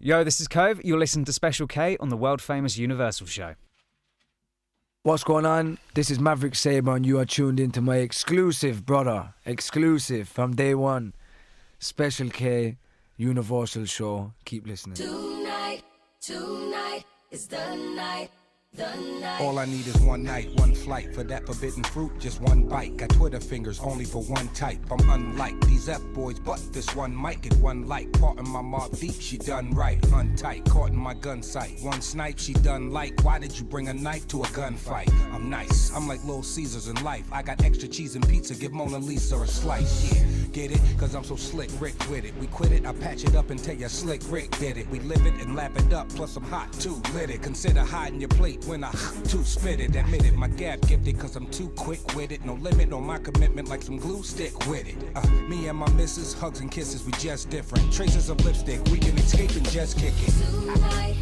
Yo, this is Cove. You're listening to Special K on the world-famous Universal Show. What's going on? This is Maverick Sabre and you are tuned into my exclusive, brother, exclusive from day one, Special K, Universal Show. Keep listening. Tonight is the night. All I need is one night, one flight. For that forbidden fruit, just one bite. Got Twitter fingers only for one type. I'm unlike these F-boys, but this one might get one like. Caught in my mob deep, she done right. Untight, caught in my gun sight. One snipe, she done like. Why did you bring a knife to a gunfight? I'm nice, I'm like Little Caesars in life. I got extra cheese and pizza, give Mona Lisa a slice. Yeah, get it? Cause I'm so slick Rick with it. We quit it, I patch it up and tell ya slick Rick did it. We live it and lap it up, plus I'm hot too, lit it. Consider hiding your plate when I too spit it, admit it. My gap gifted cause I'm too quick with it. No limit on my commitment like some glue stick with it. Me and my missus, hugs and kisses, we just different. Traces of lipstick, we can escape and just kick it. Tonight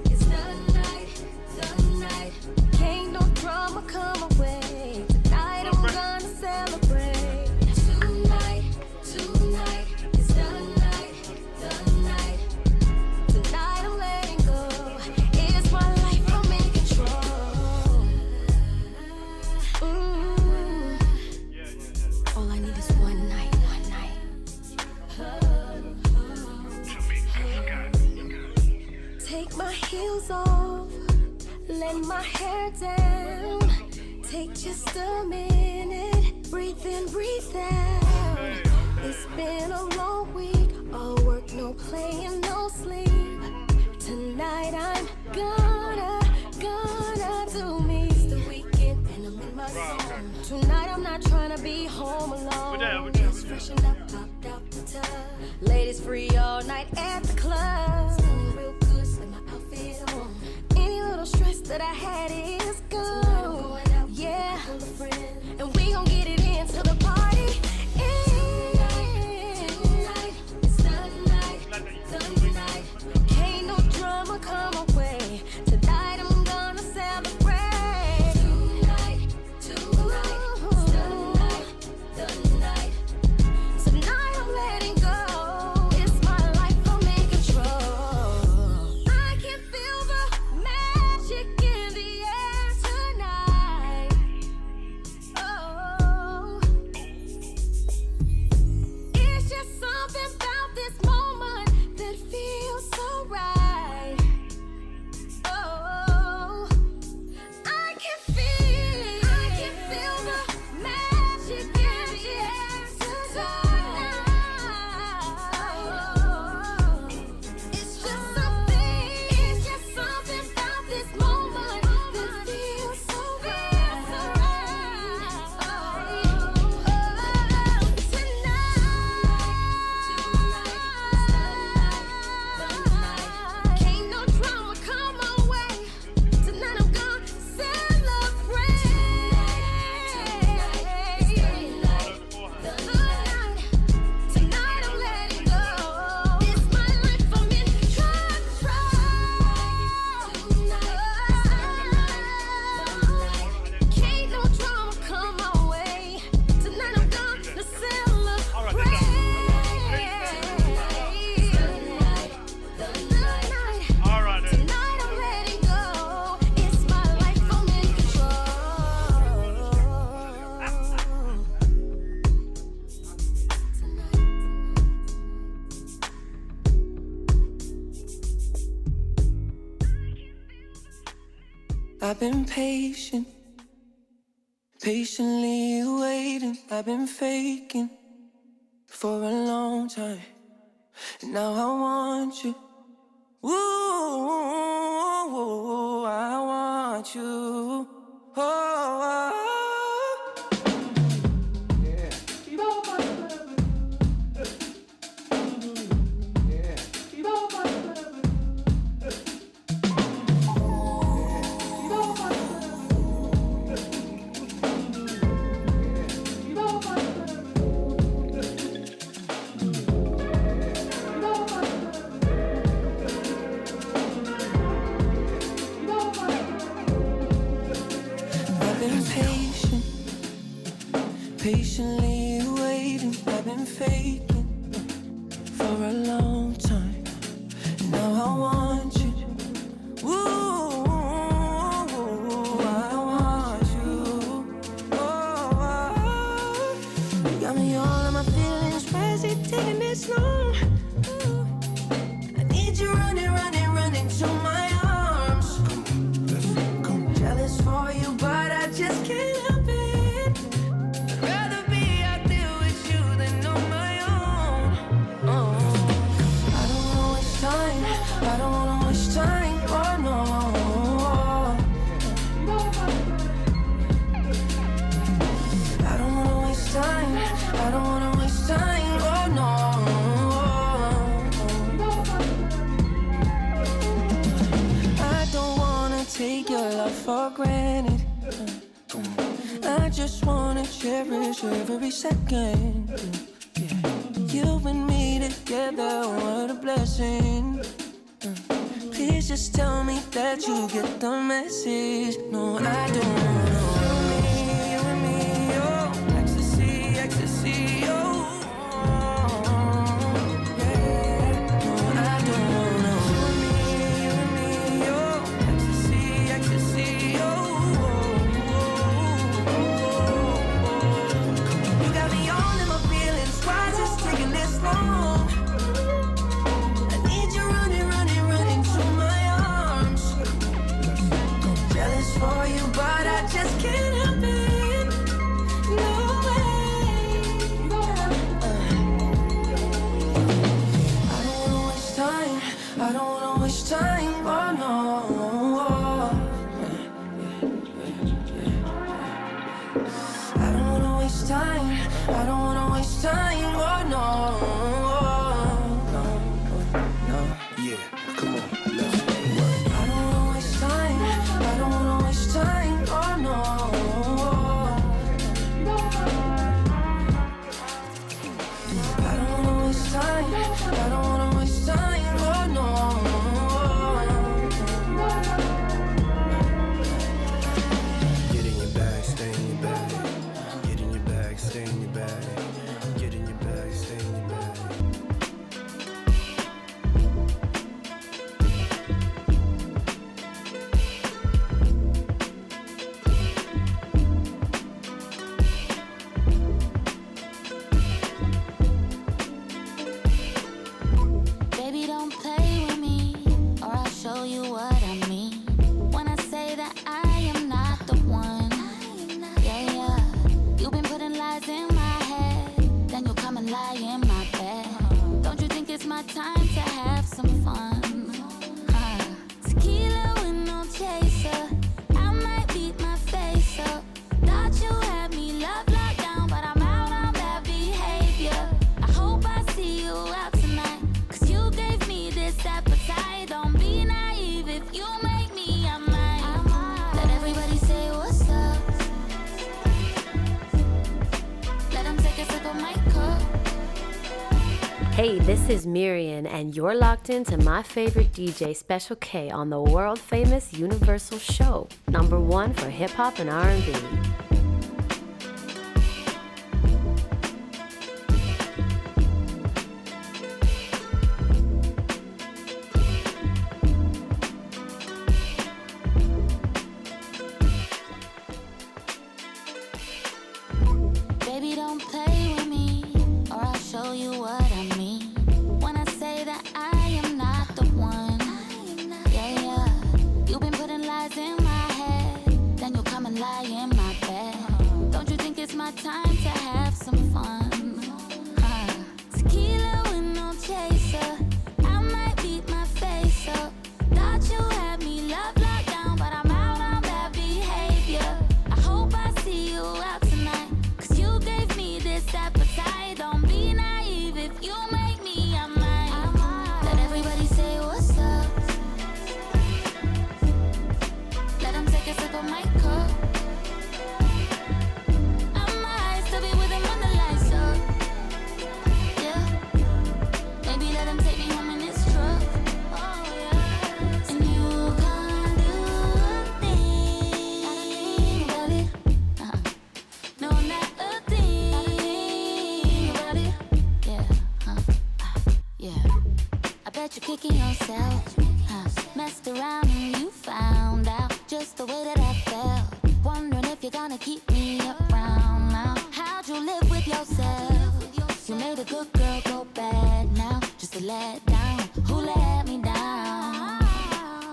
is the night. Can't no drama come away. Tonight I'm gonna celebrate. Tonight is the night. Tonight I'm letting go. It's my life, I'm in control. All I need is one night. Take my heels off, let my hair down. Take just a minute, breathe in, breathe out. It's been a long week, all work, no play and no sleep. Tonight I'm gonna do me. It's the weekend and I'm in my zone. Tonight I'm not trying to be home alone. Just freshen up, popped out the tub. Ladies free all night at the club. Smelling real good, slip my outfit on. Any little stress that I had is gone. Yeah, and we gon' get it in till the party ends. Tonight is the night. Can't no drama come away. Tonight I'm gonna celebrate. Tonight is the night. Tonight I'm letting go. It's my life, I'm in control. I can feel the magic in the air tonight. Oh, it's just something about this moment that feels so right. Oh, I can feel the magic in the air tonight. It's just something about this moment that feels so right. Tonight, can't no drama come my way. Tonight I'm gonna celebrate. Tonight I'm letting go. It's my life, I'm in control. Can't no drama come my way. Tonight I'm gonna celebrate. Tonight I'm letting go. It's my life, I'm in control. I've been patient, patiently waiting. I've been faking for a long time, and now I want you. Ooh, I want you. Oh. I've been patient, patiently waiting. I've been faking for a long time, minute. I just wanna cherish every second. Yeah. You and me together, what a blessing. Please just tell me that you get the message. No, I don't wanna. You and me, oh, ecstasy, ecstasy, oh. For you, but I just can't help it. No way. I don't wanna waste time. I don't wanna waste time. Oh no. I don't wanna waste time. I don't wanna waste time. Oh no. No. Yeah, come on, let's work. I don't wanna waste time. I don't wanna waste time. Oh no. I don't wanna waste time. I don't wanna waste time. Oh no. Get in your bag, stay in your bag. Get in your bag, stay in your bag. Get in your bag, stay in your bag. Baby, don't play with me, or I'll show you what I mean. When I say that I am not the one, yeah. You've been putting lies in my head, then you'll come and lie in my bed. Don't you think it's my time to have some fun? Tequila with no chaser, I might beat my face up. Thought you had me love locked down, but I'm out on bad behavior. I hope I see you out tonight. You gave me this appetite. Don't be naive. If you make me, I might. Let everybody say what's up. Let them take a sip of my cup. Hey, this is Miriam, and you're locked into my favorite DJ, Special K, on the world-famous Universal Show, #1 for hip-hop and R&B. Baby, don't play with me, or I'll show you what I mean. When I say that I am not the one, yeah. You've been putting lies in my head, then you'll come and lie in my bed. Don't you think it's my time to have some fun? Tequila with no chaser, I might beat my face up. Thought you had me love locked down, but I'm out on bad behavior. I hope I see you out tonight. You gave me this appetite. Don't be naive. If you make me, I might. Let everybody say what's up. Let them take a sip of my cup. I might still be with them when the lights up. Yeah. Maybe let them take me home in this truck. Oh yeah. And you can't do a thing about it. No, not a thing about it. Yeah. I bet you're kicking yourself. Messed around and you found out just the way that I felt. Wondering if you're gonna keep me around now. How'd you live with yourself? You made a good girl go bad now. Just to let down. Who let me down?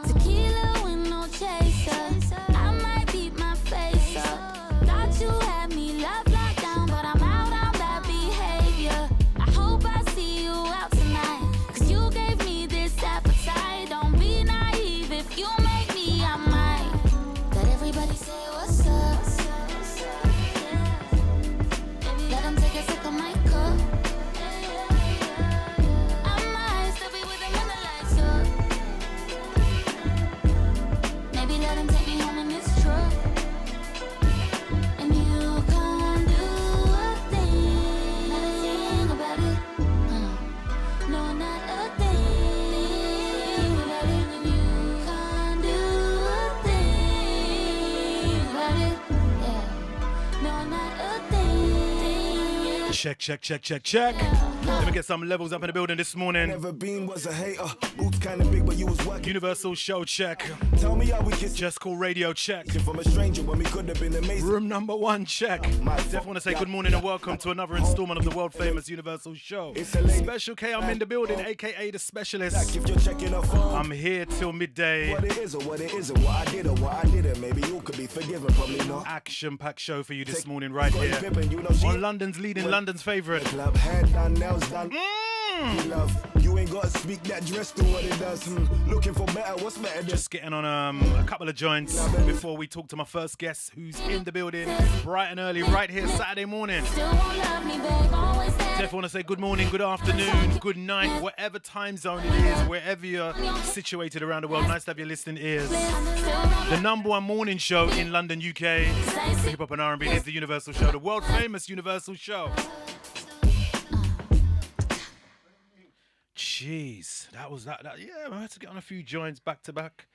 Tequila with no chaser, I might beat my face up. Thought you had me love locked down, but I'm out on bad behavior. I hope I see you out tonight. You gave me this appetite. Don't be naive. If you make me, I might. Let everybody say what's up. Let them take a sip of my cup. I might still be with them when the lights up. about it. Yeah. No, I'm not a thing. Check. Let me get some levels up in the building this morning. Never been was a hater. Boots kinda big, but you was working. Universal show check. Tell me how we kiss Just Cool Radio check. from a stranger when we could have been amazing. Room number 1 check. Definitely want to say good morning and welcome to another installment of the world famous Universal show. Special K, I'm in the building, aka the specialist. If you're checking a phone, I'm here till midday. what it is or what it isn't, what I did or what I didn't. Maybe you could be forgiven, probably not. Action-packed show for you this morning right here Pippin, you know she on London's leading London's favourite. club, head done, nails done. You love, you ain't gotta speak that dress to what it does. Looking for better, what's better? Just getting on a couple of joints before we talk to my first guest who's in the building bright and early right here Saturday morning. Still won't love me, babe. Always said Definitely want to say good morning, good afternoon, good night, whatever time zone it is, wherever you're situated around the world. Nice to have your listening ears. The number 1 morning show in London, UK, for Hip-Hop and R&B is the Universal Show, the world famous Universal Show. Jeez, that was that. Yeah, I had to get on a few joints back to back.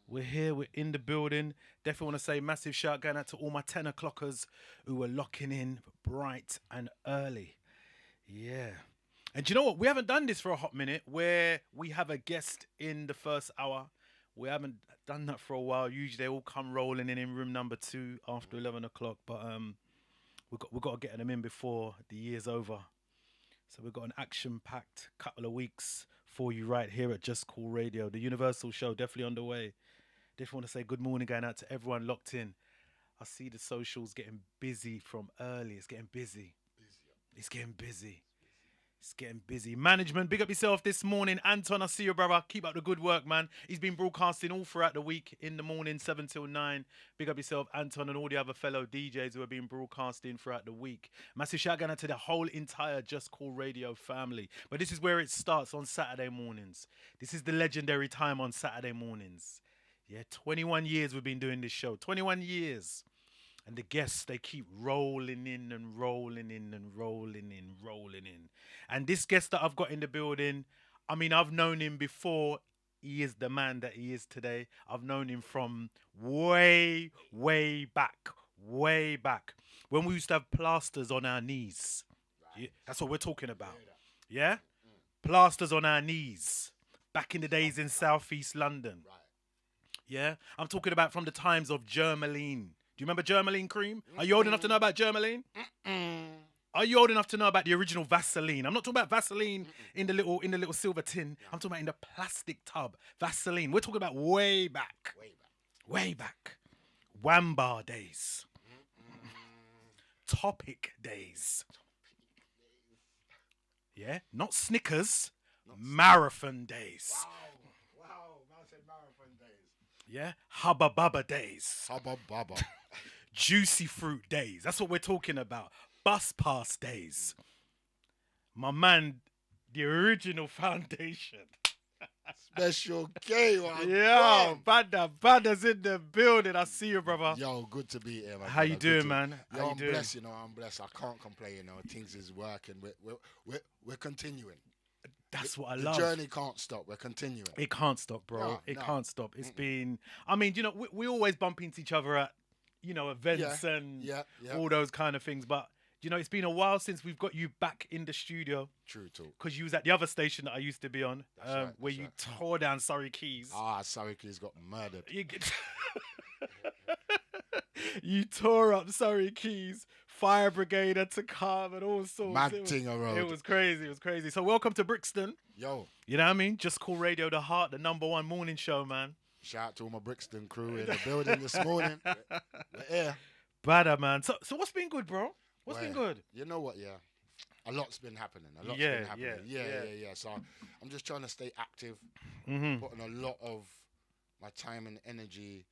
We're here, we're in the building. Definitely want to say massive shout going out to all my 10 o'clockers who were locking in bright and early. Yeah. And do you know what? We haven't done this for a hot minute where we have a guest in the first hour. We haven't done that for a while. Usually they all come rolling in room number 2 after 11 o'clock. But we've got to get them in before the year's over. So we've got an action-packed couple of weeks for you right here at Just Cool Radio. The Universal Show definitely on the way. Definitely want to say good morning going out to everyone locked in. I see the socials getting busy from early. It's getting busy. It's getting busy. It's getting busy. Management, big up yourself this morning. Anton, I see you, brother. Keep up the good work, man. He's been broadcasting all throughout the week in the morning, 7 till 9. Big up yourself, Anton, and all the other fellow DJs who have been broadcasting throughout the week. Massive shout out to the whole entire Just Cool Radio family. But this is where it starts on Saturday mornings. This is the legendary time on Saturday mornings. Yeah, 21 years we've been doing this show. 21 years. And the guests, they keep rolling in and rolling in and rolling in, rolling in. And this guest that I've got in the building, I mean, I've known him before he is the man that he is today. I've known him from way, way back. When we used to have plasters on our knees. Yeah, that's what we're talking about. Yeah? Plasters on our knees. Back in the days in Southeast London. Yeah? I'm talking about from the times of Germaline. Do you remember Germaline cream? Are you old enough to know about Germaline? Are you old enough to know about the original Vaseline? I'm not talking about Vaseline in the little silver tin. I'm talking about in the plastic tub. Vaseline. We're talking about way back. Way back. Wamba days. Topic days. Yeah? Not Snickers. Marathon days. Wow. Man said marathon days. Yeah? Hubba Bubba days. Hubba Bubba. Juicy fruit days. That's what we're talking about. Bus pass days. My man, the original foundation. Special K, man. Yo, Badda's in the building. I see you, brother. Yo, good to be here, man. How you doing, man? Yo, How you I'm doing? blessed, I'm blessed. I can't complain, Things is working. We're continuing. That's what I the love. The journey can't stop. We're continuing. It can't stop, bro. It can't stop. It's been, I mean, we always bump into each other at, events and all those kind of things. But, it's been a while since we've got you back in the studio. True talk. Because you was at the other station that I used to be on, where you tore down Surrey Keys. Surrey Keys got murdered. You tore up Surrey Keys, Fire Brigade had to come and all sorts. Mad thing around. It was crazy. So welcome to Brixton. Yo. You know what I mean? Just Cool Radio, the heart, the number 1 morning show, man. Shout out to all my Brixton crew in the building this morning. We're here. Badda, man. So what's been good, bro? What's been good? You know what, a lot's been happening. Yeah. So I'm just trying to stay active, putting a lot of my time and energy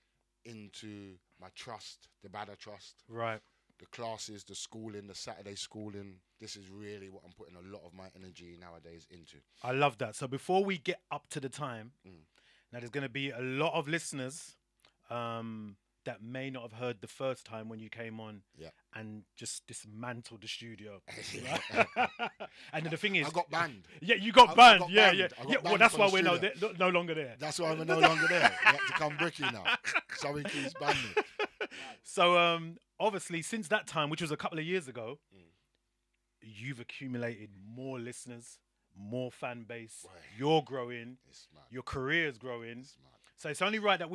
into my trust, the Badda trust. Right. The classes, the schooling, the Saturday schooling. This is really what I'm putting a lot of my energy nowadays into. I love that. So before we get up to the time, now there's going to be a lot of listeners that may not have heard the first time when you came on and just dismantled the studio. And the thing is, I got banned. Yeah, you got banned. I got well, that's why we're studio. no longer there. That's why we're no longer there. We have to come bricky now. Sorry, please ban me. So obviously, since that time, which was a couple of years ago, you've accumulated more listeners, more fan base. Right. You're growing. Your career's growing. So it's only right that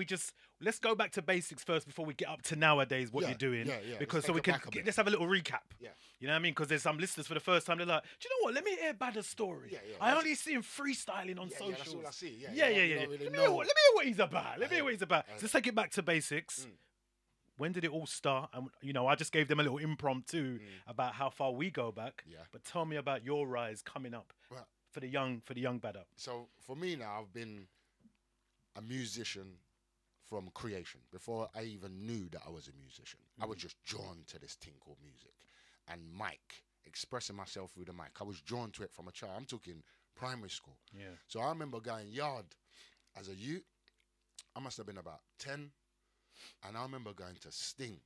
let's go back to basics first before we get up to nowadays what you're doing. Yeah. Because so we can let's have a little recap. Yeah. You know what I mean? Because there's some listeners for the first time, they're like, do you know what? Let me hear Badda's story. Yeah. I only see him freestyling on socials. Yeah, that's all I see. Yeah. Let me hear what he's about. Let me hear what he's about. So let's take it back to basics. When did it all start? And I just gave them a little impromptu about how far we go back. Yeah. But tell me about your rise coming up for the young Badda. So for me now, I've been a musician from creation. Before I even knew that I was a musician, I was just drawn to this thing called music and mic, expressing myself through the mic. I was drawn to it from a child. I'm talking primary school. Yeah. So I remember going yard as a youth. I must have been about 10. And I remember going to Sting.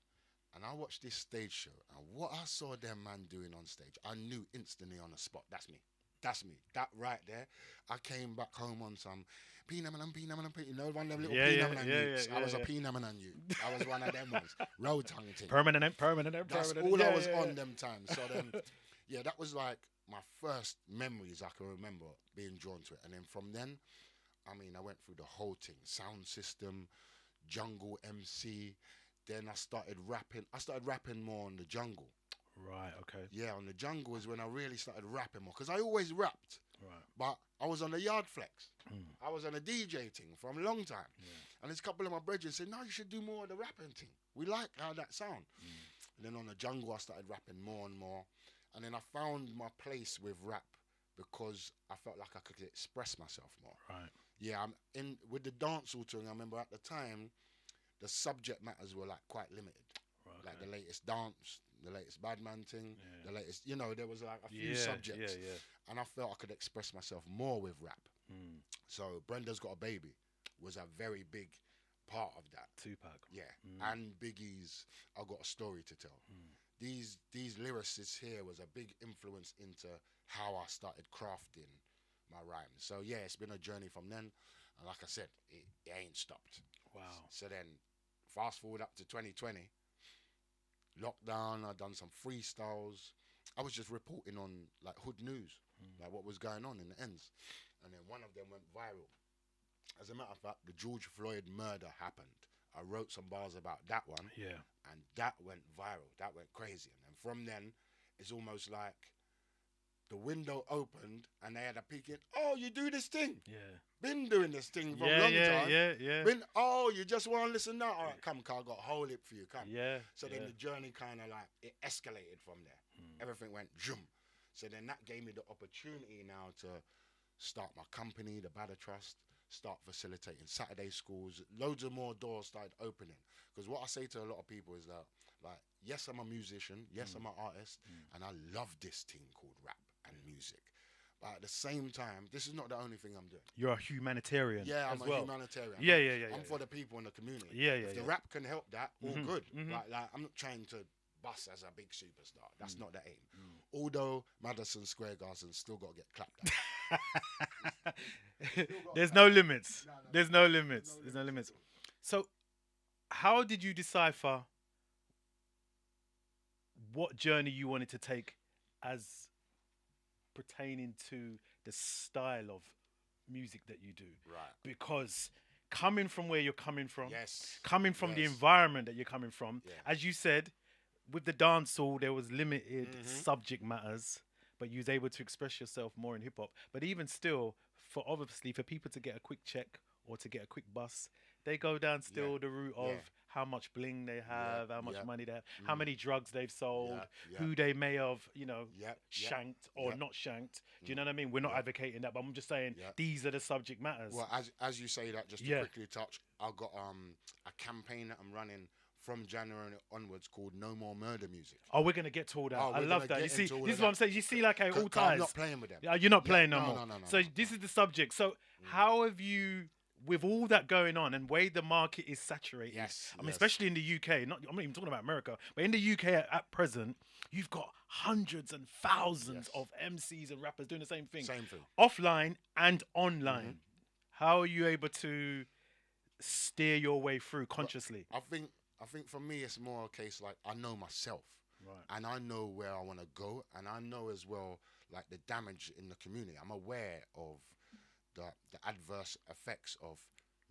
And I watched this stage show. And what I saw them man doing on stage, I knew instantly on the spot, that's me. That's me. That right there. I came back home on some Peenamanan, one of them little Peenamanan youths. I was a Peenamanan youth. I was one of them ones. Road tongue thing. Permanent. That's all I was on them times. So then, that was like my first memories I can remember being drawn to it. And then from then, I went through the whole thing. Sound system, jungle MC. Then I started rapping. I started rapping more on the jungle. Right, okay. Yeah, on the jungle is when I really started rapping more. Because I always rapped. Right. But I was on the yard flex. I was on a DJ thing for a long time. Yeah. And there's a couple of my brethren said, no, you should do more of the rapping thing. We like how that sound. And then on the jungle, I started rapping more and more. And then I found my place with rap because I felt like I could express myself more. Right. Yeah, with the dancehall thing, I remember at the time, the subject matters were like quite limited. Right, like the latest dance, the latest Badman thing, the latest, there was like a few subjects. Yeah. And I felt I could express myself more with rap. So Brenda's Got a Baby was a very big part of that. Tupac. Yeah. And Biggie's I Got a Story to Tell. These lyricists here was a big influence into how I started crafting my rhymes. So yeah, it's been a journey from then. And like I said, it ain't stopped. Wow. So then fast forward up to 2020, lockdown, I done some freestyles. I was just reporting on like hood news, like what was going on in the ends. And then one of them went viral. As a matter of fact, the George Floyd murder happened. I wrote some bars about that one. Yeah. And that went viral. That went crazy. And then from then, it's almost like the window opened and they had a peek in. Oh, you do this thing. Yeah. Been doing this thing for a long time. Yeah. You just want to listen now? All right, come, I got a whole lip for you, come. Yeah. So then the journey kind of like, it escalated from there. Everything went zoom. So then that gave me the opportunity now to start my company, the Badda Trust, start facilitating Saturday schools. Loads of more doors started opening. Because what I say to a lot of people is that, like, yes, I'm a musician. Yes, I'm an artist. And I love this thing called rap and music. But at the same time, this is not the only thing I'm doing. You're a humanitarian. Yeah, I'm as a well. humanitarian. Yeah. I'm for the people in the community. If the rap can help that, all good. Like I'm not trying to bust as a big superstar. That's not the aim. Although Madison Square Garden still got to get clapped at. There's no limits. There's no limits. There's no limits. So, how did you decipher what journey you wanted to take as pertaining to the style of music that you do? Right. Because coming from where you're coming from, yes, coming from the environment that you're coming from, as you said, with the dancehall, there was limited subject matters, but you was able to express yourself more in hip hop. But even still, for people to get a quick check or to get a quick bus, they go down still the route of how much bling they have, how much money they have, how many drugs they've sold, who they may have, shanked or not shanked. Do you know what I mean? We're not advocating that, but I'm just saying these are the subject matters. Well, as you say that, just to quickly touch, I've got a campaign that I'm running from January onwards called No More Murder Music. Oh, we're going to get to all that. I love that. You see, this is what I'm saying. You see, like, all ties. I'm not playing with them. You're not playing no more. No. So this is the subject. So how have you, with all that going on and way the market is saturated, I mean, especially in the UK, I'm not even talking about America, but in the UK at present, you've got hundreds and thousands of MCs and rappers doing the same thing. Offline and online. How are you able to steer your way through consciously? I think I think for me, it's more a case like I know myself. Right. And I know where I want to go. And I know as well, like, the damage in the community. I'm aware of the adverse effects of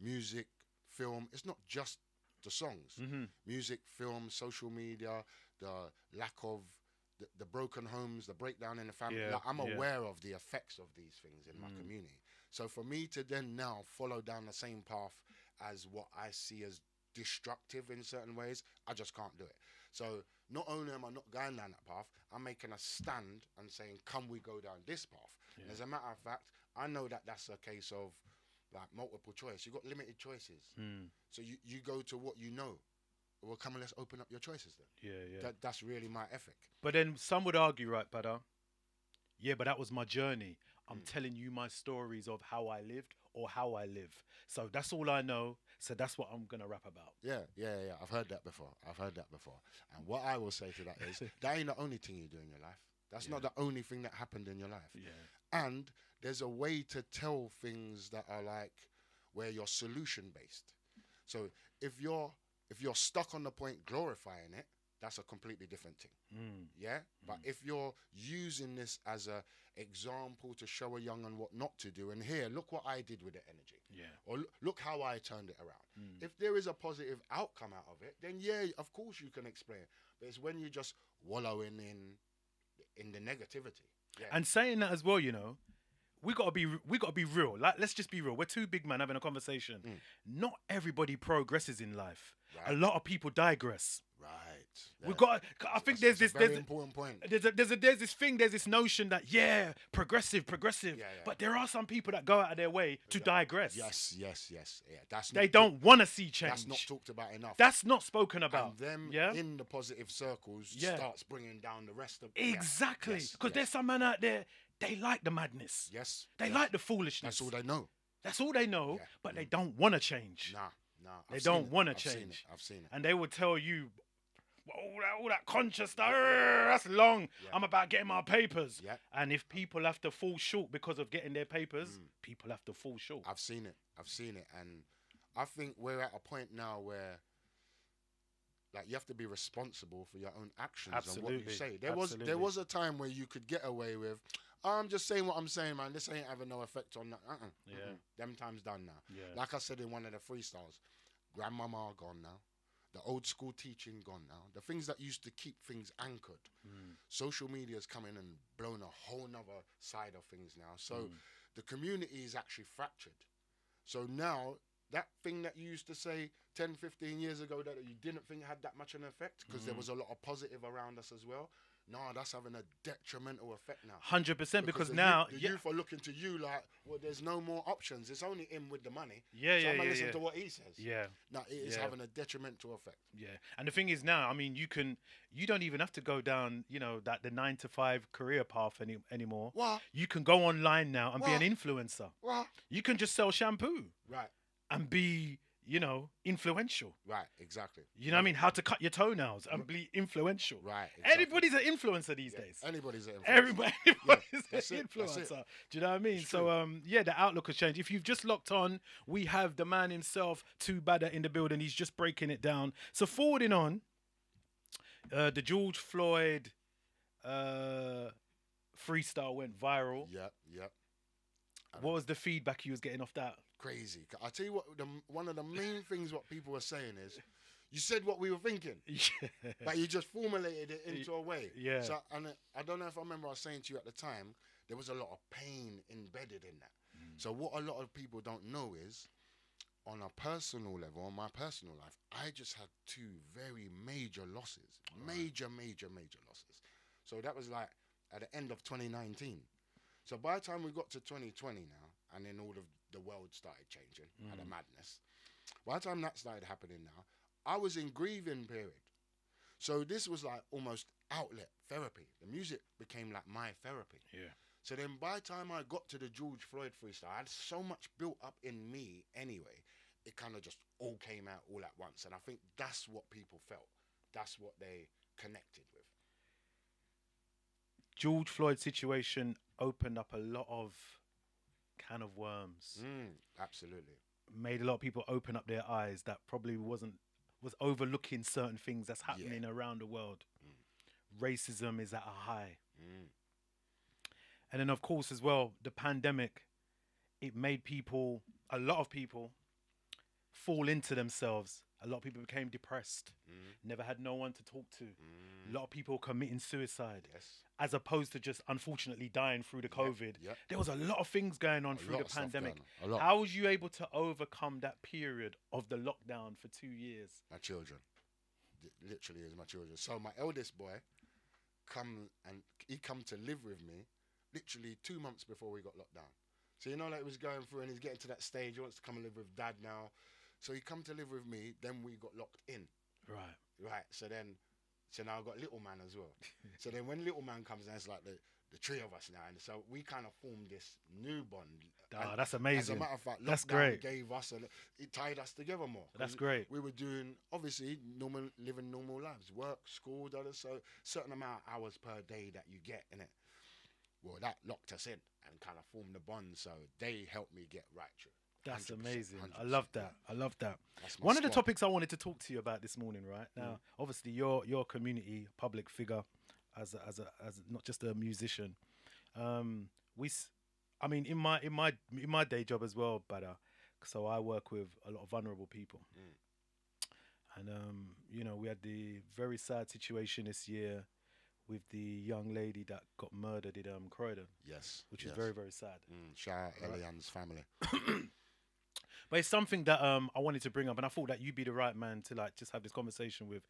music, film. It's not just the songs. Music, film, social media, the lack of the broken homes, the breakdown in the family. Yeah, Like, I'm yeah. aware of the effects of these things in my community. So for me to then now follow down the same path as what I see as destructive in certain ways, I just can't do it. So not only am I not going down that path, I'm making a stand and saying, can we go down this path? And as a matter of fact, I know that that's a case of like multiple choice. You've got limited choices. So you go to what you know. Well, come on, let's open up your choices then. Yeah. That's really my ethic. But then some would argue, right, Badda? Yeah, but that was my journey. I'm telling you my stories of how I lived or how I live. So that's all I know. So that's what I'm going to rap about. Yeah. I've heard that before. And what I will say to that is, that ain't the only thing you do in your life. That's not the only thing that happened in your life. Yeah. And there's a way to tell things that are like where you're solution based. So if you're stuck on the point glorifying it, that's a completely different thing. Yeah? But if you're using this as a example to show a young and what not to do, and here, look what I did with the energy. Yeah. Or look how I turned it around. If there is a positive outcome out of it, then yeah, of course you can explain. But it's when you're just wallowing in the negativity. Yeah. And saying that as well, you know, we gotta be real. Like, let's just be real. We're two big men having a conversation. Not everybody progresses in life. Right. A lot of people digress. Right. We've got. I think there's this. Very important point. There's this thing. There's this notion that progressive. Yeah. But there are some people that go out of their way to digress. Yes. Yeah, They don't want to see change. That's not talked about enough. That's not spoken about. And them in the positive circles starts bringing down the rest of. Exactly. Because there's some man out there. They like the madness. Yes. They like the foolishness. That's all they know. That's all they know. But they don't want to change. Nah. They don't want to change. I've seen it. And they will tell you, all that conscious stuff, that's long. Yeah. I'm about getting my papers. Yeah. And if people have to fall short because of getting their papers, people have to fall short. I've seen it. And I think we're at a point now where, like, you have to be responsible for your own actions and what you say. There was a time where you could get away with, I'm just saying what I'm saying, man. This ain't having no effect on that. Them times done now. Yeah. Like I said in one of the freestyles, grandmama gone now. The old school teaching gone now. The things that used to keep things anchored. Social media's come in and blown a whole nother side of things now. So the community is actually fractured. So now, that thing that you used to say 10, 15 years ago that you didn't think had that much an effect, because there was a lot of positive around us as well. No, that's having a detrimental effect now. 100%, because now... The youth are looking to you like, well, there's no more options. It's only him with the money. Yeah. I'm going to listen to what he says. Yeah. No, it is having a detrimental effect. Yeah. And the thing is now, I mean, you don't even have to go down, that the 9-to-5 career path anymore. What? You can go online now and be an influencer. What? You can just sell shampoo. Right. And be... influential. Right, exactly. You know what I mean? How to cut your toenails and be influential. Right, exactly. Everybody's an influencer these days. Anybody's an influencer. Everybody's an influencer. Do you know what I mean? It's so, the outlook has changed. If you've just locked on, we have the man himself, Badda, in the building. He's just breaking it down. So, forwarding on, the George Floyd freestyle went viral. Yep. What was the feedback you was getting off that? Crazy. I tell you what, one of the main things what people were saying is, you said what we were thinking, but you just formulated it into a way. Yeah. So, and I don't know if I remember I was saying to you at the time, there was a lot of pain embedded in that. So what a lot of people don't know is, on a personal level, on my personal life, I just had two very major losses. Major losses. So that was like at the end of 2019. So by the time we got to 2020 now, and then all of the world started changing, and the madness. By the time that started happening now, I was in grieving period. So this was like almost outlet therapy. The music became like my therapy. Yeah. So then by the time I got to the George Floyd freestyle, I had so much built up in me anyway, it kind of just all came out all at once. And I think that's what people felt. That's what they connected with. George Floyd situation opened up a lot of can of worms. Absolutely. Made a lot of people open up their eyes that probably wasn't was overlooking certain things that's happening around the world. Racism is at a high. And then, of course, as well, the pandemic, it made a lot of people, fall into themselves. A lot of people became depressed, never had no one to talk to. A lot of people committing suicide, as opposed to just, unfortunately, dying through the COVID. There was a lot of things going on through the pandemic. How was you able to overcome that period of the lockdown for 2 years? My children. Literally is my children. So my eldest boy, he come to live with me literally 2 months before we got locked down. So, you know, like he was going through and he's getting to that stage, he wants to come and live with dad now. So he come to live with me, then we got locked in. Right. So now I've got little man as well. So then when little man comes down, it's like the three of us now. And so we kind of formed this new bond. That's amazing. As a matter of fact, that's lockdown great. Gave us, it tied us together more. That's great. We were doing, obviously, living normal lives. Work, school, so certain amount of hours per day that you get in it. Well, that locked us in and kind of formed the bond. So they helped me get right through. That's amazing. I love that. I love that. One of the topics I wanted to talk to you about this morning, right now, obviously you're a community public figure, as not just a musician. In my day job as well, Badda. So I work with a lot of vulnerable people, and we had the very sad situation this year with the young lady that got murdered in Croydon. Yes, which is very, very sad. Shout out Elian's family. But it's something that I wanted to bring up, and I thought that you'd be the right man to like just have this conversation with.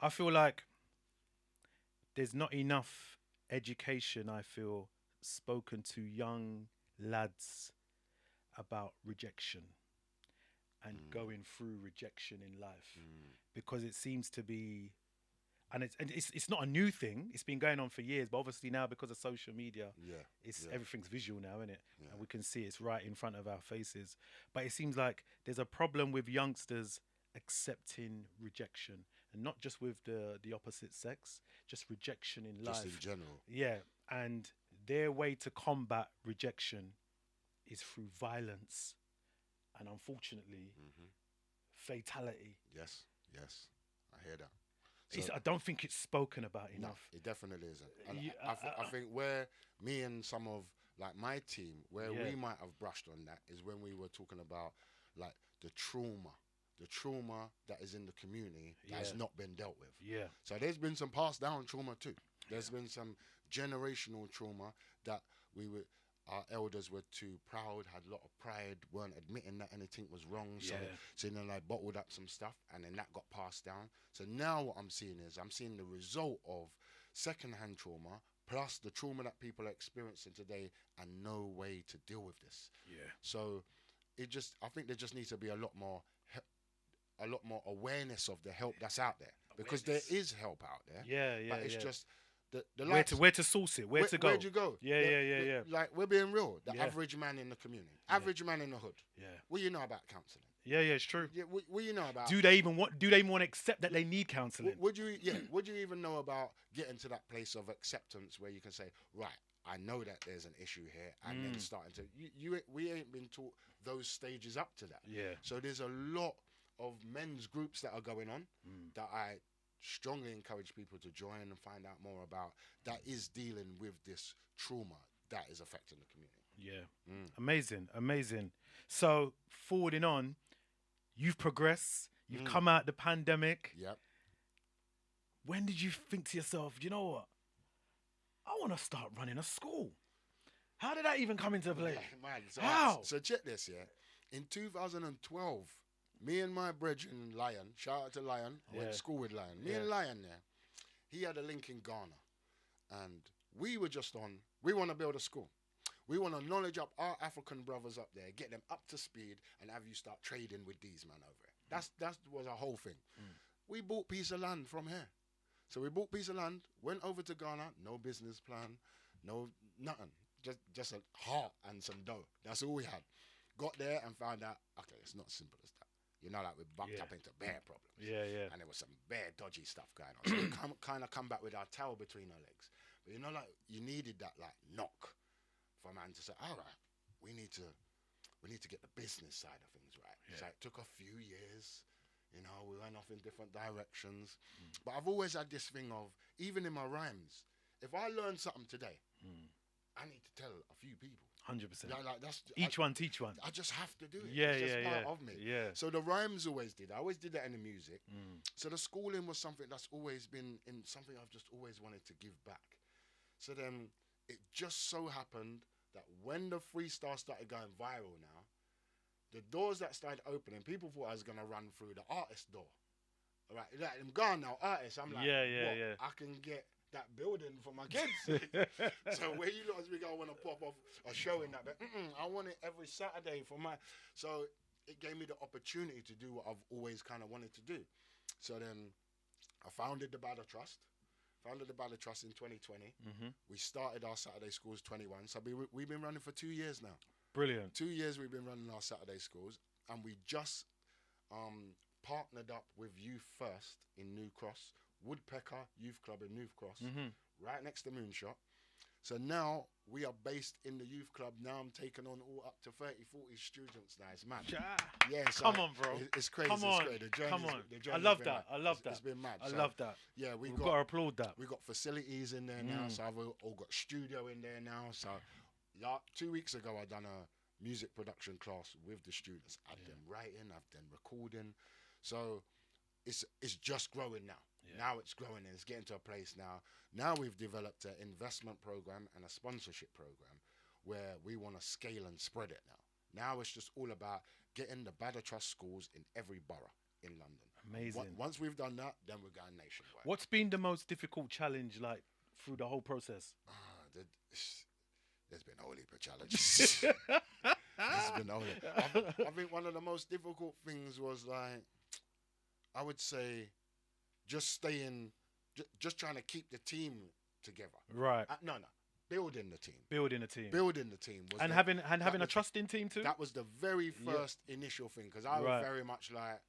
I feel like there's not enough education, I feel, spoken to young lads about rejection and going through rejection in life, because it seems to be, and it's not a new thing. It's been going on for years, but obviously now because of social media, everything's visual now, isn't it? Yeah. And we can see it's right in front of our faces. But it seems like there's a problem with youngsters accepting rejection, and not just with the opposite sex, just rejection in life. Just in general. Yeah, and their way to combat rejection is through violence, and unfortunately, fatality. Yes, I hear that. So I don't think it's spoken about enough. No, it definitely isn't. And I think where me and some of like my team, where we might have brushed on that, is when we were talking about like the trauma that is in the community that has not been dealt with. Yeah. So there's been some passed down trauma too. There's been some generational trauma that our elders were too proud, had a lot of pride, weren't admitting that anything was wrong. So then like bottled up some stuff, and then that got passed down. So now what I'm seeing the result of secondhand trauma plus the trauma that people are experiencing today and no way to deal with this. Yeah. So I think there just needs to be a lot more awareness of the help that's out there, because there is help out there. Yeah. But it's just where to source it, where to go. Where'd you go? Yeah. Like, we're being real. The average man in the community, average man in the hood. Yeah. What do you know about counselling? Yeah, it's true. Yeah, what do you know about? Do they even want to accept that they need counselling? Would you even know about getting to that place of acceptance where you can say, right, I know that there's an issue here, and then starting to we ain't been taught those stages up to that. Yeah. So there's a lot of men's groups that are going on that I strongly encourage people to join and find out more about, that is dealing with this trauma that is affecting the community. Yeah. Amazing. So forwarding on, you've progressed, you've come out the pandemic. Yep. When did you think to yourself, you know what, I want to start running a school? How did that even come into play? How? So check this, in 2012, me and my brethren, Lion, shout out to Lion, I went to school with Lion. Me and Lion he had a link in Ghana. And we were just we want to build a school. We want to knowledge up our African brothers up there, get them up to speed, and have you start trading with these men over here. That was our whole thing. We bought piece of land from here. So we bought piece of land, went over to Ghana, no business plan, no nothing. Just a heart and some dough. That's all we had. Got there and found out, okay, it's not as simple as that. You know, like we bucked up into bare problems. Yeah. And there was some bare dodgy stuff going on. So we kind of come back with our tail between our legs. But you know, like, you needed that like knock for a man to say, all right, we need to get the business side of things right. Yeah. So it took a few years. You know, we went off in different directions. But I've always had this thing of, even in my rhymes, if I learn something today, I need to tell a few people. 100%. Like that's each one teach one. I just have to do it. Yeah, it's just part of me. Yeah. So the rhymes always did. I always did that in the music. So the schooling was something that's always been in something I've just always wanted to give back. So then it just so happened that when the freestyle started going viral now, the doors that started opening, people thought I was going to run through the artist door. All right, like, I'm gone now, artist. I'm like, yeah. I can get that building for my kids. So where you lot as we go, I want to pop off a show in that, but I want it every Saturday for my. So it gave me the opportunity to do what I've always kind of wanted to do. So then I founded the Badda Trust. Founded the Badda Trust in 2020. We started our Saturday Schools 21. So we've been running for 2 years now. Brilliant. 2 years we've been running our Saturday Schools, and we just partnered up with Youth First in New Cross, Woodpecker Youth Club in New Cross, right next to Moonshot. So now we are based in the youth club. Now I'm taking on all up to 30, 40 students now. It's mad. Yeah, so come on, bro. It's crazy. Come on. It's crazy. Come on. I love that. I love that. It's been mad. I love that. Yeah, we've got to applaud that. We got facilities in there now. So I've all got studio in there now. So 2 weeks ago, I done a music production class with the students. I've done writing. I've done recording. So it's just growing now. Now it's growing and it's getting to a place now. Now we've developed an investment program and a sponsorship program where we want to scale and spread it now. Now it's just all about getting the Badda Trust schools in every borough in London. Amazing. Once we've done that, then we're going nationwide. What's been the most difficult challenge like through the whole process? There's been a whole heap of challenges. I think one of the most difficult things was like, I would say, just trying to keep the team together. Right. No. Building the team. Building the team. Was and having a trusting team too. That was the very first initial thing, because I was very much like,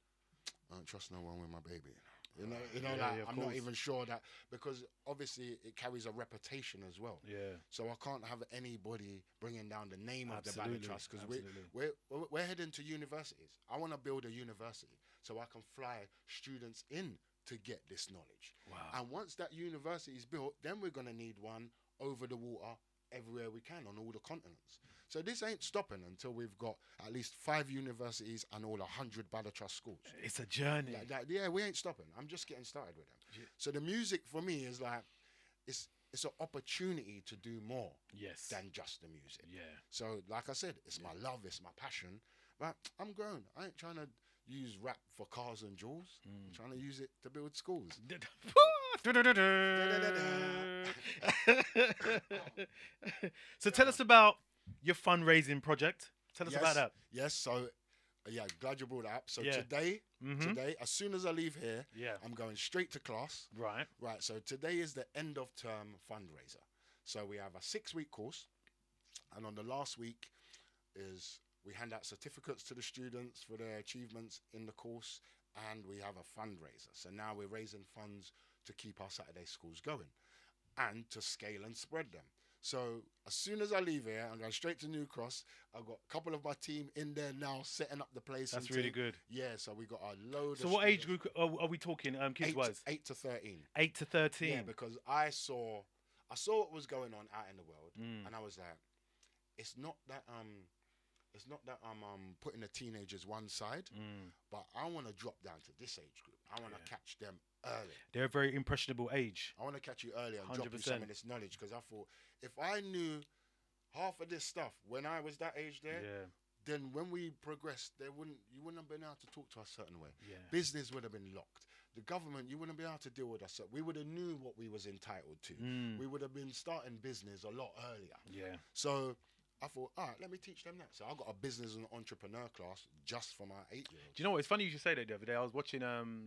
I don't trust no one with my baby. I'm not even sure that, because obviously it carries a reputation as well. Yeah. So I can't have anybody bringing down the name of the Badda Trust, because we're heading to universities. I want to build a university so I can fly students in to get this knowledge. Wow. And once that university is built, then we're going to need one over the water everywhere we can on all the continents. So this ain't stopping until we've got at least 5 universities and all 100 Badda Trust schools. It's a journey. We ain't stopping. I'm just getting started with them. Yeah. So the music for me is like, it's an opportunity to do more than just the music. Yeah. So like I said, it's my love, it's my passion. But I'm grown. I ain't trying to use rap for cars and jewels. I'm trying to use it to build schools. So tell us about your fundraising project. Tell us about that. Yes, so glad you brought that up. So today, as soon as I leave here, I'm going straight to class. Right, so today is the end of term fundraiser. So we have a 6-week course, and on the last week is we hand out certificates to the students for their achievements in the course, and we have a fundraiser. So now we're raising funds to keep our Saturday schools going and to scale and spread them. So as soon as I leave here, I'm going straight to New Cross. I've got a couple of my team in there now setting up the place. That's really good. Yeah, so we got a load. So what age group are we talking, kids-wise? 8 to 13. 8 to 13. Yeah, because I saw what was going on out in the world, and I was like, it's not that I'm putting the teenagers one side, but I want to drop down to this age group. I want to catch them early. They're a very impressionable age. I want to catch you early and 100%. drop you some of this knowledge, because I thought if I knew half of this stuff when I was that age there, then when we progressed, you wouldn't have been able to talk to us a certain way. Yeah. Business would have been locked. The government, you wouldn't be able to deal with us. We would have knew what we was entitled to. We would have been starting business a lot earlier. Yeah. So I thought, all right, let me teach them that. So I got a business and entrepreneur class just for my 8-year-olds. Do you know what? It's funny you should say that the other day. I was watching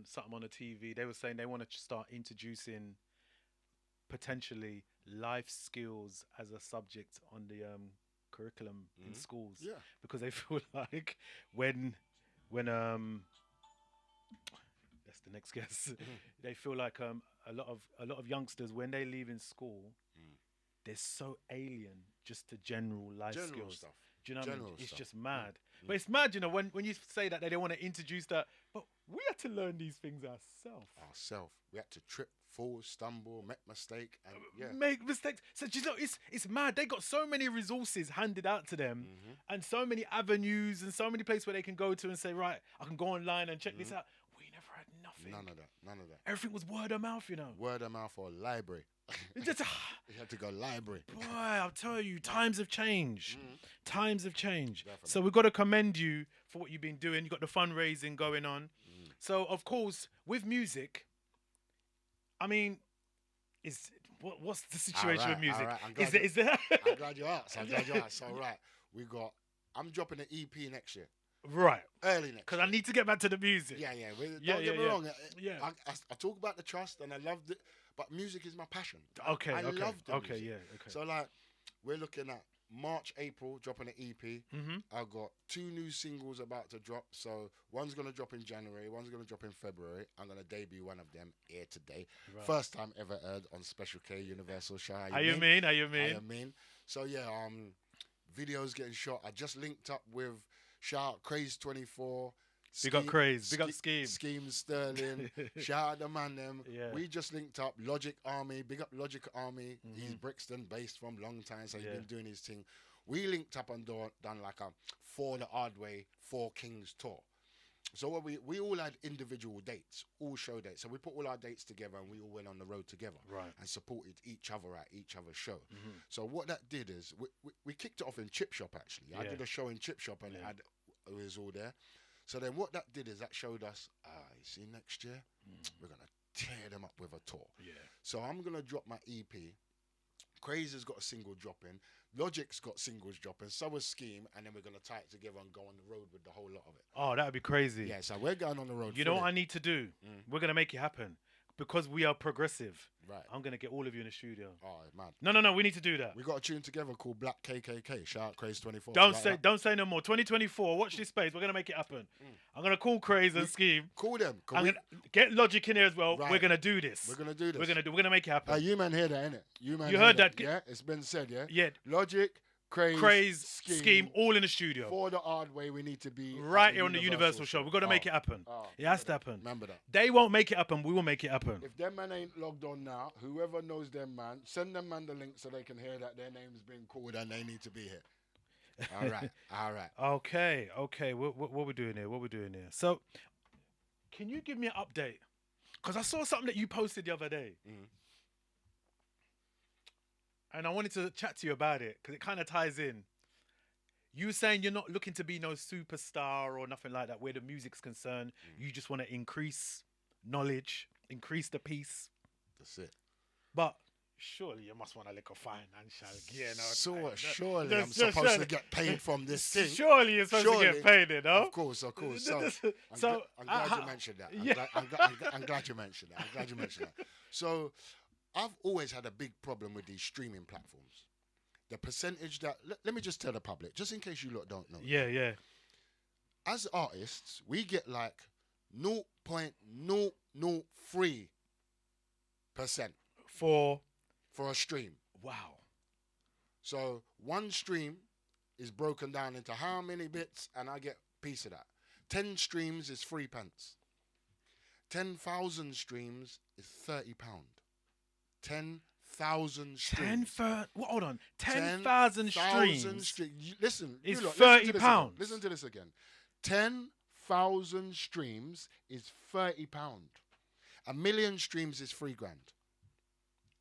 something on the TV. They were saying they want to start introducing potentially life skills as a subject on the curriculum in schools. Yeah. Because they feel like when that's the next guess. They feel like a lot of youngsters, when they leave in school, they're so alien just to general life skills. Do you know what I mean? It's just mad. But it's mad, you know, when you say that they don't want to introduce that. But We had to learn these things ourselves. We had to trip, fall, stumble, make mistake, and make mistakes. So you know, it's mad. They got so many resources handed out to them, and so many avenues, and so many places where they can go to and say, right, I can go online and check this out. We never had nothing. None of that. Everything was word of mouth, you know. Word of mouth or library. You had to go library. Boy, I'll tell you, times have changed. Times have changed. Definitely. So we've got to commend you for what you've been doing. You've got the fundraising going on. So, of course, with music, I mean, what's the situation with music? Right. I'm glad you asked. So, right, I'm dropping an EP next year. Right. Early next year. Because I need to get back to the music. Don't get me wrong. Yeah. I talk about the trust and I loved it, but music is my passion. Okay. I love the music. Okay. So, like, we're looking at March, April, dropping an EP. I've got 2 new singles about to drop. So one's going to drop in January, one's going to drop in February. I'm going to debut one of them here today. Right. First time ever heard on Special K Universal Show. How you mean? So yeah, videos getting shot. I just linked up with shout out Craze 24. Big up Craze, big up Scheme. Scheme Sterling. Shout out the man them. Yeah. We just linked up Logic Army. Big up Logic Army. He's Brixton based from long time, so he's been doing his thing. We linked up and done like a For the Hard Way, 4 Kings tour. So what we all had individual dates, all show dates. So we put all our dates together and we all went on the road together, right? And supported each other at each other's show. So what that did is we kicked it off in Chip Shop actually. I did a show in Chip Shop and it was all there. So then what that did is that showed us, you see next year, we're going to tear them up with a tour. Yeah. So I'm going to drop my EP. Crazy's got a single dropping. Logic's got singles dropping. So was Scheme. And then we're going to tie it together and go on the road with the whole lot of it. Oh, that would be crazy. Yeah, so we're going on the road. You know what I need to do? We're going to make it happen. Because we are progressive, right? I'm going to get all of you in the studio. Oh, man. No, we need to do that. We got a tune together called Black KKK. Shout out Craze 24. Don't say no more. 2024, watch this space. We're going to make it happen. I'm going to call Craze and Scheme. Call them. I'm going to get Logic in here as well. Right. We're going to do this. We're going to do this. We're going to make it happen. You man hear that, innit? You heard that? Yeah, it's been said, yeah? Yeah. Logic, Craze, Scheme, all in the studio. For the hard way, we need to be right here on the Universal show. We've got to make it happen. It has to happen. Remember that. They won't make it happen. We will make it happen. If them man ain't logged on now, whoever knows them man, send them man the link so they can hear that their name's been called and they need to be here. All right. Okay. What we doing here? So, can you give me an update? Because I saw something that you posted the other day. And I wanted to chat to you about it because it kind of ties in. You were saying you're not looking to be no superstar or nothing like that where the music's concerned. You just want to increase knowledge, increase the peace. That's it. But surely you must want a little financial gain. Surely I'm supposed to get paid from this thing. Surely you're supposed to get paid, you know? Of course. So I'm glad you mentioned that. I'm glad you mentioned that. So I've always had a big problem with these streaming platforms. The percentage that... Let me just tell the public, just in case you lot don't know. Yeah. As artists, we get like 0.003% for a stream. Wow. So one stream is broken down into how many bits, and I get a piece of that. 10 streams is 3 pence. 10,000 streams is £30. 10,000 streams. Hold on. 10,000 streams. Listen. Is £30. Listen to this again. 10,000 streams is £30. 1 million streams is £3,000.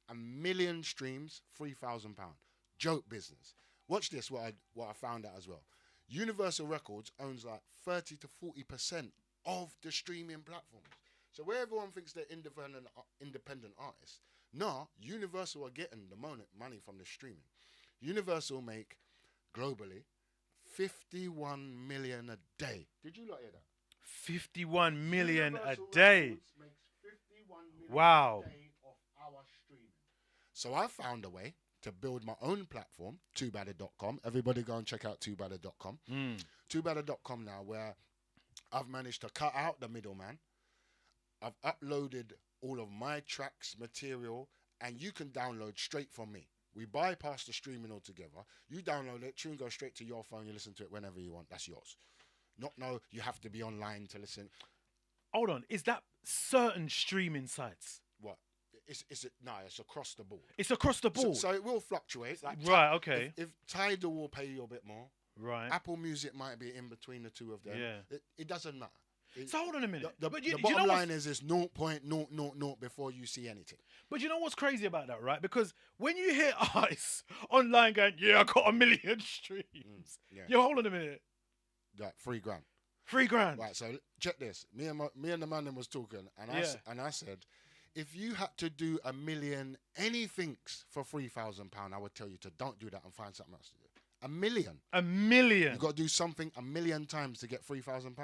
1 million streams, £3,000. Joke business. Watch this. What I found out as well. Universal Records owns like 30 to 40% of the streaming platforms. So where everyone thinks they're independent artists, no, Universal are getting the money from the streaming. Universal make globally 51 million a day. Did you not hear that? 51 million Universal a day. Makes 51 million wow. a day of our streaming. So I found a way to build my own platform, twobadda.com. Everybody go and check out twobadda.com. Twobadda.com now, where I've managed to cut out the middleman. I've uploaded all of my tracks, material, and you can download straight from me. We bypass the streaming altogether. You download it, tune goes straight to your phone, you listen to it whenever you want. That's yours. No, you have to be online to listen. hold on. Is that certain streaming sites? What? It's across the board. It's across the board. So it will fluctuate. Like right. Okay. If Tidal will pay you a bit more, right. Apple Music might be in between the two of them. Yeah. It doesn't matter. So hold on a minute. The but you bottom know line is 0.000 before you see anything. But you know what's crazy about that, right? Because when you hear artists online going, "Yeah, I got 1 million streams," yo, hold on a minute. Like $3,000. $3,000. Right. So check this. Me and the man that was talking, and I said, if you had to do 1 million anythings for £3,000, I would tell you to don't do that and find something else to do. 1 million. 1 million. You got to do something 1 million times to get £3,000.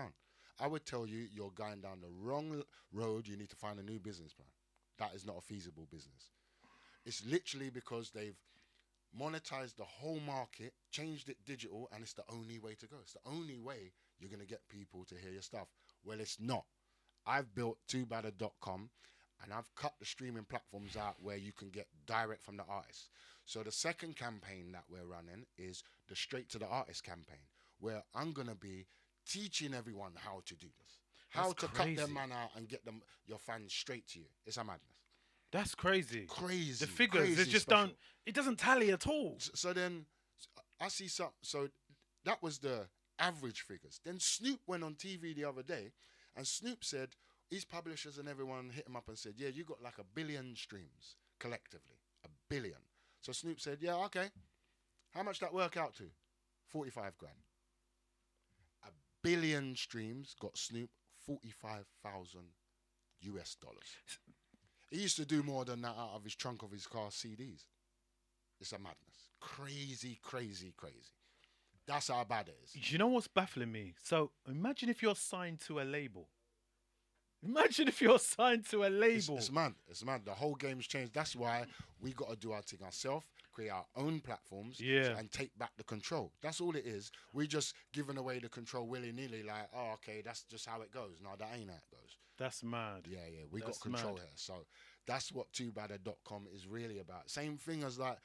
I would tell you you're going down the wrong road. You need to find a new business plan. That is not a feasible business. It's literally because they've monetized the whole market, changed it digital, and it's the only way to go. It's the only way you're going to get people to hear your stuff. Well, it's not. I've built 2Badda.com, and I've cut the streaming platforms out where you can get direct from the artist. So the second campaign that we're running is the Straight to the Artist campaign, where I'm going to be teaching everyone how to do this. How to cut their man out and get them, your fans straight to you. It's a madness. That's crazy. Crazy. The figures, they just special. it doesn't tally at all. So then, I see some, so that was the average figures. Then Snoop went on TV the other day, and Snoop said, his publishers and everyone hit him up and said, yeah, you got like 1 billion streams collectively. 1 billion. So Snoop said, yeah, okay. How much that work out to? 45 grand. 1 billion streams got Snoop 45,000 US dollars. He used to do more than that out of his trunk of his car CDs. It's a madness. Crazy, crazy, crazy. That's how bad it is. You know what's baffling me? So imagine if you're signed to a label. Imagine if you're signed to a label. It's mad. It's mad. The whole game's changed. That's why we got to do our thing ourselves, create our own platforms, and take back the control. That's all it is. We're just giving away the control willy-nilly, like, oh, okay, that's just how it goes. No, that ain't how it goes. That's mad. Yeah. We got control here. So that's what 2Badda.com is really about. Same thing as like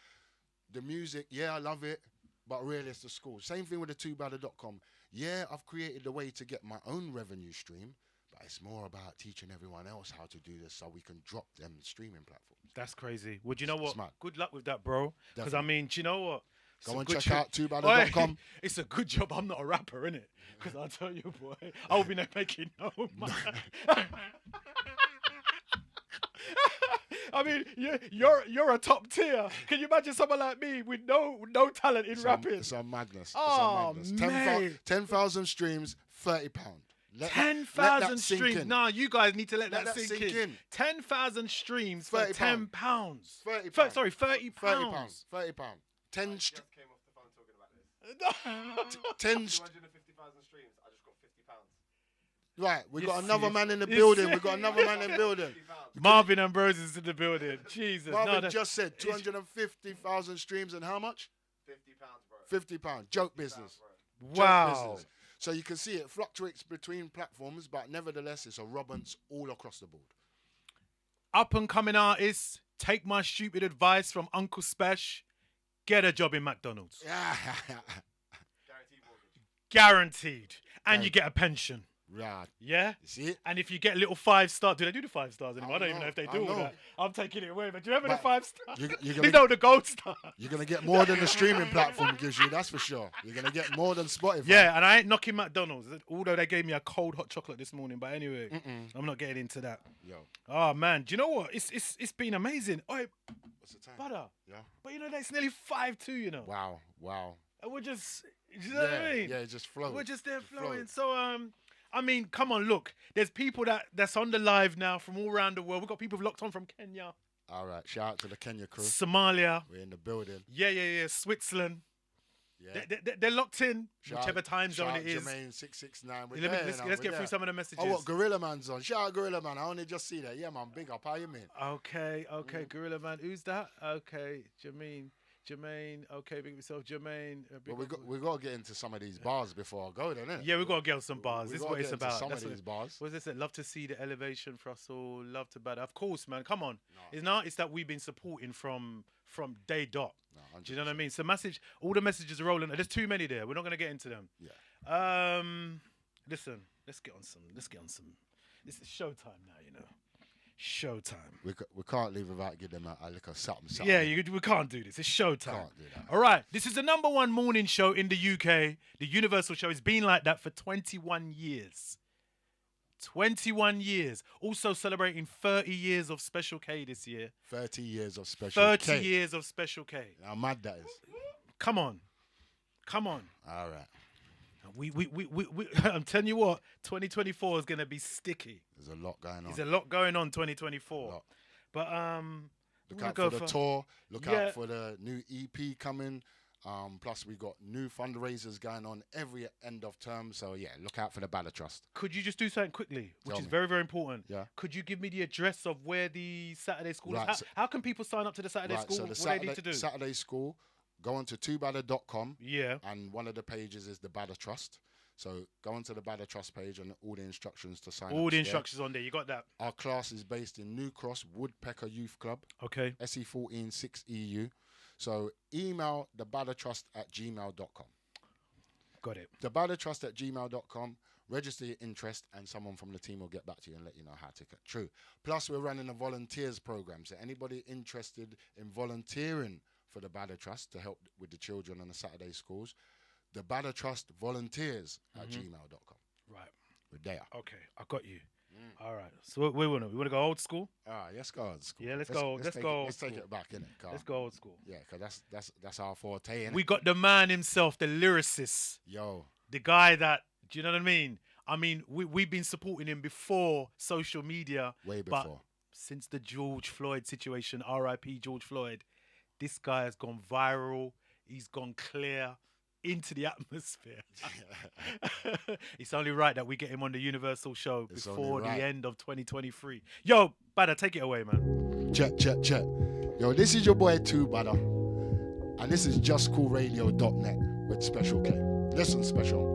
the music. Yeah, I love it, but really it's the school. Same thing with the 2Badda.com. Yeah, I've created a way to get my own revenue stream, but it's more about teaching everyone else how to do this so we can drop them streaming platforms. That's crazy. Well, do you know what? Smart. Good luck with that, bro. Because, I mean, do you know what? Go and check out 2Badda.com. It's a good job I'm not a rapper, innit? Because I'll tell you, boy, I'll be not making no money. I mean, you're a top tier. Can you imagine someone like me with no talent in rapping? It's a madness. Oh, it's a madness. 10,000 streams, £30. 10,000 streams. Nah, you guys need to let that sink in. 10,000 streams for £10. £30. Sorry, £30. £30. £30. 10 just came off the phone talking about this. 10 250,000 streams. I just got £50. Right, we got another man in the building. We got another man in the building. Marvin Ambrosius in the building. Jesus. Marvin just said 250,000 streams and how much? £50, bro. £50. Joke business. Wow. Joke business. So you can see it fluctuates between platforms, but nevertheless, it's a Robbins all across the board. Up and coming artists, take my stupid advice from Uncle Spesh. Get a job in McDonald's. Guaranteed mortgage. Guaranteed. And you get a pension. Right. Yeah? You see it? And if you get little 5-star, do they do the 5 stars anymore? I don't even know if they do all that. I'm taking it away, but do you remember the 5 star? You know the gold star. You're going to get more than the streaming platform gives you, that's for sure. You're going to get more than Spotify. Yeah, and I ain't knocking McDonald's, although they gave me a cold hot chocolate this morning. But anyway, I'm not getting into that. Yo. Oh, man. Do you know what? It's been amazing. Oh, what's the time? Badda. Yeah. But, you know, it's nearly 5-2, you know. Wow. And we're just, you know what I mean? Yeah, it's just flowing. We're just there flowing. So, I mean, come on, look. There's people that's on the live now from all around the world. We've got people locked on from Kenya. All right, shout out to the Kenya crew. Somalia. We're in the building. Yeah. Switzerland. Yeah. They're locked in, whichever time zone it is. Jermaine 669. Let's get through some of the messages. Oh, what, Gorilla Man's on. Shout out Gorilla Man. I only just see that. Yeah, man, big up. How you mean? Okay, Gorilla Man. Who's that? Okay, Jermaine. Okay, big up yourself, Jermaine. Well, we got to get into some of these bars before I go, don't it? Yeah, we got to get on some bars. This is what it's about. Some of these bars. What is this? Love to see the elevation for us all. Love to Badda. Of course, man. Come on. It's not. It's that we've been supporting from day dot. No, do you know what I mean? So all the messages are rolling. There's too many there. We're not going to get into them. Yeah. Listen. Let's get on some This is showtime now, you know. Showtime. We can't leave without giving them a little something. Yeah, we can't do this. It's showtime. Can't do that. All right. This is the #1 morning show in the UK. The Universal Show has been like that for 21 years. 21 years. Also celebrating 30 years of Special K this year. 30 years of Special K. 30 years of Special K. How mad that is. Come on. All right. We I'm telling you what, 2024 is going to be sticky. There's a lot going on. There's a lot going on 2024. But look out for the tour. Look out for the new EP coming. Plus, we got new fundraisers going on every end of term. So, yeah, look out for the Badda Trust. Could you just do something quickly, which is me. very, very important? Yeah. Could you give me the address of where the Saturday school Right, is? How can people sign up to the Saturday school? So the what Saturday, do they need to do? Saturday school, go on to 2badda.com. Yeah. And one of the pages is the Badda Trust. So go onto the Badda Trust page and all the instructions to sign up. All the instructions on there. You got that? Our class is based in New Cross Woodpecker Youth Club. Okay. SE14 6EU. So email thebaddatrust@gmail.com. Got it. Thebaddatrust@gmail.com. Register your interest and someone from the team will get back to you and let you know how to get through. Plus, we're running a volunteers program. So anybody interested in volunteering for the Badda Trust to help with the children on the Saturday schools, the Badda Trust volunteers at gmail.com. Right. We're there. Okay, I got you. All right. So we want to go old school? All right, let's go old school. Yeah, let's go. Let's go. Let's take it back, innit? Let's go old school. Yeah, because that's our forte, innit? We got the man himself, the lyricist. Yo. The guy that, do you know what I mean? I mean, we've been supporting him before social media. Way before. But since the George Floyd situation, R.I.P. George Floyd, this guy has gone viral. He's gone clear into the atmosphere. It's only right that we get him on the Universal Show before the end of 2023. Yo, Badda, take it away, man. Check. Yo, this is your boy too, Badda. And this is JUSCOOLRADIO.net with Special K. Listen, Special.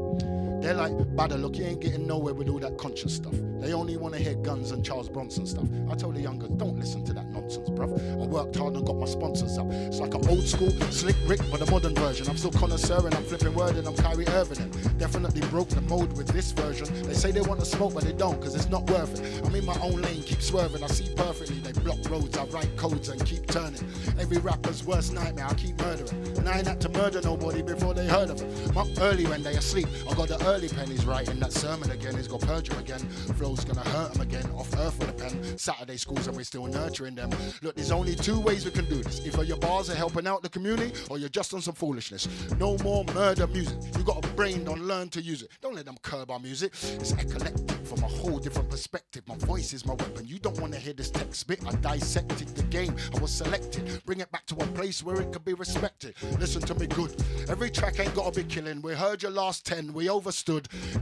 They're like, Badda, look, you ain't getting nowhere with all that conscious stuff. They only want to hear guns and Charles Bronson stuff. I told the youngers, don't listen to that nonsense, bruv. I worked hard and got my sponsors up. It's like an old school Slick Rick, but a modern version. I'm still connoisseur and I'm flipping word and I'm Kyrie Irving. And definitely broke the mold with this version. They say they want to smoke, but they don't, because it's not worth it. I'm in my own lane, keep swerving. I see perfectly. They block roads, I write codes and keep turning. Every rapper's worst nightmare, I keep murdering. And I ain't had to murder nobody before they heard of it. I'm up early when they asleep. I got the early pennies writing that sermon again. He's got perjure again. Flow's gonna hurt him again. Off earth with a pen. Saturday schools and we're still nurturing them. Look, there's only two ways we can do this. Either your bars are helping out the community or you're just on some foolishness. No more murder music. You got a brain, don't learn to use it. Don't let them curb our music. It's eclectic from a whole different perspective. My voice is my weapon. You don't want to hear this text spit. I dissected the game. I was selected. Bring it back to a place where it could be respected. Listen to me good. Every track ain't gotta be killing. We heard your last 10. We overstood.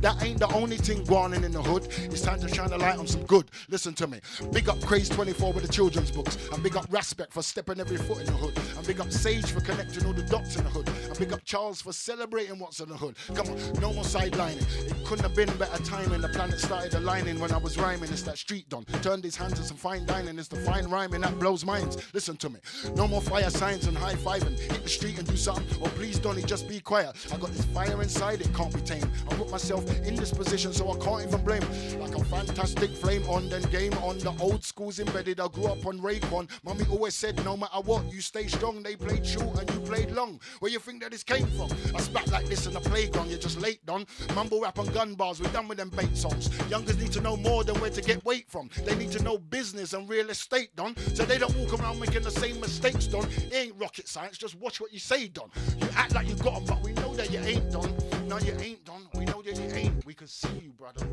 That ain't the only thing going in the hood. It's time to shine a light on some good. Listen to me. Big up Craze 24 with the children's books. And big up Raspect for stepping every foot in the hood. And big up Sage for connecting all the dots in the hood. And big up Charles for celebrating what's in the hood. Come on, no more sidelining. It couldn't have been better timing. The planet started aligning when I was rhyming. It's that street don. Turned his hands to some fine dining. It's the fine rhyming that blows minds. Listen to me. No more fire signs and high-fiving. Hit the street and do something. Or please, Donnie, just be quiet. I got this fire inside, it can't be tamed. I put myself in this position so I can't even blame. Like a fantastic flame on, then game on. The old school's embedded. I grew up on Rayquan. Mommy always said, no matter what, you stay strong. They played short and you played long. Where you think that this came from? I spat like this in the playground. You're just late, Don. Mumble rap and gun bars. We're done with them bait songs. Youngers need to know more than where to get weight from. They need to know business and real estate, Don. So they don't walk around making the same mistakes, Don. It ain't rocket science. Just watch what you say, Don. You act like you got them, but we know that you ain't, Don. No, you ain't, Don. We know that you ain't. We can see you, brother.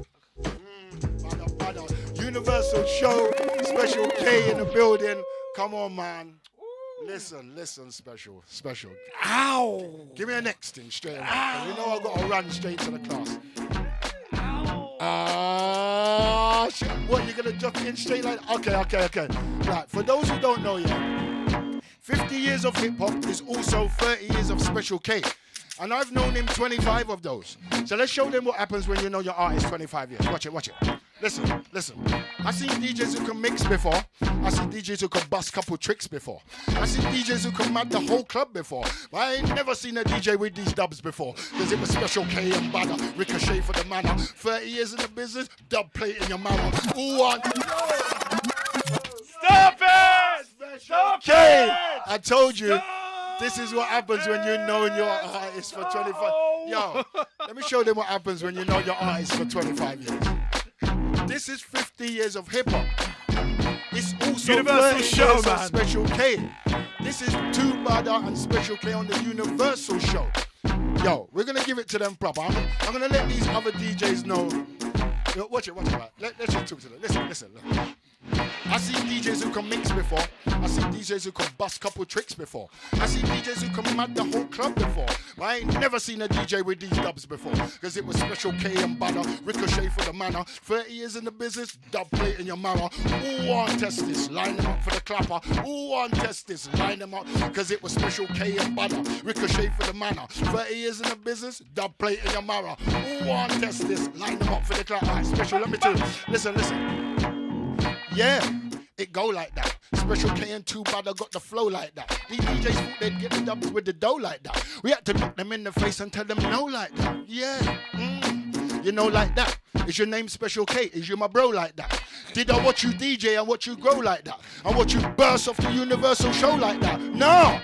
Badda. Universal Show. Special K in the building. Come on, man. Listen, Special. Ow! Give me a next thing straight away. You know I got to run straight to the class. Shit. What, you going to jump in straight like that? Okay. Right, for those who don't know yet, 50 years of hip-hop is also 30 years of Special K. And I've known him 25 of those. So let's show them what happens when you know your artist 25 years. Watch it. Listen. I seen DJs who can mix before. I seen DJs who can bust couple tricks before. I seen DJs who can mad the whole club before. But I ain't never seen a DJ with these dubs before. Cause it was Special K and Badda, Ricochet for the manner. 30 years in the business, dub plate in your mouth. Stop it! Stop K, it! I told you. This is what happens when you know your artist for 25. Yo, let me show them what happens when you know your artist for 25 years. This is 50 years of hip hop. It's also Universal 30 show, years man. of Special K. This is Too Badda and Special K on the Universal show. Yo, we're gonna give it to them proper. I'm gonna let these other DJs know. Yo, watch it, man. Let's just talk to them. Listen. Look. I see DJs who can mix before. I see DJs who can bust couple tricks before. I see DJs who can mad the whole club before. But I ain't never seen a DJ with these dubs before. Cause it was Special K and Badda, Ricochet for the manner. 30 years in the business, dub plate in your marrow. Who want test this? Line them up for the clapper. Who want test this? Line them up. Cause it was Special K and Badda, Ricochet for the manner. 30 years in the business, dub plate in your marrow. Who want test this? Line them up for the clapper. Right, Special, let me tell you. Listen. Yeah, it go like that. Special K and Too Badda got the flow like that. These DJs thought they'd get the dubs with the dough like that. We had to look them in the face and tell them no like that. Yeah, you know like that. Is your name Special K? Is you my bro like that? Did I watch you DJ and watch you grow like that? And watch you burst off the Universal show like that? No!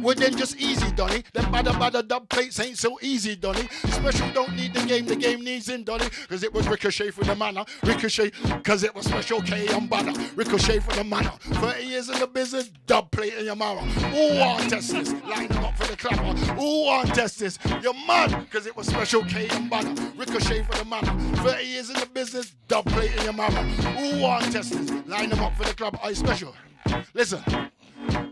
Well then just easy, Donny. Them badda dub plates ain't so easy, Donny. Special don't need the game needs him, Donny. Cause it was Ricochet for the manner. Ricochet, cause it was Special K and Badda. Ricochet for the manner. 30 years in the business, dub plate in your mouth. Who want test this? Line them up for the clapper. Who want test this? You're mad, cause it was Special K and Badda. Ricochet for the manner. 30 years in the business, dub plate in your mouth. Who want test this? Line them up for the clapper. Are you special? Listen.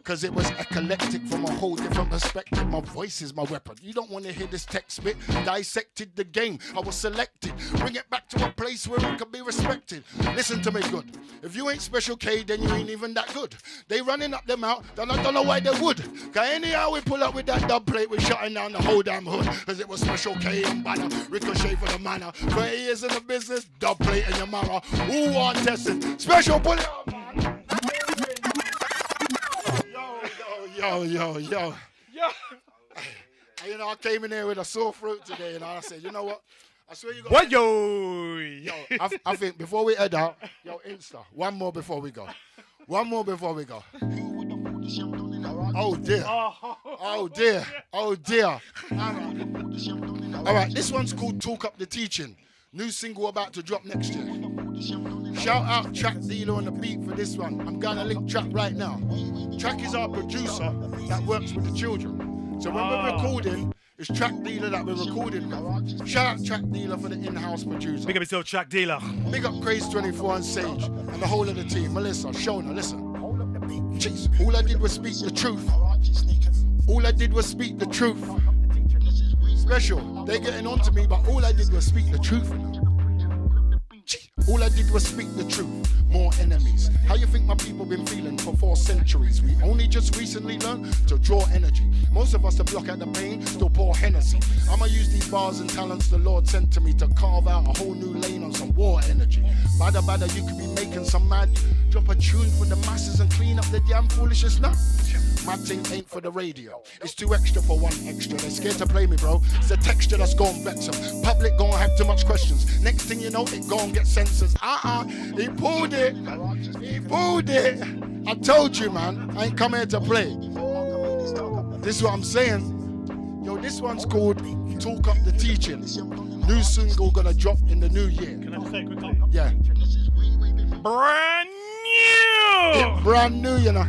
Cause it was eclectic from a whole different perspective. My voice is my weapon. You don't want to hear this text spit. Dissected the game. I was selected. Bring it back to a place where it could be respected. Listen to me good. If you ain't Special K, then you ain't even that good. They running up them out. Then I don't know why they would. Cause anyhow we pull up with that dub plate, we're shutting down the whole damn hood. Cause it was Special K and Badda. Ricochet for the manner. 30 years in the business. Dub plate in your mama. Who want testing? Special, pull it up, man. Yo. You know, I came in here with a sore throat today, and I said, you know what? I swear you got. What yo? I think before we head out, Insta. One more before we go. Oh dear. Oh dear. All right. This one's called "Talk Up the Teaching." New single about to drop next year. Shout out Track Dealer on the beat for this one. I'm gonna link Track right now. Track is our producer that works with the children. So when we're recording, it's Track Dealer that we're recording with. Shout out Track Dealer for the in-house producer. Big up yourself, Track Dealer. Big up Craze24 and Sage and the whole of the team. Melissa, Shona, listen. Jeez, all I did was speak the truth. Special, they getting on to me, but all I did was speak the truth. All I did was speak the truth. More enemies. How you think my people been feeling for 4 centuries? We only just recently learned to draw energy. Most of us to block out the pain, still pour Hennessy. I'ma use these bars and talents the Lord sent to me to carve out a whole new lane on some war energy. Badda, you could be making some mad. Drop a tune for the masses and clean up the damn foolishness now. My thing ain't for the radio. It's too extra for one extra. They're scared to play me, bro. It's the texture that's gon' vex them. Public gon' have too much questions. Next thing you know, it gon' get censors. He pulled it. I told you, man. I ain't come here to play. This is what I'm saying. Yo, this one's called "Talk Up the Teaching." New single gonna drop in the new year. Can I just say quickly? Yeah. Brand new! Yeah, brand new, you know.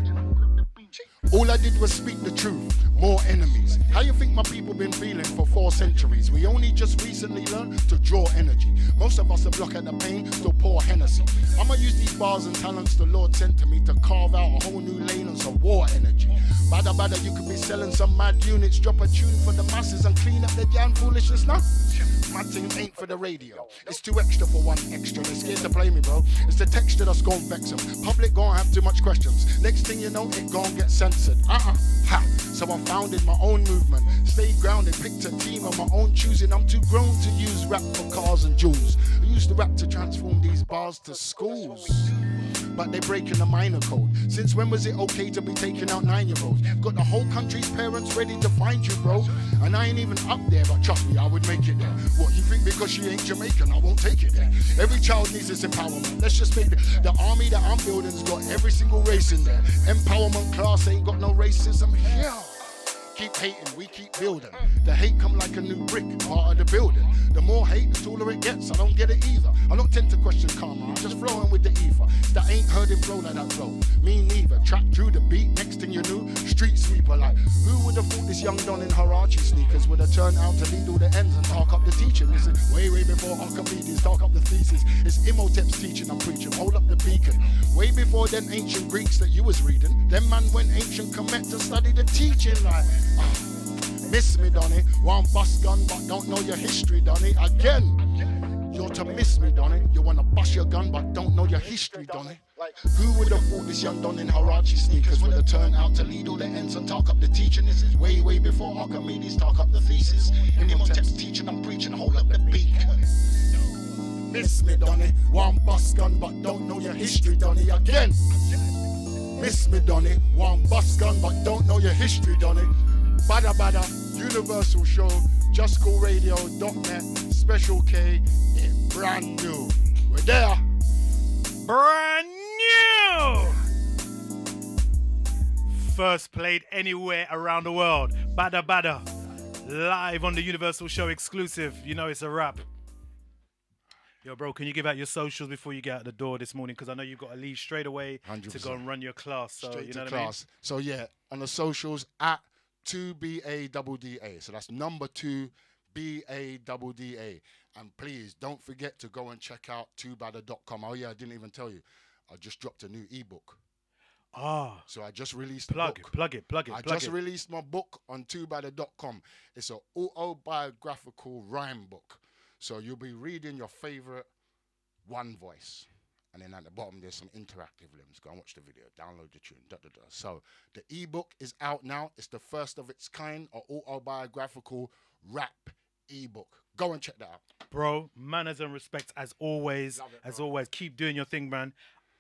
All I did was speak the truth. More enemies. How you think my people been feeling for 4 centuries? We only just recently learned to draw energy. Most of us to block out the pain, still pour Hennessy. I'ma use these bars and talents the Lord sent to me to carve out a whole new lane on some war energy. Badda, you could be selling some mad units. Drop a tune for the masses and clean up the damn foolishness now. my thing ain't for the radio. It's too extra for one extra. They're scared to play me, bro. It's the texture that's gon' vex them. Public gon' have too much questions. Next thing you know, it gon' get censored. Ha! So I founded my own movement. Stayed grounded, picked a team of my own choosing. I'm too grown to use rap for cars and jewels. I used the rap to transform these bars to schools. But they breaking the minor code. Since when was it okay to be taking out 9-year-olds? Got the whole country's parents ready to find you, bro. And I ain't even up there, but trust me, I would make it there. What, you think because she ain't Jamaican, I won't take it there? Every child needs this empowerment. Let's just make the army that I'm building's got every single race in there. Empowerment class ain't got no racism here. Keep hating, we keep building. The hate come like a new brick, part of the building. The more hate, the taller it gets. I don't get it either. I don't tend to question karma, I'm just flowing with the ether. That ain't heard him flow like that flow. Me neither. Track through the beat, next thing you knew, street sweeper like. Who would have thought this young don in Harachi sneakers would have turned out to lead all the ends and talk up the teaching? Listen, way before Archimedes talk up the thesis. It's Imhotep's teaching I'm preaching, hold up the beacon. Way before them ancient Greeks that you was reading. Them man went ancient commit to study the teaching like. Miss me, Donny. One bust gun, but don't know your history, Donny. Again, you're to miss me, Donny. You wanna bust your gun, but don't know your history, Donny. Like, who would have thought this young don in Harachi sneakers would have turned out to lead all the ends and talk up the teaching? This is way before Archimedes talk up the thesis. Imhotep's teaching, I'm preaching, hold up the beak. Miss me, Donny. One bust gun, but don't know your history, Donny. Again. Miss me, Donny. One bust gun, but don't know your history, Donny. Badda, Universal Show, JUSCOOLRADIO.net, Special K, it's brand new. We're there. Brand new! First played anywhere around the world. Badda, live on the Universal Show exclusive. You know it's a wrap. Yo, bro, can you give out your socials before you get out the door this morning? Because I know you've got to leave straight away 100%. To go and run your class. So, straight you know to what class. I mean? So, yeah, on the socials, at 2BADDA. So that's number 2BADDA. And please don't forget to go and check out 2badda.com. Oh, yeah, I didn't even tell you. I just dropped a new ebook. Ah. So I just released a book. Plug it. I just released my book on 2badda.com. It's an autobiographical rhyme book. So you'll be reading your favorite one voice. And then at the bottom, there's some interactive limbs. Go and watch the video. Download the tune. So the ebook is out now. It's the first of its kind, an autobiographical rap ebook. Go and check that out. Bro, manners and respect as always. Always. Keep doing your thing, man.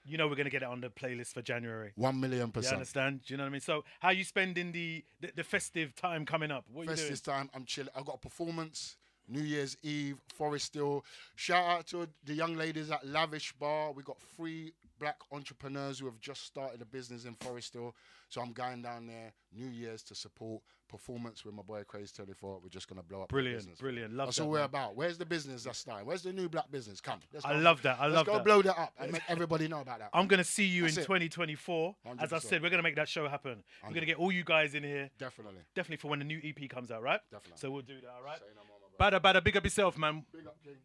You know we're going to get it on the playlist for January. 1,000,000%. You understand? Do you know what I mean? So how are you spending the festive time coming up? What are you doing? Festive time, I'm chilling. I've got a performance. New Year's Eve, Forest Hill. Shout out to the young ladies at Lavish Bar. We got 3 black entrepreneurs who have just started a business in Forest Hill. So I'm going down there New Year's to support performance with my boy Craze 24. We're just going to blow up the business. Brilliant. That's all we're about. Where's the business that's starting? Where's the new black business? Come. I love that. Let's go blow that up and make everybody know about that. I'm going to see you in 2024. 100%. As I said, we're going to make that show happen. We're going to get all you guys in here. Definitely for when the new EP comes out, right? Definitely. So we'll do that, all right? Badda, big up yourself, man. Big up, King.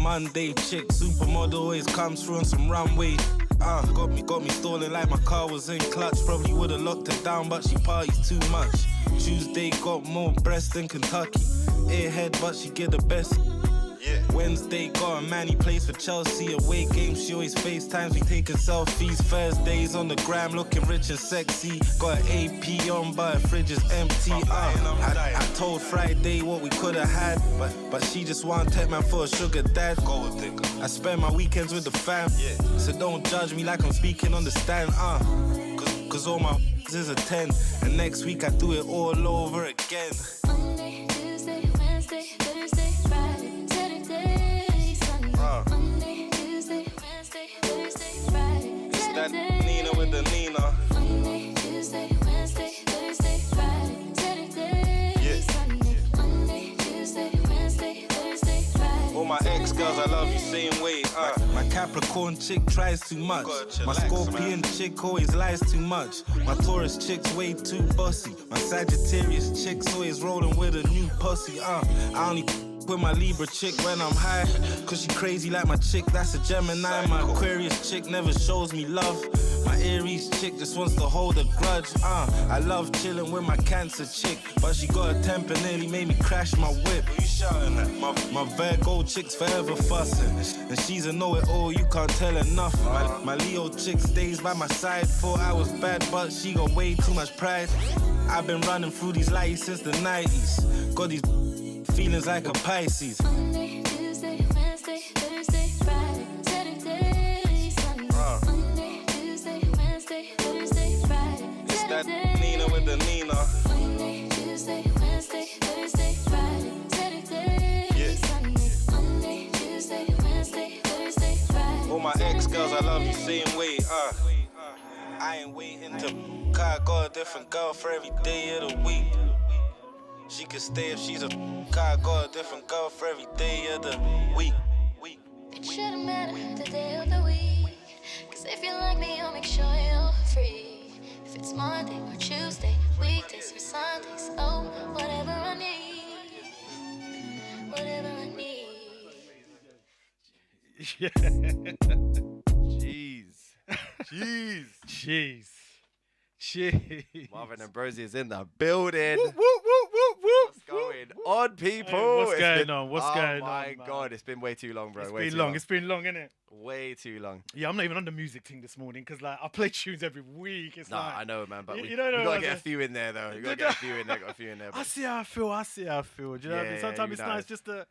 Monday chick. Supermodel always comes through on some runway. Got me stalling like my car was in clutch. Probably would've locked it down, but she parties too much. Tuesday got more breast than Kentucky. Airhead, but she get the best. Yeah. Wednesday got a man, he plays for Chelsea. Away games, she always FaceTimes, we taking selfies. Thursdays on the gram, looking rich and sexy. Got an AP on, but her fridge is empty. I told Friday what we could have had, but she just want tech man for a sugar dad. I spend my weekends with the fam, so don't judge me like I'm speaking on the stand. Cause all my is a 10, and next week I do it all over again. Monday, Tuesday, Wednesday, Thursday, Friday, Saturday, Sunday. Monday, Tuesday, Wednesday, Thursday, Friday, It's that Saturday. Nina with the Nina. Monday, Tuesday, Wednesday, Thursday, Friday, Saturday, Sunday. Monday, Tuesday, Wednesday, Thursday, Friday. All my ex-girls, I love you same way. My Capricorn chick tries too much. My Scorpion chick always lies too much. My Taurus chick's way too bossy. My Sagittarius chick's always rolling with a new pussy. I only with my Libra chick when I'm high, cause she crazy like my chick, that's a Gemini. My Aquarius chick never shows me love. My Aries chick just wants to hold a grudge. I love chilling with my Cancer chick, but she got a temper, nearly made me crash my whip. Who you shouting at? My Virgo chick's forever fussing, and she's a know-it-all, you can't tell her nothing. My Leo chick stays by my side. Thought I was bad, but she got way too much pride. I've been running through these lights since the 90s. Got these feelings like a Pisces. Monday, Tuesday, Wednesday, Thursday, Friday, Saturday, Sunday. Monday, Tuesday, Wednesday, Thursday, Friday, It's that Saturday. Nina with the Nina. Monday, Tuesday, Wednesday, Thursday, Friday, Saturday, Sunday. Monday, Tuesday, Wednesday, Thursday, Friday. All my ex-girls, I love you same way. I ain't waiting to I got a different girl for every day of the week. She could stay if she's a I got a different girl for every day of the week. It shouldn't matter the day of the week, cause if you like me, you'll make sure you're free. If it's Monday or Tuesday, weekdays or Sundays, oh, whatever I need, whatever I need. Yeah. Jeez. Marvin Ambrosius in the building. Whoop, whoop, whoop, whoop, whoop. What's going on, people? Hey, what's It's going been- on? What's going on? Oh my man? God, it's been way too long, bro. It's way been too long. It's been long, innit? Way too long. Yeah, I'm not even on the music thing this morning because like I play tunes every week. It's No, like I know, man, but you we don't know gotta what get I'm a few in there, though. You gotta get a few in there. Got a few in there. I but- see how I feel. Do you know what I mean? Yeah, Sometimes you it's know. nice just to, you know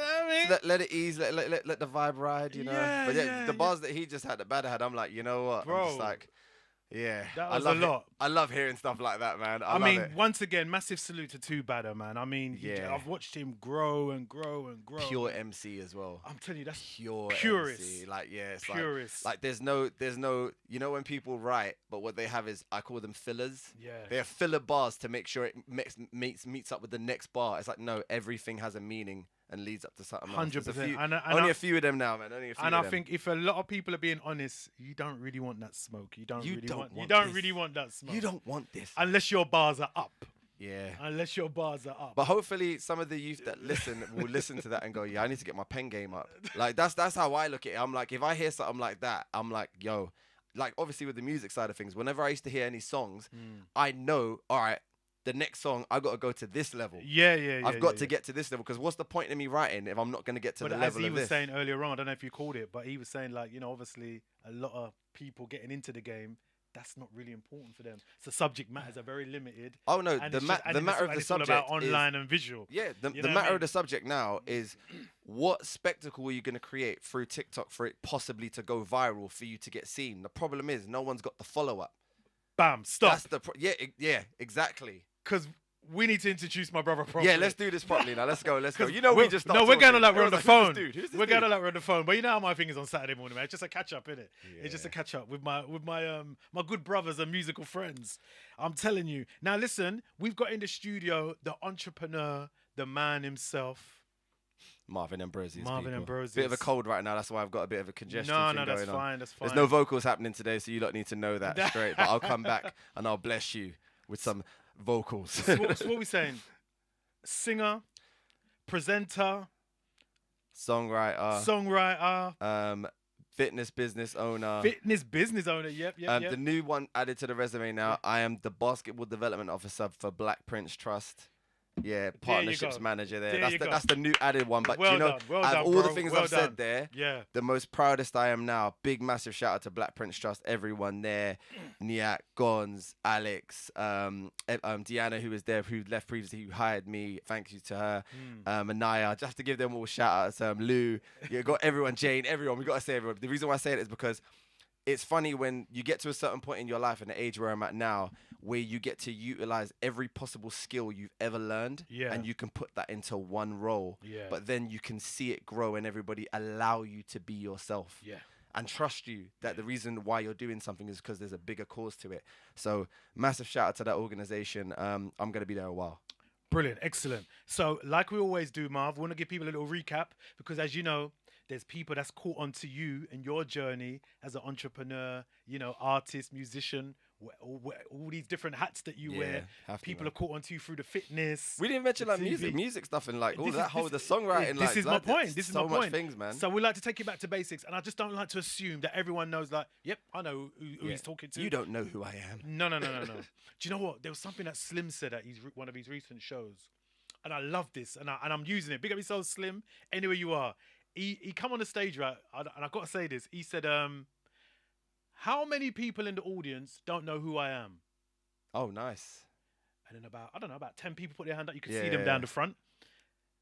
what I mean? So let it ease, let the vibe ride, you know. Yeah, But yeah, the bars that he just had, that Badda had, I'm like, you know what? Bro. I'm just like, yeah. That I was love a lot. I love hearing stuff like that, man. I love mean, it. once again, massive salute to Badda, man. I mean, Yeah. I've watched him grow and grow and grow. Pure MC as well. I'm telling you, that's Pure purist. MC. Like, yeah, it's Purist. like there's no, you know when people write, but what they have is, I call them fillers. Yeah. They're filler bars to make sure it meets up with the next bar. It's like, no, everything has a meaning and leads up to something else. There's 100%. Only a few of them now, man. Only a few And of I them. think if a lot of people are being honest, you don't really want that smoke. You don't You really don't want. You want don't this. really want that smoke. You don't want this. Unless your bars are up. Yeah. Unless your bars are up. But hopefully some of the youth that listen will listen to that and go, yeah, I need to get my pen game up. Like that's how I look at it. I'm like, if I hear something like that, I'm like, yo, like obviously with the music side of things, whenever I used to hear any songs, I know, all right, the next song, I got to go to this level. Yeah. I've got to get to this level, because what's the point in me writing if I'm not going to get to But the as level he of was this? saying earlier on, I don't know if you called it, but he was saying like, you know, obviously a lot of people getting into the game, that's not really important for them. So subject matters are very limited. Oh no, and the it's just- and matter of and the it's all subject about online and visual. Yeah, the You know what I matter mean? of the subject now is what spectacle are you going to create through TikTok for it possibly to go viral, for you to get seen? The problem is no one's got the follow-up. Bam, stop. That's the yeah, exactly. Because we need to introduce my brother properly. Yeah, let's do this properly now. Let's go. You know, we're- we just started No, we're going talking. like we're on the Everyone's phone. like, who's this We're dude? going like we're on the phone. But you know how my thing is on Saturday morning, man. It's just a catch up, innit? It's just a catch up with my my good brothers and musical friends. I'm telling you. Now listen, we've got in the studio the entrepreneur, the man himself. Marvin Ambrosius. Marvin people. Ambrosius. Bit of a cold right now. That's why I've got a bit of a congestion No, thing no, that's going on. fine. That's fine. There's no vocals happening today, so you lot need to know that straight. But I'll come back and I'll bless you with some vocals. So what we saying? Singer, presenter, songwriter, fitness business owner. Yep. The new one added to the resume now. I am the basketball development officer for Black Prince Trust. Yeah, partnerships manager there. That's the new added one. But well you know, done, out of all the things I've done. said there, the most proudest I am now. Big massive shout out to Black Prince Trust, everyone there, Niak, Gons, Alex, Deanna who was there, who left previously, who hired me. Thank you to her. Anaya, just have to give them all shout outs. Lou, you got everyone, Jane, everyone. We got to say everyone. The reason why I say it is because it's funny when you get to a certain point in your life and the age where I'm at now, where you get to utilize every possible skill you've ever learned, and you can put that into one role. But then you can see it grow and everybody allow you to be yourself. And trust you that the reason why you're doing something is because there's a bigger cause to it. So massive shout out to that organization. I'm going to be there a while. Brilliant. Excellent. So like we always do, Marv, we want to give people a little recap because as you know, there's people that's caught onto you and your journey as an entrepreneur, you know, artist, musician, all these different hats that you wear. People are caught onto you through the fitness. We didn't mention like music stuff and like all that whole the songwriting. This is my point. This is my point. So much things, man. So we like to take it back to basics, and I just don't like to assume that everyone knows. Like, yep, I know who he's talking to. You don't know who I am. No. Do you know what? There was something that Slim said at one of his recent shows, and I love this, and I'm using it. Big up yourself, Slim. Anywhere you are. He come on the stage, right? And I've got to say this. He said, how many people in the audience don't know who I am? Oh, nice. And then about 10 people put their hand up. You can see them down the front.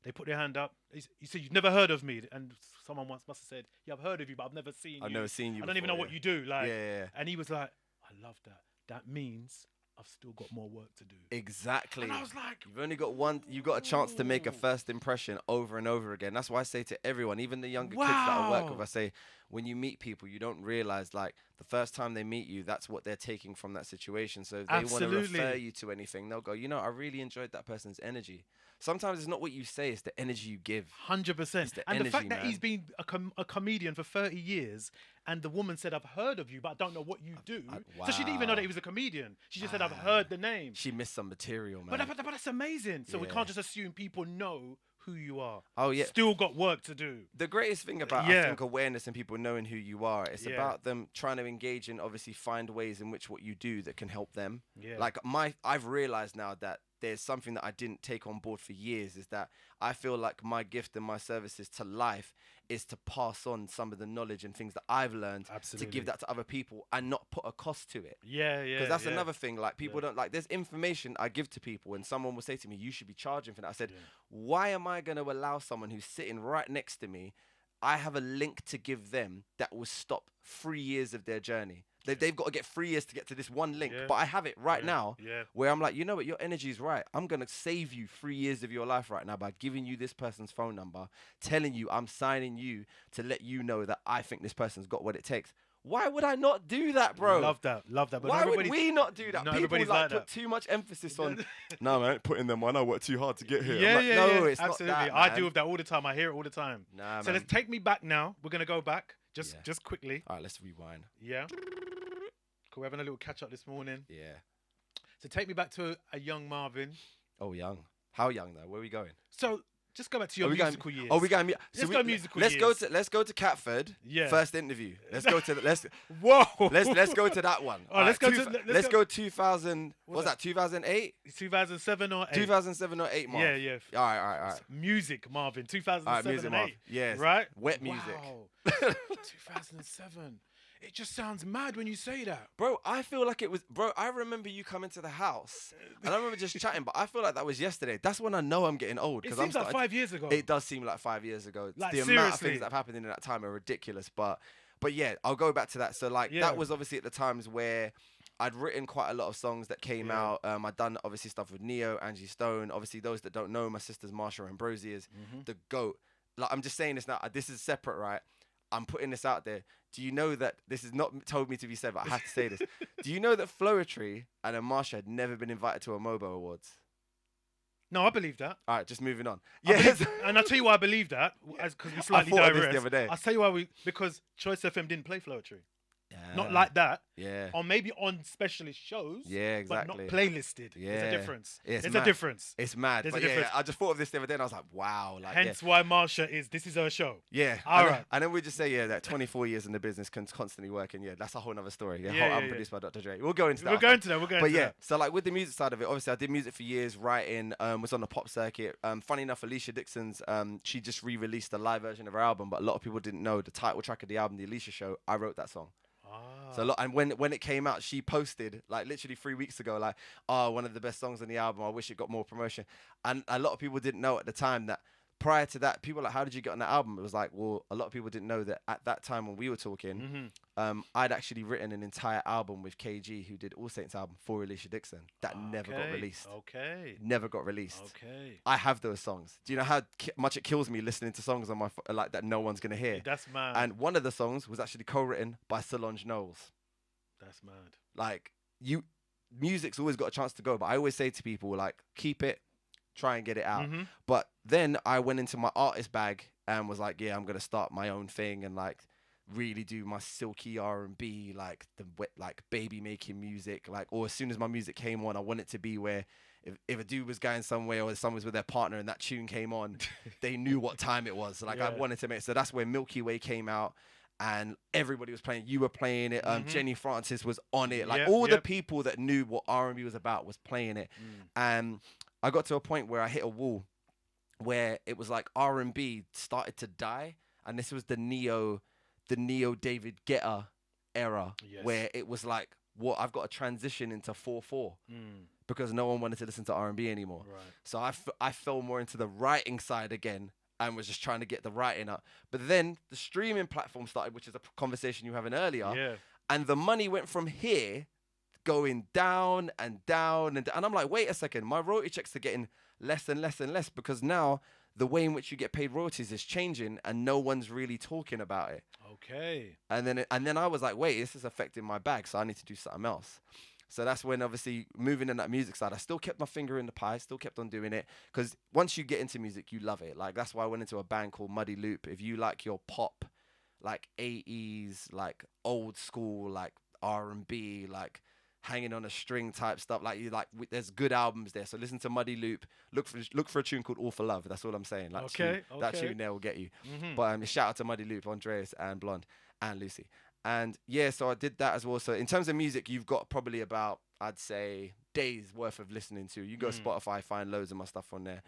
They put their hand up. He said, you've never heard of me. And someone once must have said, yeah, I've heard of you, but I've never seen you. I've never seen you I don't even know what you do. Like, yeah. And he was like, I love that. That means I've still got more work to do. Exactly. And I was like, you've only got one. You've got a chance to make a first impression over and over again. That's why I say to everyone, even the younger kids that I work with, I say, when you meet people, you don't realize like the first time they meet you, that's what they're taking from that situation. So if they want to refer you to anything, they'll go, you know, I really enjoyed that person's energy. Sometimes it's not what you say, it's the energy you give. 100%. And the fact that he's been a comedian for 30 years and the woman said, I've heard of you, but I don't know what you do. So she didn't even know that he was a comedian. She just said, I've heard the name. She missed some material, man. But that's amazing. So we can't just assume people know who you are. Oh, yeah. Still got work to do. The greatest thing about, I think, awareness and people knowing who you are, it's about them trying to engage and obviously find ways in which what you do that can help them. Like I've realized now that there's something that I didn't take on board for years, is that I feel like my gift and my services to life is to pass on some of the knowledge and things that I've learned to give that to other people and not put a cost to it. Because that's another thing. Like people don't like, there's information I give to people and someone will say to me, you should be charging for that. I said, why am I going to allow someone who's sitting right next to me, I have a link to give them that will stop 3 years of their journey. They've got to get 3 years to get to this one link, but I have it right now where I'm like, you know what, your energy is right. I'm going to save you 3 years of your life right now by giving you this person's phone number, telling you I'm signing you to let you know that I think this person's got what it takes. Why would I not do that, bro? Love that. But why would we not do that? People like put too much emphasis on, no, man, putting them on. I worked too hard to get here. No, it's absolutely. not that, I deal with that all the time. I hear it all the time. Nah, so let's take me back now. We're going to go back just quickly. All right, let's rewind. Yeah. Cool. We're having a little catch up this morning. Yeah. So take me back to a young Marvin. Oh, young. How young though? Where are we going? So just go back to your musical years. Oh, we going. Let's go musical years. Let's go to Catford. Yeah. First interview. Let's go to Whoa. Let's go to that one. Oh, let's go 2000. What's that? 2008? 2007 or 8? 2007 or 8, Marv. Yeah. All right. Music, Marvin. 2007 all right, music, and Marv. 8. Yes. Right. Wet music. Wow. 2007. It just sounds mad when you say that. Bro, I feel like it was... Bro, I remember you coming to the house. And I remember just chatting, but I feel like that was yesterday. That's when I know I'm getting old. It seems like 5 years ago. It does seem like 5 years ago. Like, the amount of things that have happened in that time are ridiculous. But yeah, I'll go back to that. So, like, that was obviously at the times where I'd written quite a lot of songs that came out. I'd done, obviously, stuff with Neo, Angie Stone. Obviously, those that don't know, my sister's Marsha Ambrosius, the GOAT. Like, I'm just saying this now. This is separate, right? I'm putting this out there. Do you know that this is not told me to be said, but I have to say this. Do you know that Floetry and Marsha had never been invited to a MOBO Awards? No, I believe that. All right, just moving on. Yes. And I'll tell you why I believe that, because we slightly digressed. The other day. I'll tell you why because Choice FM didn't play Floetry. Not like that. Yeah. Or maybe on specialist shows. Yeah, exactly. But not playlisted. Yeah. There's a difference. It's There's mad. a difference. It's mad. There's but a difference. I just thought of this the other day and I was like, wow. Like, hence why Marsha this is her show. Yeah. All right. And then we just say, that 24 years in the business, constantly working. Yeah, that's a whole other story. Yeah, Produced by Dr. Dre. We'll go into that. We'll go into that. But yeah, so like with the music side of it, obviously I did music for years, writing, was on the pop circuit. Funny enough, Alicia Dixon's, she just re-released a live version of her album, but a lot of people didn't know the title track of the album, The Alicia Show. I wrote that song. So and when it came out, she posted like literally 3 weeks ago, like, one of the best songs on the album. I wish it got more promotion. And a lot of people didn't know at the time that prior to that, people were like, how did you get on that album? It was like, well, a lot of people didn't know that at that time when we were talking, I'd actually written an entire album with KG, who did All Saints album for Alicia Dixon. That never got released. Okay. Never got released. Okay. I have those songs. Do you know how much it kills me listening to songs on my like that no one's gonna hear? That's mad. And one of the songs was actually co-written by Solange Knowles. That's mad. Like, music's always got a chance to go, but I always say to people, like, keep it, try and get it out. But then I went into my artist bag and was like, yeah, I'm gonna start my own thing and like really do my silky R&B, like the like baby making music, like, or as soon as my music came on, I want it to be where if a dude was going somewhere or someone was with their partner and that tune came on, they knew what time it was. Like, I wanted to make, so that's where Milky Way came out. And everybody was playing. You were playing it. Jenny Francis was on it. Like all the people that knew what R&B was about was playing it. And I got to a point where I hit a wall, where it was like R&B started to die, and this was the neo David Guetta era, where it was like, what, I've got to transition into 4/4 because no one wanted to listen to R&B anymore. Right. So I fell more into the writing side again, and was just trying to get the writing up. But then the streaming platform started, which is a conversation you were having earlier. Yeah. And the money went from here going down and down and I'm like, wait a second, my royalty checks are getting less and less and less because now the way in which you get paid royalties is changing and no one's really talking about it. Okay. And then I was like, wait, this is affecting my bag, so I need to do something else. So that's when, obviously, moving in that music side, I still kept my finger in the pie, still kept on doing it. Because once you get into music, you love it. Like, that's why I went into a band called Muddy Loop. If you like your pop, like 80s, like old school, like R&B, like hanging on a string type stuff, there's good albums there. So listen to Muddy Loop. Look for a tune called All for Love. That's all I'm saying. Like, that tune there will get you. But shout out to Muddy Loop, Andreas and Blonde and Lucy. And yeah, so I did that as well. So in terms of music, you've got probably about, I'd say, days worth of listening to. You go Spotify, find loads of my stuff on there.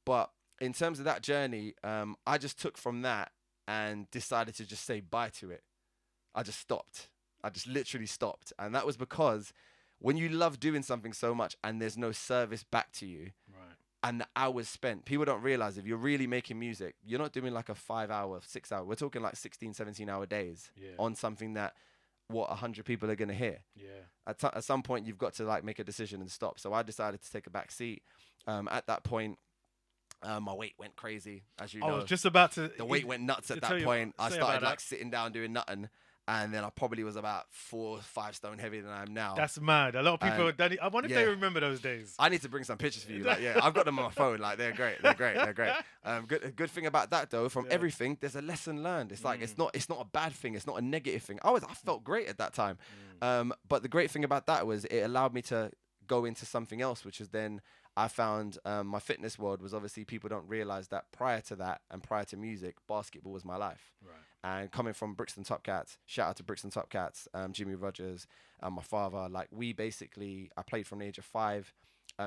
But in terms of that journey, I just took from that and decided to just say bye to it. I just stopped. I just literally stopped. And that was because when you love doing something so much and there's no service back to you, and the hours spent, people don't realize if you're really making music, you're not doing like a 5 hour, 6 hour. We're talking like 16, 17 hour days on something that 100 people are going to hear. Yeah. At some point, you've got to like make a decision and stop. So I decided to take a back seat. At that point, my weight went crazy, as you know. I was just about to. The weight went nuts at that point. I started like sitting down doing nothing. And then I probably was about 4 or 5 stone heavier than I am now. That's mad. A lot of people, I wonder if they remember those days. I need to bring some pictures for you. Like, yeah, I've got them on my phone. Like, they're great. They're great. They're great. Good thing about that though, from everything, there's a lesson learned. It's like it's not a bad thing. It's not a negative thing. I felt great at that time. But the great thing about that was it allowed me to go into something else, which is then I found my fitness world was, obviously people don't realize that prior to that and prior to music, basketball was my life. Right. And coming from Brixton Top Cats, shout out to Brixton Top Cats, Jimmy Rogers, my father, like I played from the age of 5,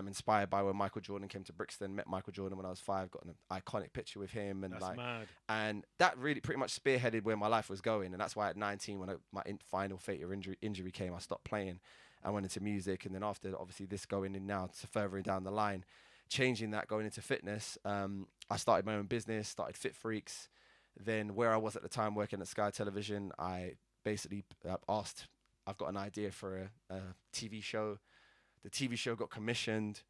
inspired by when Michael Jordan came to Brixton, met Michael Jordan when I was 5, got an iconic picture with him. And that's mad. And that really pretty much spearheaded where my life was going. And that's why at 19, when my final fatal injury came, I stopped playing. I went into music, and then after, obviously, this going in now to furthering down the line, changing that, going into fitness, I started my own business, started Fit Freaks. Then where I was at the time working at Sky Television, I basically asked, I've got an idea for a TV show. The TV show got commissioned.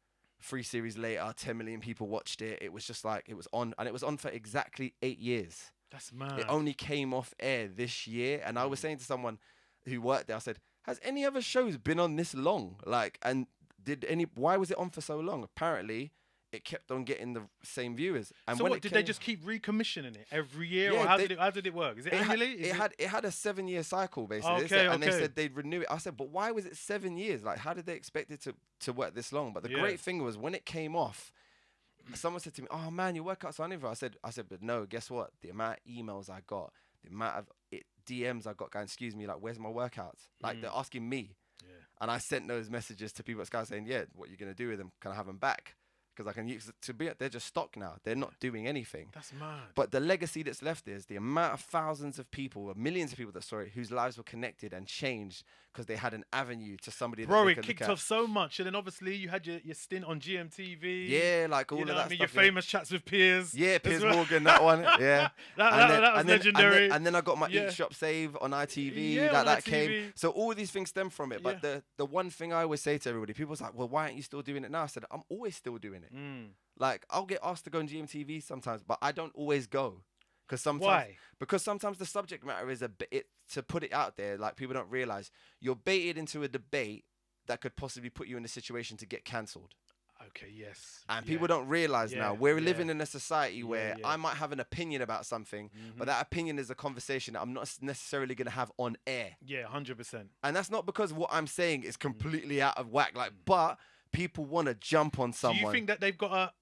3 series later, 10 million people watched it. It was just like, it was on, and it was on for exactly 8 years. That's mad. It only came off air this year. And I was saying to someone who worked there, I said, has any other shows been on this long? Like, and why was it on for so long? Apparently, it kept on getting the same viewers. And so when what, did they just keep recommissioning it every year, or how did it work? Is it annually? It had a 7-year cycle basically. And they said they'd renew it. I said, but why was it 7 years? Like, how did they expect it to work this long? But the great thing was when it came off, someone said to me, "Oh man, your workouts are uneven." I said, but no, guess what? The amount of emails I got, the amount of DMs I got going, excuse me, like, where's my workouts? Like, they're asking me. Yeah. And I sent those messages to people at Sky saying, yeah, what are you going to do with them? Can I have them back? Because I can use it to be, they're just stock now. They're not doing anything. That's mad. But the legacy that's left is the amount of thousands of people, or millions of people whose lives were connected and changed because they had an avenue to somebody. Bro, it kicked off so much, and then obviously you had your stint on GMTV. Yeah, like all of that stuff. Your famous chats with Piers. Yeah, Piers Morgan, that one. Yeah, that was legendary. And then I got my Eat Shop Save on ITV. That came. So all these things stem from it. But the one thing I always say to everybody, people's like, well, why aren't you still doing it now? I said, I'm always still doing it. Like, I'll get asked to go on GMTV sometimes, but I don't always go. Why? Because sometimes the subject matter is to put it out there, like, people don't realize you're baited into a debate that could possibly put you in a situation to get cancelled. Okay, yes. And people don't realize now we're living in a society where I might have an opinion about something, but that opinion is a conversation that I'm not necessarily going to have on air. Yeah, 100%. And that's not because what I'm saying is completely out of whack, like, but people want to jump on someone. Do you think that they've got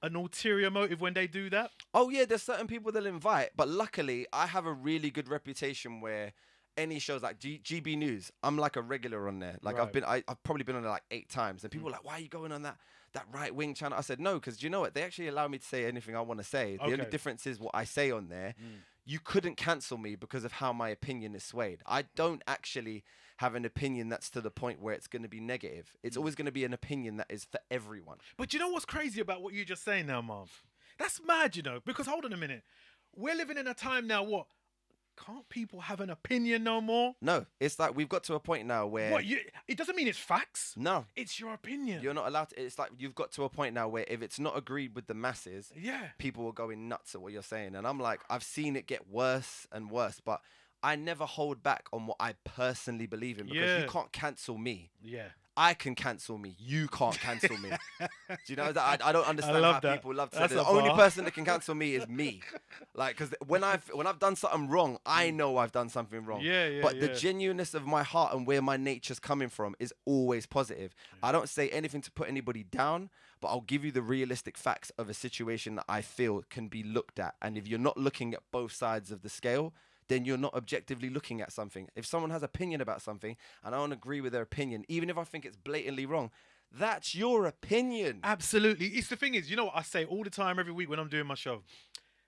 an ulterior motive when they do that? Oh yeah, there's certain people they'll invite, but luckily I have a really good reputation where any shows like GB News, I'm like a regular on there. Like, I've probably been on there like 8 times, and people are like, why are you going on that right wing channel? I said no, because you know what? They actually allow me to say anything I want to say. The only difference is what I say on there. You couldn't cancel me because of how my opinion is swayed. I don't actually have an opinion that's to the point where it's going to be negative. It's always going to be an opinion that is for everyone. But you know what's crazy about what you're just saying now, Marv? That's mad, you know, because hold on a minute. We're living in a time now, what? Can't people have an opinion no more? No, it's like we've got to a point now where... It doesn't mean it's facts. No. It's your opinion. You're not allowed to... It's like you've got to a point now where if it's not agreed with the masses, people are going nuts at what you're saying. And I'm like, I've seen it get worse and worse, but I never hold back on what I personally believe in, because you can't cancel me. Yeah. I can cancel me. You can't cancel me. Do you know that? I don't understand how people love to say that. The only person that can cancel me is me. Like, because when I've done something wrong, I know I've done something wrong. But the genuineness of my heart and where my nature's coming from is always positive. I don't say anything to put anybody down, but I'll give you the realistic facts of a situation that I feel can be looked at. And if you're not looking at both sides of the scale, then you're not objectively looking at something. If someone has opinion about something and I don't agree with their opinion, even if I think it's blatantly wrong, that's your opinion. Absolutely. It's the thing is, you know what I say all the time, every week when I'm doing my show?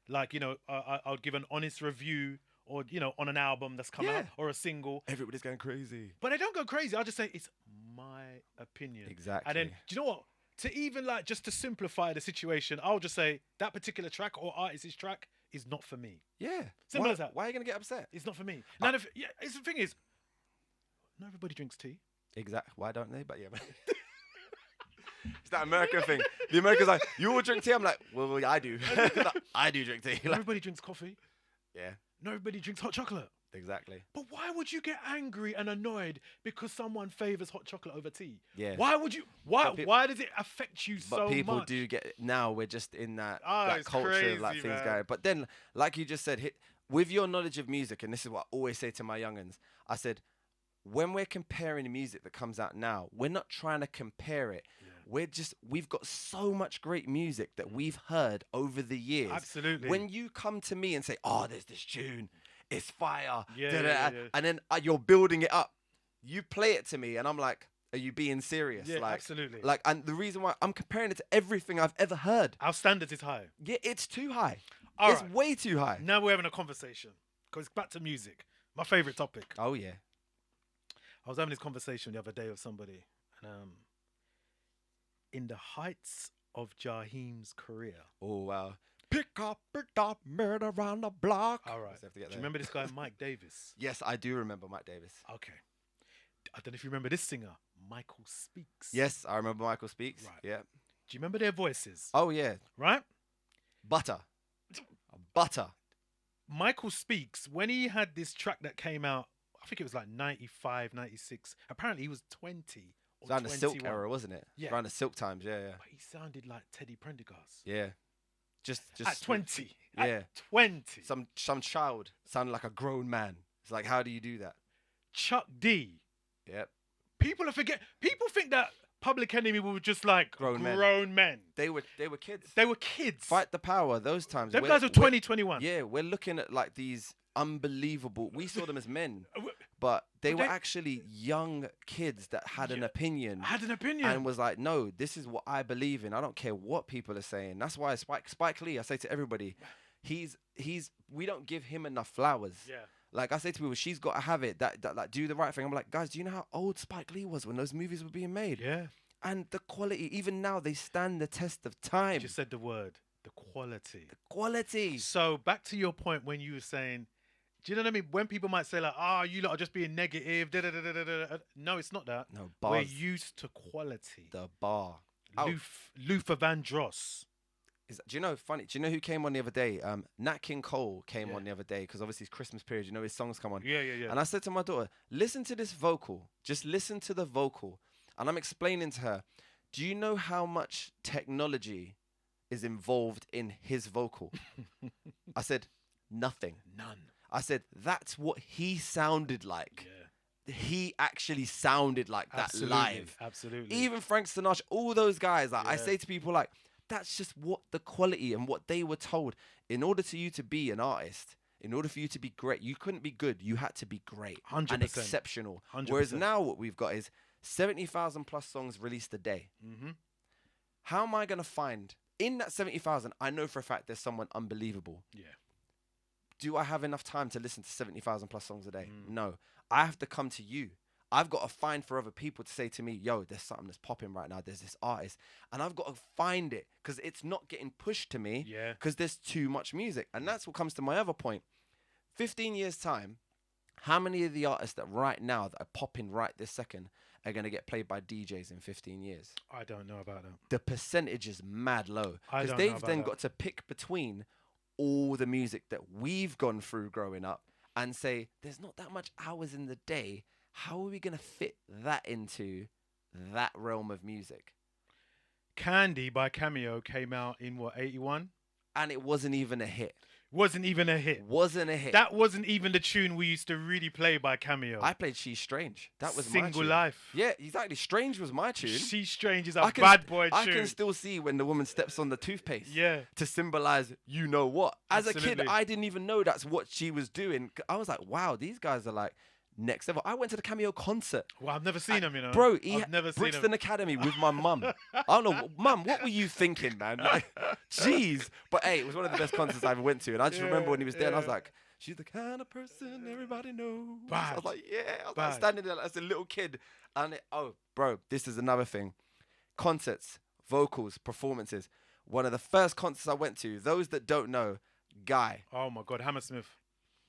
Like, you know, I'll give an honest review, or, you know, on an album that's come out, or a single. Everybody's going crazy. But I don't go crazy. I'll just say it's my opinion. Exactly. And then, do you know what? To even, like, just to simplify the situation, I'll just say that particular track or artist's track is not for me. Yeah. Simple as that. Why are you going to get upset? It's not for me. Now, it's the thing is, not everybody drinks tea. Exactly. Why don't they? But yeah. It's that American thing. The Americans like, you all drink tea? I'm like, well, I do. I do drink tea. Not everybody drinks coffee. Yeah. Not everybody drinks hot chocolate. Exactly. But why would you get angry and annoyed because someone favors hot chocolate over tea? Yeah. Why would you? Why does it affect you so much? But people do get... Now we're just in that culture crazy, of like things man. going. But then, like you just said, with your knowledge of music, and this is what I always say to my young'uns, I said, when we're comparing music that comes out now, we're not trying to compare it. We've got so much great music that we've heard over the years. Absolutely. When you come to me and say, oh, there's this tune, it's fire, yeah. And then you're building it up, you play it to me and I'm like, are you being serious? Yeah, like, absolutely. Like, and the reason why I'm comparing it to everything I've ever heard. Our standard is high. Yeah, it's too high. All it's right. way too high. Now we're having a conversation, because back to music, my favorite topic. Oh yeah. I was having this conversation the other day with somebody, and in the heights of Jaheim's career. Oh wow. Pick up, murder around the block. All right. Do you remember this guy, Mike Davis? Yes, I do remember Mike Davis. Okay. I don't know if you remember this singer, Michael Speaks. Yes, I remember Michael Speaks. Right. Yeah. Do you remember their voices? Oh yeah. Right? Butter. Michael Speaks, when he had this track that came out, I think it was like 95, 96. Apparently he was 20 It's around the Silk era, wasn't it? Yeah. Around the Silk times, yeah. But he sounded like Teddy Prendergast. Yeah. Just at 20. Yeah. At 20. Some child sounding like a grown man. It's like, how do you do that? Chuck D. Yep. People think that Public Enemy were just like grown men. They were kids. They were kids. Fight the Power, those times. Them guys were 2021. Yeah, we're looking at like these unbelievable. We saw them as men, but they were actually young kids that had an opinion. And was like, no, this is what I believe in. I don't care what people are saying. That's why Spike Lee, I say to everybody, we don't give him enough flowers. Yeah. Like I say to people, she's got to have it. That like do the right thing. I'm like, guys, do you know how old Spike Lee was when those movies were being made? Yeah. And the quality, even now, they stand the test of time. You just said the word, the quality. The quality. So back to your point when you were saying, do you know what I mean? When people might say like, you lot are just being negative. No, it's not that. No, bars. We're used to quality. The bar. Luther Vandross. Do you know, funny, do you know who came on the other day? Nat King Cole came on the other day because obviously it's Christmas period. You know, his songs come on. Yeah. And I said to my daughter, listen to this vocal. Just listen to the vocal. And I'm explaining to her, do you know how much technology is involved in his vocal? I said, nothing. None. I said, that's what he sounded like. Yeah. He actually sounded like that live. Absolutely. Even Frank Sinatra, all those guys. Like, I say to people like, that's just what the quality and what they were told. In order for you to be an artist, in order for you to be great, you couldn't be good. You had to be great 100%. and exceptional. 100%. Whereas now what we've got is 70,000 plus songs released a day. Mm-hmm. How am I going to find, in that 70,000, I know for a fact there's someone unbelievable. Yeah. Do I have enough time to listen to 70,000 plus songs a day? No. I have to come to you. I've got to find for other people to say to me, yo, there's something that's popping right now. There's this artist. And I've got to find it because it's not getting pushed to me because there's too much music. And that's what comes to my other point. 15 years' time, how many of the artists that right now that are popping right this second are going to get played by DJs in 15 years? I don't know about that. The percentage is mad low. Because know they've about then that. got to pick between all the music that we've gone through growing up and say, there's not that much hours in the day. How are we going to fit that into that realm of music? Candy by Cameo came out in, 81? And it wasn't even a hit. Wasn't even a hit. Wasn't a hit. That wasn't even the tune we used to really play by Cameo. I played She's Strange. That was Single my tune. Life. Yeah, exactly. Strange was my tune. She's Strange is a bad boy tune. I can still see when the woman steps on the toothpaste. Yeah. To symbolize you know what. As Absolutely. a kid, I didn't even know that's what she was doing. I was like, wow, these guys are like next level. I went to the Cameo concert. Well, I've never seen him, you know. Bro, I've never seen Brixton him. Academy with my mum. I don't know, mum, what were you thinking, man? Like, jeez. But hey, it was one of the best concerts I ever went to. And I just remember when he was there and I was like, she's the kind of person everybody knows. Bad. I was like, yeah. I was like standing there as a little kid. And bro, this is another thing. Concerts, vocals, performances. One of the first concerts I went to, those that don't know, Guy. Oh my God, Hammersmith.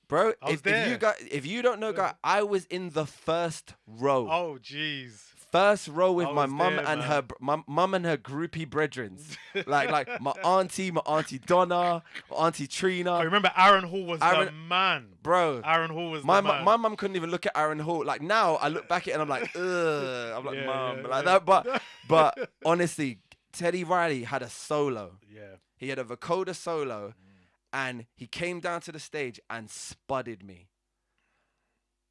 Bro, if you don't know Guy, I was in the first row. Oh, jeez. First row with my mum and her groupie brethren. like my auntie Donna, my auntie Trina. I remember Aaron Hall was the man. Bro. Aaron Hall was my the man. My mum couldn't even look at Aaron Hall. Like now I look back at it and I'm like, ugh. I'm like, mum. But honestly, Teddy Riley had a solo. Yeah. He had a vocoder solo. And he came down to the stage and spudded me.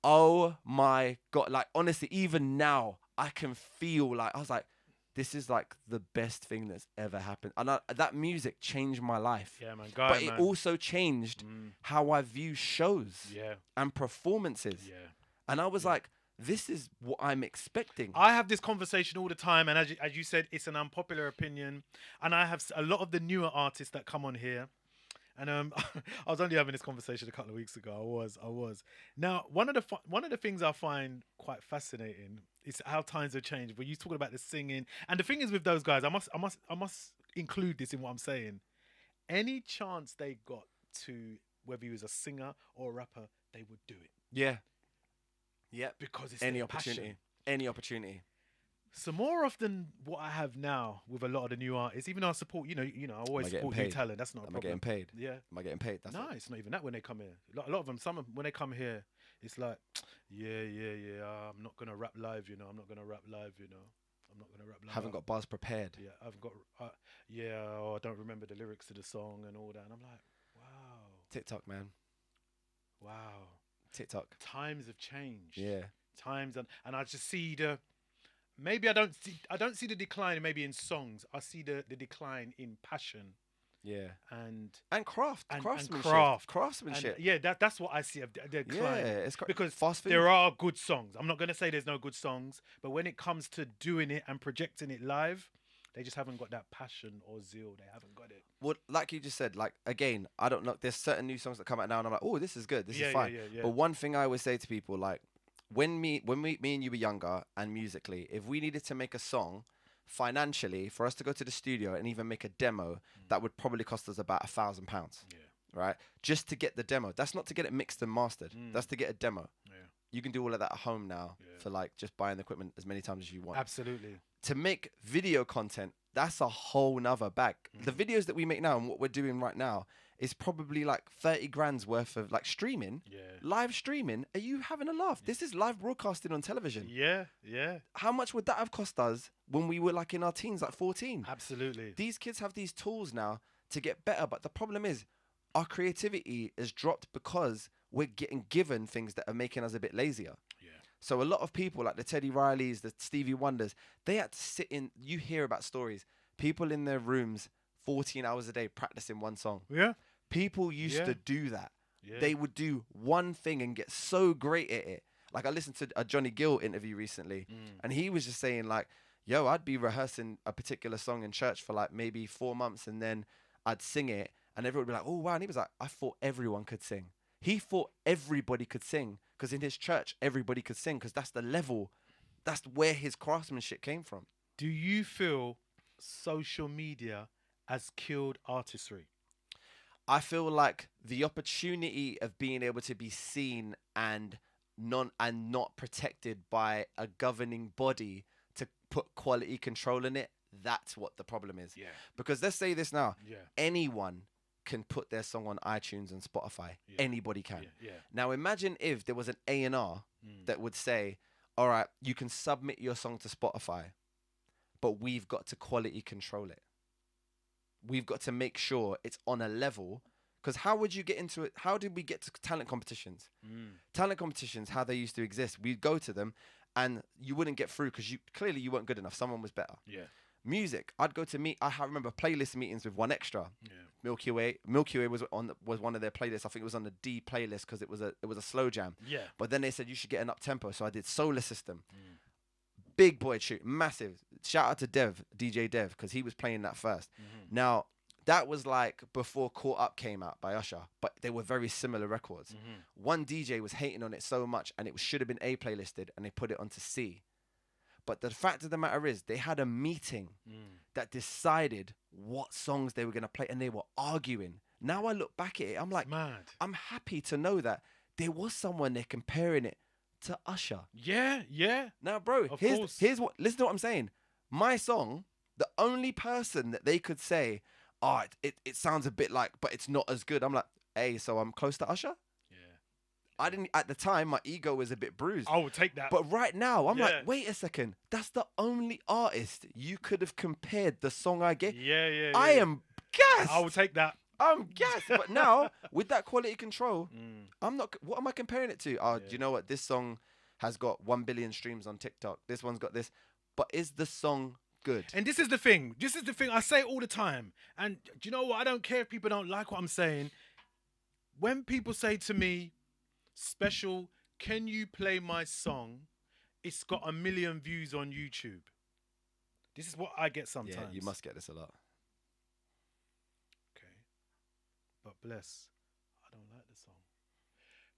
Oh my God. Like, honestly, even now, I can feel like, I was like, this is like the best thing that's ever happened. And that music changed my life. Yeah, man. But it also changed how I view shows and performances. Yeah. And I was like, this is what I'm expecting. I have this conversation all the time. And as you said, it's an unpopular opinion. And I have a lot of the newer artists that come on here. And I was only having this conversation a couple of weeks ago. I was. Now, one of the things I find quite fascinating is how times have changed. When you talking about the singing, and the thing is with those guys, I must include this in what I'm saying. Any chance they got to, whether he was a singer or a rapper, they would do it. Yeah. Yeah. Because it's any their opportunity. passion. Any opportunity. So more often, what I have now with a lot of the new artists, even though I support, I always support new talent. That's not a problem. Am I getting paid? Yeah. Am I getting paid? No, it's not even that when they come here. A lot of them, when they come here, It's like, yeah. I'm not gonna rap live, I'm not gonna rap live, I'm not gonna rap live. Haven't got bars prepared. Yeah, I've got. I don't remember the lyrics to the song and all that. And I'm like, wow. TikTok, man. Wow. TikTok. Times have changed. Yeah. And I just see maybe I don't see the decline maybe in songs. I see the decline in passion. Yeah. And craftsmanship. And, that's what I see of the decline. Yeah, it's because fast food. There are good songs. I'm not going to say there's no good songs, but when it comes to doing it and projecting it live, they just haven't got that passion or zeal. They haven't got it. Well, like you just said, like, again, I don't know. There's certain new songs that come out now, and I'm like, oh, this is good. This is fine. Yeah. But one thing I always say to people, like, when me and you were younger and musically, if we needed to make a song financially for us to go to the studio and even make a demo, that would probably cost us about £1,000. Yeah. Right? Just to get the demo. That's not to get it mixed and mastered. That's to get a demo. Yeah. You can do all of that at home now for like just buying the equipment as many times as you want. Absolutely. To make video content, that's a whole nother bag. The videos that we make now and what we're doing right now is probably like 30 grand's worth of like streaming. Yeah. Live streaming. Are you having a laugh? This is live broadcasting on television. Yeah. How much would that have cost us when we were like in our teens, like 14? Absolutely. These kids have these tools now to get better, but the problem is our creativity is dropped because we're getting given things that are making us a bit lazier. Yeah. So a lot of people like the Teddy Rileys, the Stevie Wonders, they had to sit in, you hear about stories, people in their rooms 14 hours a day practicing one song. Yeah. People used to do that. Yeah. They would do one thing and get so great at it. Like I listened to a Johnny Gill interview recently and he was just saying like, yo, I'd be rehearsing a particular song in church for like maybe 4 months and then I'd sing it and everyone would be like, oh wow. And he was like, I thought everyone could sing. He thought everybody could sing because in his church, everybody could sing because that's the level, that's where his craftsmanship came from. Do you feel social media has killed artistry? I feel like the opportunity of being able to be seen and not protected by a governing body to put quality control in it, that's what the problem is. Yeah. Because let's say this now. Yeah. Anyone can put their song on iTunes and Spotify. Yeah. Anybody can. Yeah. Now imagine if there was an A&R that would say, all right, you can submit your song to Spotify, but we've got to quality control it. We've got to make sure it's on a level. Because how would you get into it? How did we get to talent competitions? Talent competitions, how they used to exist. We'd go to them and you wouldn't get through because clearly you weren't good enough. Someone was better. Yeah. Music, I'd go to I remember playlist meetings with One Extra. Yeah. Milky Way was one of their playlists. I think it was on the D playlist because it was a slow jam. Yeah. But then they said you should get an up tempo, so I did Solar System. Big boy tune, massive. Shout out to DJ Dev, because he was playing that first. Now that was like before Caught Up came out by Usher, but they were very similar records. One DJ was hating on it so much, and it should have been A playlisted, and they put it onto C. But the fact of the matter is, they had a meeting that decided what songs they were going to play, and they were arguing. Now I look back at it, I'm like, mad. I'm happy to know that there was someone there comparing it to Usher. Yeah. Now, bro, Of here's course. what. Listen to what I'm saying. My song, the only person that they could say, oh, it sounds a bit like, but it's not as good. I'm like, hey, so I'm close to Usher? I didn't, at the time, my ego was a bit bruised. I would take that. But right now, I'm like, wait a second. That's the only artist you could have compared the song I gave. Yeah. I am gassed. I will take that. I'm gassed. But now, with that quality control, I'm not, what am I comparing it to? Oh, do you know what? This song has got 1 billion streams on TikTok. This one's got this. But is the song good? And this is the thing. I say it all the time. And do you know what? I don't care if people don't like what I'm saying. When people say to me, Special, can you play my song? It's got 1 million views on YouTube. This is what I get sometimes. Yeah, you must get this a lot. Okay. But bless, I don't like the song.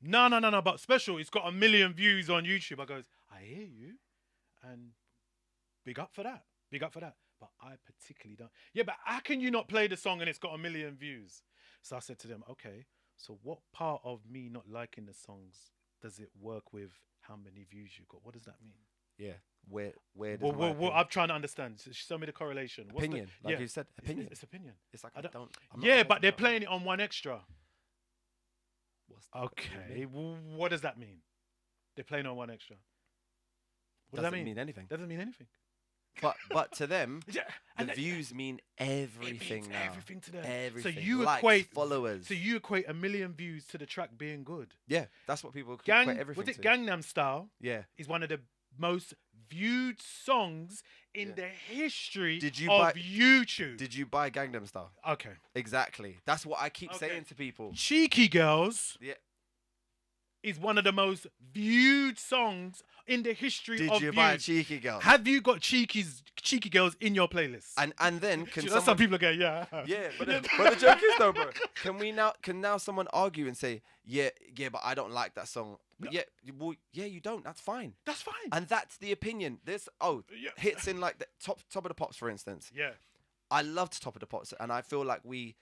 No. But Special, it's got 1 million views on YouTube. I goes, I hear you. And big up for that. But I particularly don't. Yeah, but how can you not play the song and it's got 1 million views? So I said to them, okay, so what part of me not liking the songs does it work with how many views you got? What does that mean? Yeah. Where does well, I'm trying to understand. So show me the correlation. What's opinion. You said, opinion. It's opinion. It's like, but they're playing it on One Extra. Okay. Well, what does that mean? They're playing on 1Extra. What does Doesn't that mean? mean anything. Doesn't mean anything. But to them, Yeah, the and views mean everything now. Everything to them. Everything. So you Likes, equate followers. So you equate 1 million views to the track being good. Yeah, that's what people Gang, equate everything was it to. Gangnam Style? Yeah. Is one of the most viewed songs in the history of YouTube. Did you buy Gangnam Style? Okay. Exactly. That's what I keep saying to people. Cheeky Girls. Yeah. Is one of the most viewed songs in the history of Did you views. buy Cheeky Girls? Have you got Cheeky Girls in your playlist? And then can some people go, yeah. Yeah, but the joke is though, bro. Can now someone argue and say, yeah, but I don't like that song. But yeah, you don't. That's fine. That's fine. And that's the opinion. There's hits in like the top of the pops, for instance. Yeah. I loved Top of the Pops, and I feel like we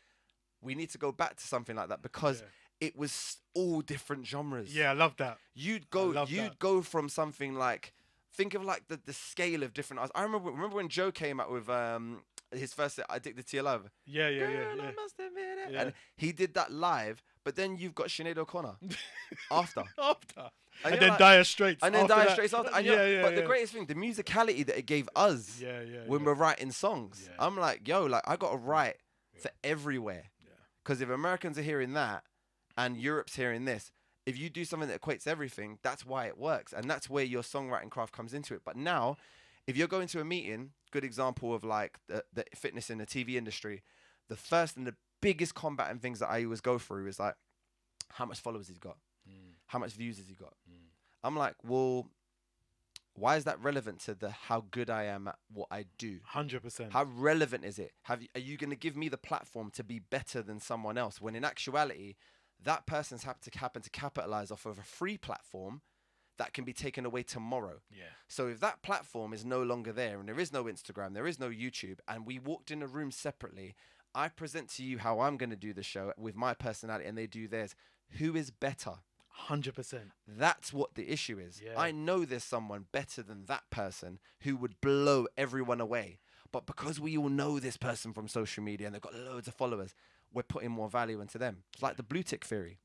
need to go back to something like that because it was all different genres. Yeah, I love that. You'd go from something like, think of like the scale of different artists. I remember when Joe came out with his first Addicted to Your Love. Yeah. I must admit it. And he did that live, but then you've got Sinead O'Connor after. And then Dire Straits. And then after Dire that. Straits after. And but the greatest thing, the musicality that it gave us when we're writing songs. Yeah. I'm like, I got to write for everywhere. Because if Americans are hearing that and Europe's hearing this, if you do something that equates everything, that's why it works. And that's where your songwriting craft comes into it. But now, if you're going to a meeting, good example of like the fitness in the TV industry, the first and the biggest combat and things that I always go through is like, how much followers he's got? How much views has he got? I'm like, well, why is that relevant to how good I am at what I do? 100%. How relevant is it? Are you going to give me the platform to be better than someone else? When in actuality, that person's happen to capitalize off of a free platform that can be taken away tomorrow. Yeah. So if that platform is no longer there and there is no Instagram, there is no YouTube, and we walked in a room separately, I present to you how I'm going to do the show with my personality and they do theirs. Who is better? 100%. That's what the issue is. Yeah. I know there's someone better than that person who would blow everyone away. But because we all know this person from social media and they've got loads of followers, we're putting more value into them. It's like the blue tick theory.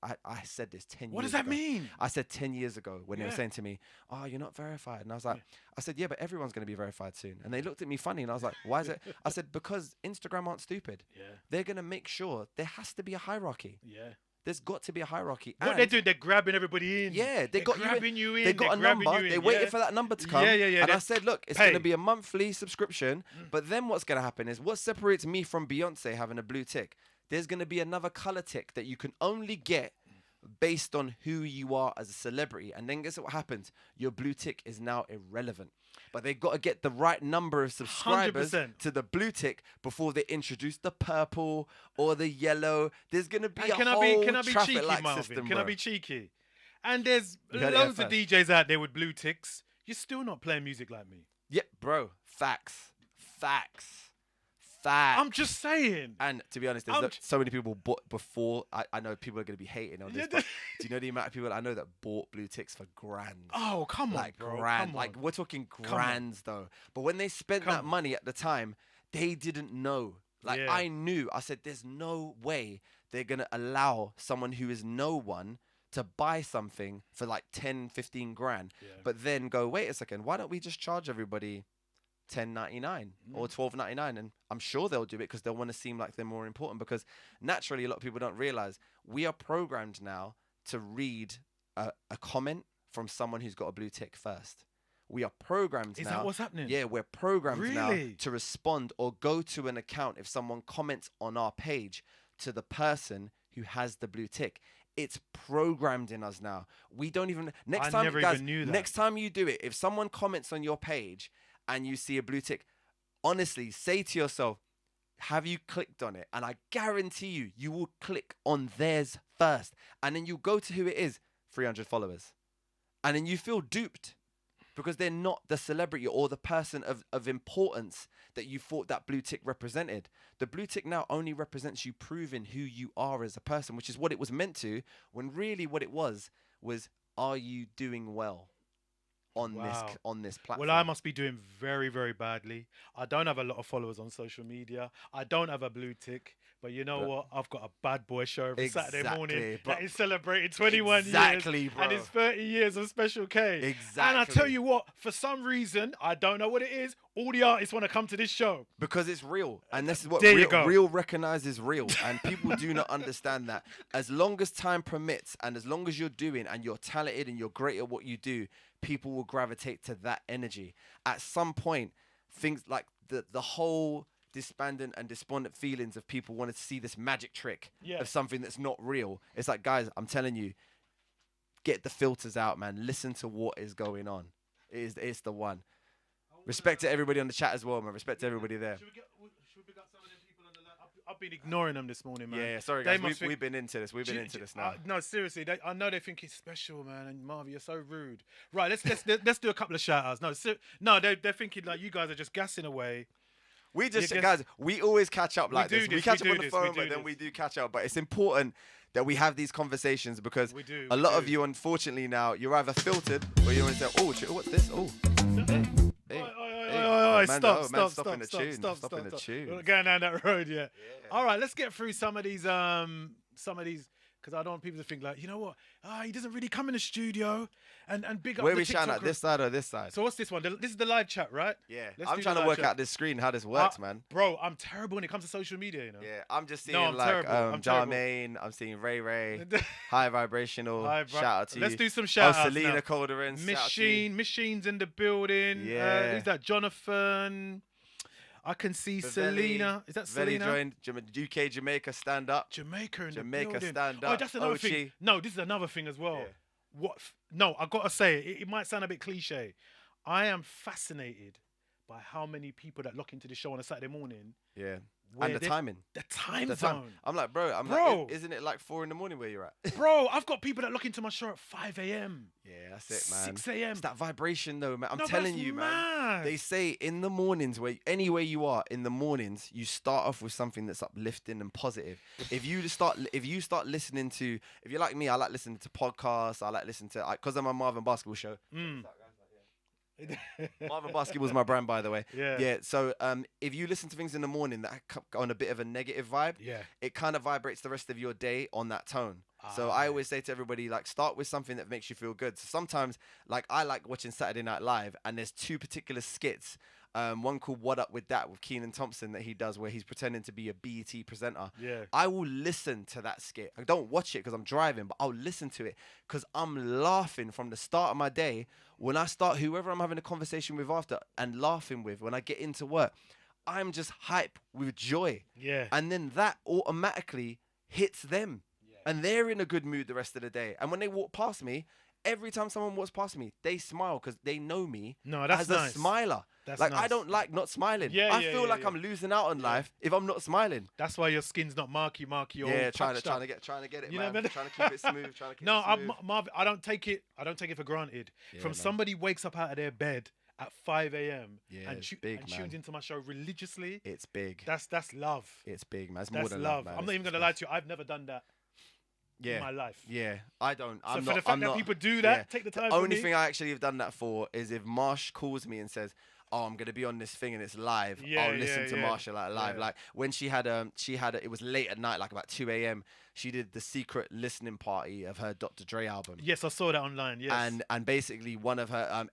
I said this 10 years ago. What does that mean? I said 10 years ago when they were saying to me, oh, you're not verified. And I was like, I said, yeah, but everyone's going to be verified soon. And they looked at me funny and I was like, why is it? I said, because Instagram aren't stupid. Yeah. They're going to make sure there has to be a hierarchy. Yeah. There's got to be a hierarchy. What they're doing, they're grabbing everybody in. Yeah, they're grabbing you in. They got a number. They waited for that number to come. Yeah. And I said, look, it's going to be a monthly subscription. But then what's going to happen is what separates me from Beyonce having a blue tick. There's going to be another color tick that you can only get based on who you are as a celebrity. And then guess what happens? Your blue tick is now irrelevant. But they've got to get the right number of subscribers 100%. to the blue tick before they introduce the purple or the yellow. There's going to be can I be cheeky, Marvin? System, can I be cheeky? And there's heard it loads here of DJs out there with blue ticks. You're still not playing music like me. Yeah, bro. Facts. I'm just saying. And to be honest, there's so many people bought before. I know people are going to be hating on this, but do you know the amount of people I know that bought blue ticks for grand? Oh, come on, like bro. grand. Come like on. we're talking grands though. But when they spent that money at the time, they didn't know. Like I knew. I said, there's no way they're going to allow someone who is no one to buy something for like 10, 15 grand, but then go, wait a second, why don't we just charge everybody $10.99 or $12.99, and I'm sure they'll do it because they'll want to seem like they're more important, because naturally a lot of people don't realize we are programmed now to read a comment from someone who's got a blue tick first. We are programmed now. Is that what's happening? Yeah, we're programmed now Really? to respond or go to an account if someone comments on our page to the person who has the blue tick. It's programmed in us now. We don't even next time, never guys, even knew that. next time you do it, if someone comments on your page and you see a blue tick, honestly, say to yourself, have you clicked on it? And I guarantee you, you will click on theirs first. And then you go to who it is, 300 followers. And then you feel duped because they're not the celebrity or the person of importance that you thought that blue tick represented. The blue tick now only represents you proving who you are as a person, which is what it was meant to, when really what it was, are you doing well on this platform? Well, I must be doing very, very badly. I don't have a lot of followers on social media. I don't have a blue tick. But you know what? I've got a bad boy show every Saturday morning bro. that is celebrating 21 Exactly, years. bro. And it's 30 years of Special K. Exactly. And I tell you what, for some reason, I don't know what it is, all the artists want to come to this show. Because it's real. And this is what There you go. real recognizes real. And people do not understand that. As long as time permits and as long as you're doing and you're talented and you're great at what you do, people will gravitate to that energy. At some point, things like the whole despondent and despondent feelings of people wanting to see this magic trick of something that's not real. It's like, guys, I'm telling you, get the filters out, man. Listen to what is going on. It's the one. Respect to everybody on the chat as well, man. Respect to everybody there. Should we pick up some of them people on the line? I've been ignoring them this morning, man. Yeah, sorry, guys. We've been into this. We've been into this now. No, seriously. I know they think it's special, man. And Marvin, you're so rude. Right, let's do a couple of shout-outs. No, they're thinking like you guys are just gassing away. We just, guys, we always catch up like this. We catch up on the phone, but then we do catch up. But it's important that we have these conversations because a lot of you, unfortunately, now, you're either filtered or you're going to say, oh, what's this? Oh, Stop. Stopping the tune. We're not going down that road yet. All right, let's get through some of these, because I don't want people to think like, you know what? He doesn't really come in the studio and big up. Where the we shine at this side or this side? So what's this one? This is the live chat, right? Yeah. I'm trying to work out this screen, how this works, man. Bro, I'm terrible when it comes to social media, you know? Yeah, I'm just seeing Jarmaine, I'm seeing Ray, High Vibrational, shout out to you. Let's do some shout outs Selena now. Calderon, Machine's in the building. Yeah. Who's that? Jonathan. I can see Selena. Is that Selena? joined UK Jamaica stand up. Jamaica Jamaica building. stand up. Oh, that's another thing. No, this is another thing as well. Yeah. No, I gotta say it might sound a bit cliche. I am fascinated by how many people that lock into the show on a Saturday morning. Yeah. And the timing. The time zone. I'm like, bro, like, isn't it like 4 a.m. where you're at? Bro, I've got people that look into my show at 5 a.m. Yeah, that's it, man. 6 a.m. It's that vibration, though, man. I'm telling you, man. They say in the mornings, anywhere you are, in the mornings, you start off with something that's uplifting and positive. If you start listening to, if you're like me, I like listening to podcasts. I like listening to, because I'm a Marvin basketball show. Marvin Basketball's my brand, by the way. Yeah. So if you listen to things in the morning that go on a bit of a negative vibe, it kind of vibrates the rest of your day on that tone. So I always say to everybody, like, start with something that makes you feel good. So sometimes, like, I like watching Saturday Night Live, and there's 2 particular skits. One called What Up With That with Keenan Thompson that he does where he's pretending to be a BET presenter. Yeah. I will listen to that skit. I don't watch it because I'm driving, but I'll listen to it because I'm laughing from the start of my day. When I start, whoever I'm having a conversation with after and laughing with, when I get into work, I'm just hype with joy. Yeah. And then that automatically hits them. Yeah. And they're in a good mood the rest of the day. And when they walk past me, every time someone walks past me, they smile because they know me as a smiler. That's like, nice. I don't like not smiling. I feel like I'm losing out on life if I'm not smiling. That's why your skin's not marky. Yeah, trying to get it, you man. know, Trying to keep it smooth. Marvin, I don't take it for granted. Somebody wakes up out of their bed at 5 a.m. and tunes into my show religiously. It's big. That's love. It's big, man. It's more than love. Man. I'm not even gonna lie to you. I've never done that. In my life. Yeah, I don't. So for the fact that people do that, take the time. The only thing I actually have done that for is if Marsh calls me and says, "Oh, I'm gonna be on this thing and it's live." I'll listen to Marsha live. Like when she had it was late at night, like about 2 a.m. She did the secret listening party of her Dr. Dre album. Yes, I saw that online. Yes, and basically one of her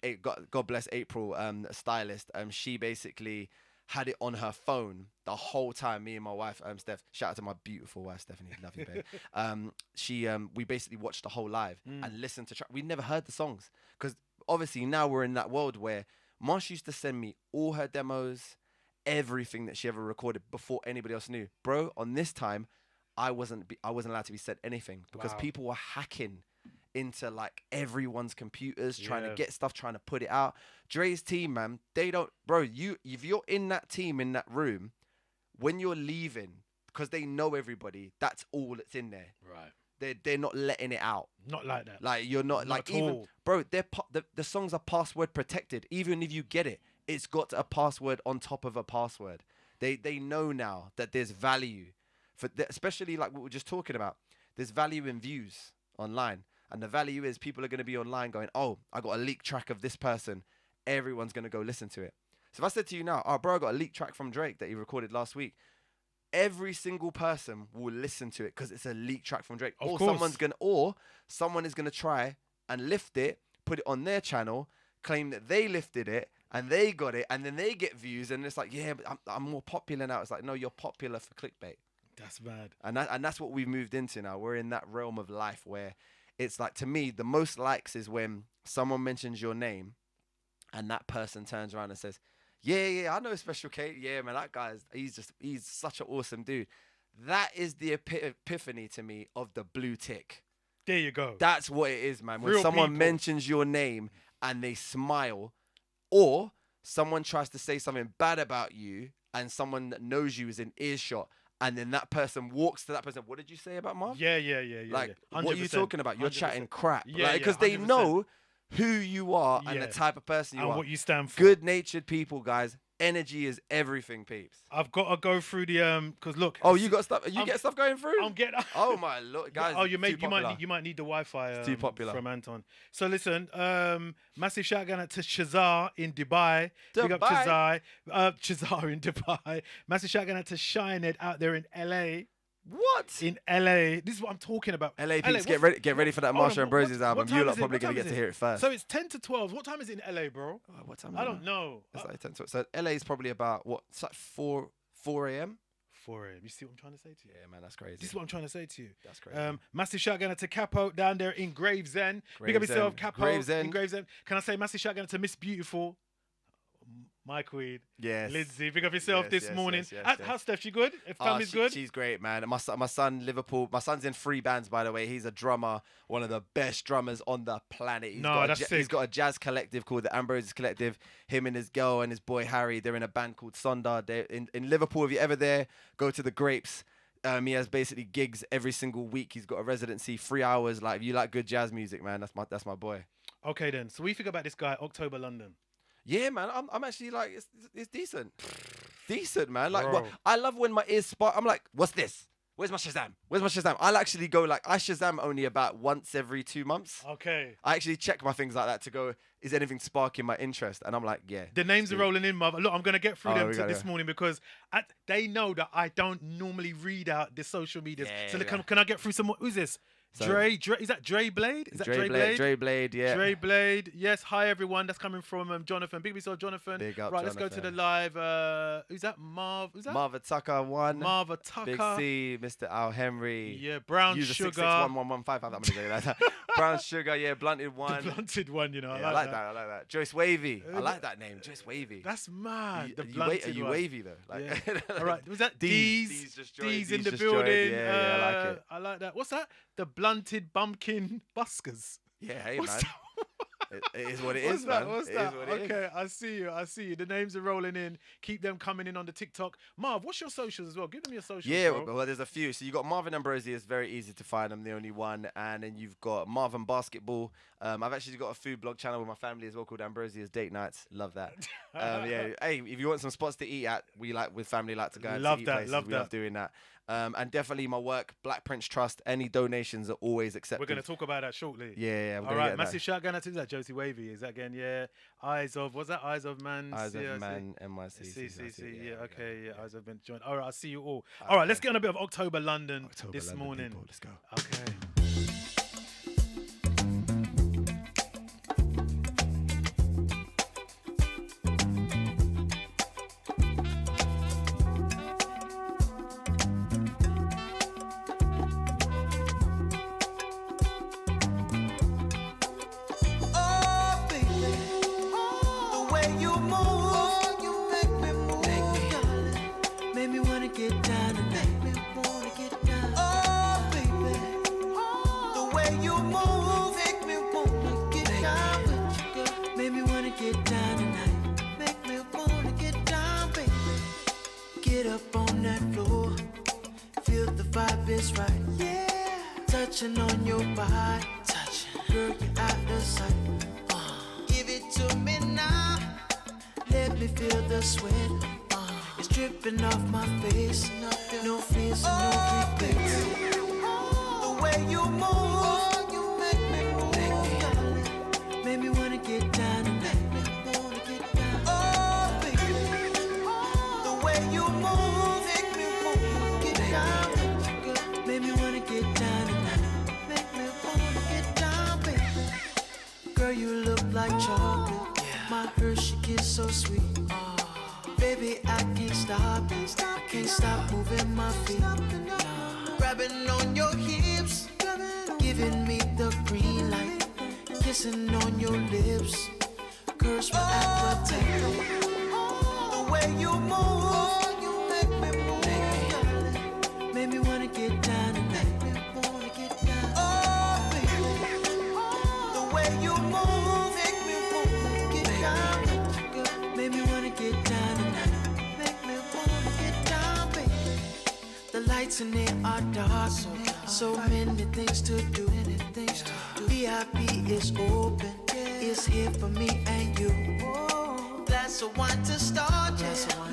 God bless April, a stylist. She basically had it on her phone the whole time. Me and my wife, Steph, shout out to my beautiful wife, Stephanie, love you, babe. We basically watched the whole live and listened to we never heard the songs because obviously now we're in that world where Marsh used to send me all her demos, everything that she ever recorded before anybody else knew. Bro, on this time, I wasn't allowed to be said anything because people were hacking into like everyone's computers, trying to get stuff, trying to put it out. Dre's team, man, they don't, bro, if you're in that team, in that room, when you're leaving, because they know everybody, that's all that's in there. Right. They're not letting it out. Not like that. Like you're not like even all. Bro, the songs are password protected. Even if you get it, it's got a password on top of a password. They know now that there's value for especially like what we're just talking about. There's value in views online. And the value is people are going to be online going, oh, I got a leaked track of this person. Everyone's going to go listen to it. So if I said to you now, oh, bro, I got a leaked track from Drake that he recorded last week. every single person will listen to it because it's a leaked track from Drake. Of Or course. someone is gonna try and lift it, put it on their channel, claim that they lifted it and they got it, and then they get views, and it's like, yeah, but I'm more popular now. It's like, no, you're popular for clickbait. That's bad. And that's what we've moved into now. We're in that realm of life where it's like, to me, the most likes is when someone mentions your name and that person turns around and says, yeah, I know Special K. Yeah, man, that guy's, he's such an awesome dude. That is the epiphany to me of the blue tick. There you go. That's what it is, man. When Real someone people. mentions your name and they smile, or someone tries to say something bad about you and someone that knows you is in earshot, and then that person walks to that person. What did you say about Marv? Yeah. Like, yeah. what are you talking about? You're 100%. chatting crap. Yeah, Because 100%. they know who you are and the Yeah. type of person you And are. what you stand for. Good-natured people, guys. Energy is everything, peeps. I've got to go through the because look. Oh, you got stuff. You get stuff going through. I'm getting. Oh my lord, guys. Oh, you you might need the Wi-Fi. It's too popular. From Anton. So listen, massive shout out to Shazar in Dubai. Big up Shazar. Shazar in Dubai. Massive shout out to Shined out there in LA. What? In LA. This is what I'm talking about. LA peeps, get ready for that Hold on, Marsha Ambrosius album. time You're is it? probably What gonna time get is to it? hear it first. So it's 10 to 12. What time is it in LA, bro? What time? I don't know. It's like 10 to, so LA is probably about what? It's like 4 a.m. 4 a.m. You see what I'm trying to say to you? Yeah, man, that's crazy. This is what I'm trying to say to you. That's crazy. Massive shout out to Capo down there in Gravesend. Big up yourself, Capo. Gravesend. In Gravesend. Can I say massive shout out to Miss Beautiful, my queen. Yes. Lindsay, big up yourself Yes, this yes, morning. yes, yes, How's Steph? She good? If family's good? She's great, man. My son, Liverpool. My son's in 3 bands, by the way. He's a drummer, one of the best drummers on the planet. He's got a jazz collective called the Ambrosius Collective. Him and his girl and his boy Harry, they're in a band called Sondar. They're in Liverpool. If you're ever there, go to the Grapes. He has basically gigs every single week. He's got a residency, 3 hours. Like, if you like good jazz music, man, that's my boy. Okay, then. So we think about this guy, October London. Yeah, man, I'm actually like, it's decent. Decent, man. Like, Bro. I love when my ears spark. I'm like, what's this? Where's my Shazam? I'll actually go like, I Shazam only about once every 2 months. Okay. I actually check my things like that to go, is anything sparking my interest? And I'm like, yeah. The names are rolling in, mother. Look, I'm going to get through them this go. morning because they know that I don't normally read out the social medias. Yeah, so yeah. Can I get through some more? Who's this? So- Dre, is that Dre Blade? Is that Dre Blade? Dre Blade, yeah. Dre Blade. Yes, hi everyone. That's coming from Jonathan. Big yourself, Jonathan. Big up, right, let's go to the live. Who's that? Who's that? Marva Tucker 1. Marva Tucker. Big C, Mr. Al Henry. Yeah, Brown User Sugar. 661155. I'm going to go like that. Brown Sugar, yeah, Blunted 1. The Blunted One, you know. Yeah, I like that. Joyce Wavy. I like that name, Joyce Wavy. That's mad. The Are Blunted you one. wavy though? Like, Yeah. All right. Was that D's just joined. D's in D's the just joined. building. Yeah, I like it. I like that. What's that? The Blunted Bumpkin Buskers. Yeah, hey, What's man. that? It is what it What's is, that? man. What's It that? is what it is. Okay, I see you. The names are rolling in. Keep them coming in on the TikTok. Marv, what's your socials as well? Give them your socials. Yeah, bro. well, there's a few. So you got Marvin Ambrosius, very easy to find. I'm the only one. And then you've got Marvin Basketball. I've actually got a food blog channel with my family as well called Ambrosius Date Nights. Love that. Yeah. Hey, if you want some spots to eat at, we like with family like to go and Love eat that, places. love we that. love doing that. And definitely my work, Black Prince Trust. Any donations are always accepted. We're going to talk about that shortly. Yeah. All right, massive shout out to that Josie Wavy. Is that again? Yeah. What's that? Eyes of Man. Eyes of CRC. Man, NYC. CCC. Yeah. Okay. Yeah. Eyes of Man joined. All right. I'll see you all. All right. Let's get on a bit of October London this morning. People. Let's go. Okay. Oh, baby, the way you move, you make me move, darling. Make me wanna get down tonight. Make me wanna get down. Oh, baby, the way you move, make me wanna get down with you, girl. Make me wanna get down tonight. Make me wanna get down, baby. Get up on that floor, feel the vibe is right. Yeah, touching on your body. Girl, you're out of sight. Give it to me now. Let me feel the sweat. It's dripping off my face. No fears and no regrets. The way you move, you make me move, darling. Make me wanna get down tonight. Make me wanna get down. Oh, baby, the way you move, make me move, Baby, I can't stop. I can't stop moving my feet. Grabbing on your hips, giving me the green light. Kissing on your lips, curse for appetite. The way you move, you make me move. Make me wanna get down tonight. Oh, baby, the way you move, make me wanna get down. Make me wanna get down tonight. Make me wanna get down, baby. The lights in there are dark, so many things to do. VIP is open, it's here for me and you. Glass of wine to start,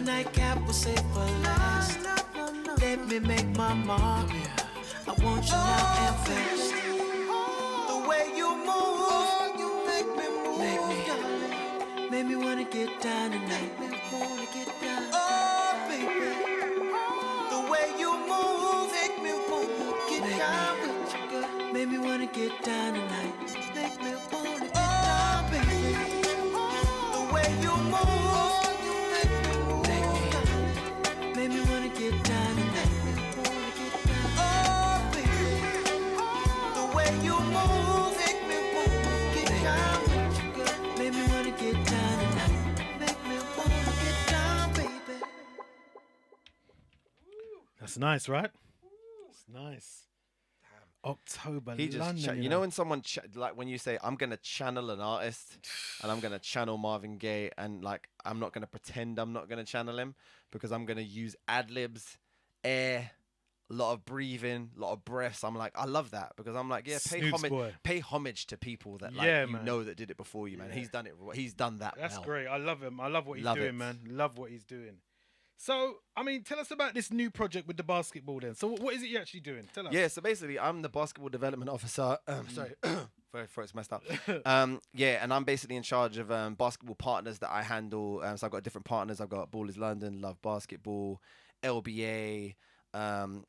nightcap will save for last. Let me make my mark. I want you now and fast. The way you move, you make me move. Make me wanna get down tonight. Oh, baby, the way you move, make me wanna get down with you, girl. Make me wanna get down tonight. Make me wanna get down, baby. The way you move, you make me move. Make me wanna get down tonight. Oh, baby, the way you move, make me wanna get down with you, girl. Make me wanna get down tonight. Make me wanna get down, baby. That's nice, right? It's nice. October, He just, London. you know when someone like when you say I'm gonna channel an artist, and I'm gonna channel Marvin Gaye, and like I'm not gonna pretend I'm not gonna channel him because I'm gonna use ad libs, air, a lot of breathing, a lot of breaths. I'm like, I love that because I'm like, yeah, pay homage to people that like know that did it before you, man. He's done it. He's done that. That's great. I love him. I love what he's doing, man. Love what he's doing. So, I mean, tell us about this new project with the basketball then. So, what is it you're actually doing? Tell us. Yeah, so basically, I'm the basketball development officer. Sorry, it's messed up. Yeah, and I'm basically in charge of basketball partners that I handle. So, I've got different partners. I've got Ballers London, Love Basketball, LBA.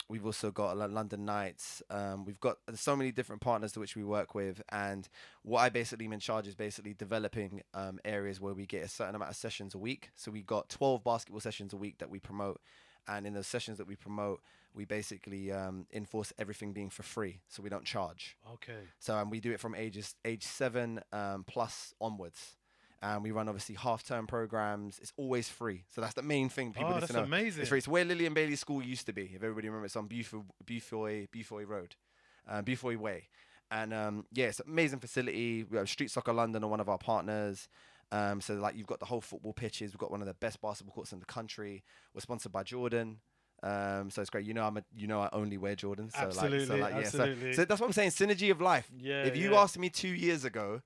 We've also got London Knights. We've got so many different partners to which we work with, and what I basically am in charge is basically developing areas where we get a certain amount of sessions a week. So we got 12 basketball sessions a week that we promote, and in those sessions that we promote, we basically enforce everything being for free, so we don't charge. Okay. So we do it from age 7 plus onwards. We run obviously half-term programs. It's always free, so that's the main thing people need to know. That's amazing. It's free. It's where Lillian Bailey School used to be. If everybody remembers, it's on Beaufoy Road, Beaufoy Way, and yeah, it's an amazing facility. We have Street Soccer London are one of our partners. So like you've got the whole football pitches. We've got one of the best basketball courts in the country. We're sponsored by Jordan. So it's great. I only wear Jordans. So absolutely. So that's what I'm saying. Synergy of life. Yeah. If you asked me 2 years ago,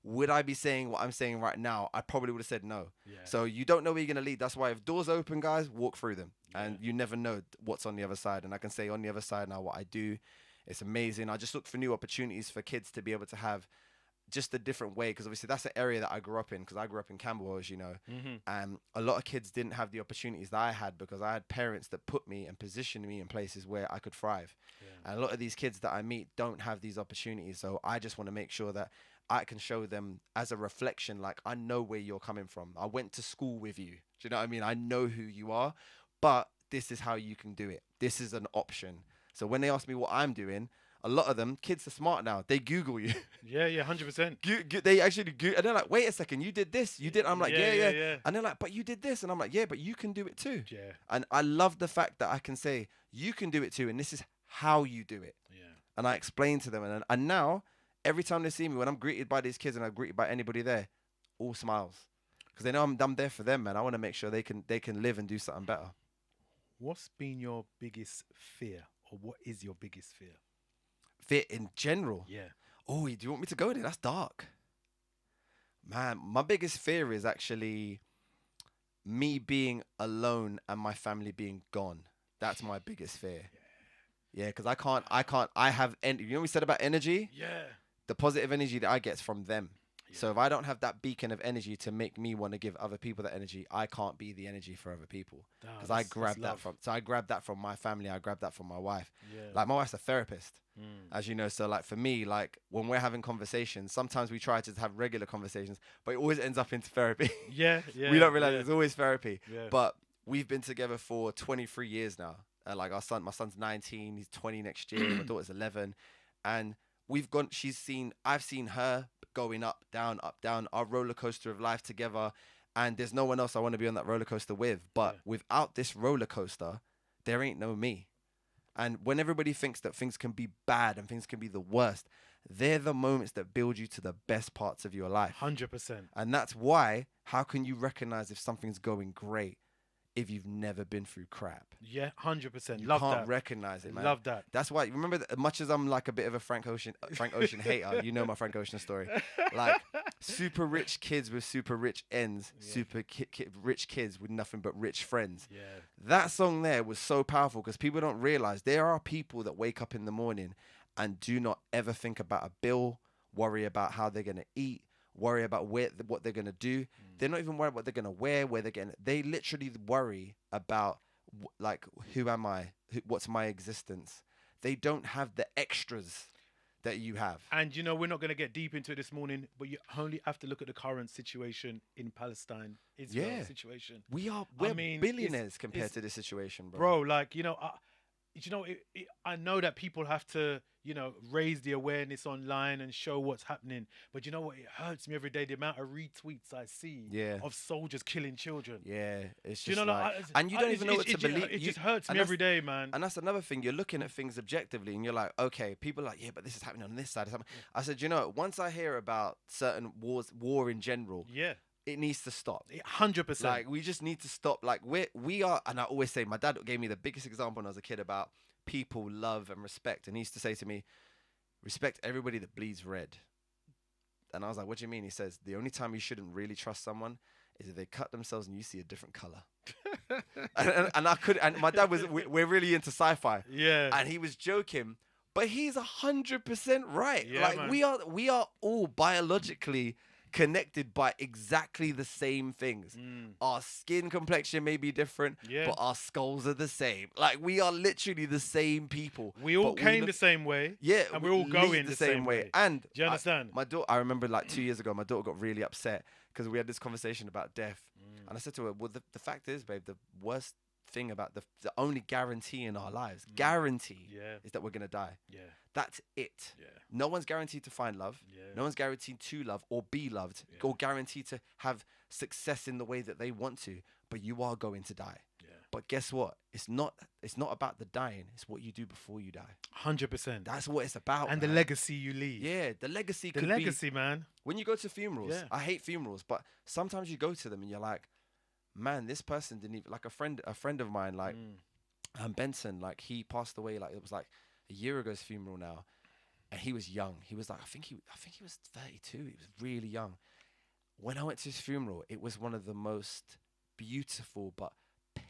would I be saying what I'm saying right now? I probably would have said no. Yeah. So you don't know where you're going to lead. That's why if doors open, guys, walk through them. And you never know what's on the other side. And I can say on the other side now what I do. It's amazing. I just look for new opportunities for kids to be able to have just a different way. Because obviously that's an area that I grew up in. Because I grew up in Camberwell, as you know. And a lot of kids didn't have the opportunities that I had because I had parents that put me and positioned me in places where I could thrive. Yeah. And a lot of these kids that I meet don't have these opportunities. So I just want to make sure that I can show them as a reflection, like, I know where you're coming from. I went to school with you. Do you know what I mean? I know who you are, but this is how you can do it. This is an option. So when they ask me what I'm doing, a lot of them, kids are smart now. They Google you. Yeah, 100%. They actually Google, and they're like, wait a second, you did this. You did. I'm like, yeah. And they're like, but you did this. And I'm like, yeah, but you can do it too. Yeah. And I love the fact that I can say, you can do it too. And this is how you do it. Yeah. And I explain to them. And now, every time they see me, when I'm greeted by these kids and I'm greeted by anybody there, all smiles. Because they know I'm there for them, man. I want to make sure they can live and do something better. What's been your biggest fear? Or what is your biggest fear? Fear in general? Yeah. Oh, do you want me to go there? That's dark. Man, my biggest fear is actually me being alone and my family being gone. That's my biggest fear. Yeah, because I have, you know what we said about energy? Yeah. The positive energy that I get is from them. So if I don't have that beacon of energy to make me want to give other people that energy, I can't be the energy for other people. Because I grabbed that from. So I grabbed that from my family. I grabbed that from my wife. Yeah. Like my wife's a therapist, as you know. So like for me, like when we're having conversations, sometimes we try to have regular conversations, but it always ends up into therapy. Yeah. We don't realize it's always therapy. Yeah. But we've been together for 23 years now. Like my son's 19, he's 20 next year. My daughter's 11, and I've seen her going up, down, our roller coaster of life together. And there's no one else I want to be on that roller coaster with. But without this roller coaster, there ain't no me. And when everybody thinks that things can be bad and things can be the worst, they're the moments that build you to the best parts of your life. 100%. And that's why, how can you recognize if something's going great if you've never been through crap? Yeah, 100%. You Love can't that. recognize it, man. Love that. That's why. Remember, as much as I'm like a bit of a Frank Ocean hater, you know my Frank Ocean story. Like super rich kids with super rich ends, super rich kids with nothing but rich friends. Yeah. That song there was so powerful because people don't realize there are people that wake up in the morning and do not ever think about a bill, worry about how they're gonna eat, worry about what they're gonna do. They're not even worried what they're gonna wear, where they're getting. They literally worry about like, who am I? What's my existence? They don't have the extras that you have. And you know, we're not going to get deep into it this morning, but you only have to look at the current situation in Palestine, Israel situation. We're billionaires compared to this situation, bro. Like, you know, I know that people have to, you know, raise the awareness online and show what's happening. But you know what? It hurts me every day, the amount of retweets I see of soldiers killing children. Yeah, it's just, you know, like, and you don't even know what to believe. It just hurts me every day, man. And that's another thing. You're looking at things objectively and you're like, okay, people are like, yeah, but this is happening on this side. I said, you know, once I hear about certain war in general, it needs to stop. 100%. Like, we just need to stop. Like, we are, and I always say, my dad gave me the biggest example when I was a kid about people, love, and respect. And he used to say to me, respect everybody that bleeds red. And I was like, what do you mean? He says, the only time you shouldn't really trust someone is if they cut themselves and you see a different color. and my dad we're really into sci-fi. Yeah. And he was joking, but he's 100% right. Yeah, like, man. we are all biologically connected by exactly the same things. Our skin complexion may be different, but our skulls are the same. Like, we are literally the same people. We all came the same way. Yeah, and we're all going the same way. And do you understand? My daughter, I remember like 2 years ago, my daughter got really upset because we had this conversation about death. And I said to her, well, the fact is, babe, the worst thing about the only guarantee in our lives, is that we're going to die. Yeah. That's it. Yeah. No one's guaranteed to find love. Yeah. No one's guaranteed to love or be loved or guaranteed to have success in the way that they want to. But you are going to die. Yeah. But guess what? It's not about the dying. It's what you do before you die. 100%. That's what it's about. And man. the legacy you leave. Yeah, the legacy. The legacy, man. When you go to funerals, Yeah. I hate funerals, but sometimes you go to them and you're like, man, this person didn't even, like a friend of mine, like Benson, like he passed away, like it was like a year ago's funeral now. And he was young. He was like, I think he was 32. He was really young. When I went to his funeral, it was one of the most beautiful but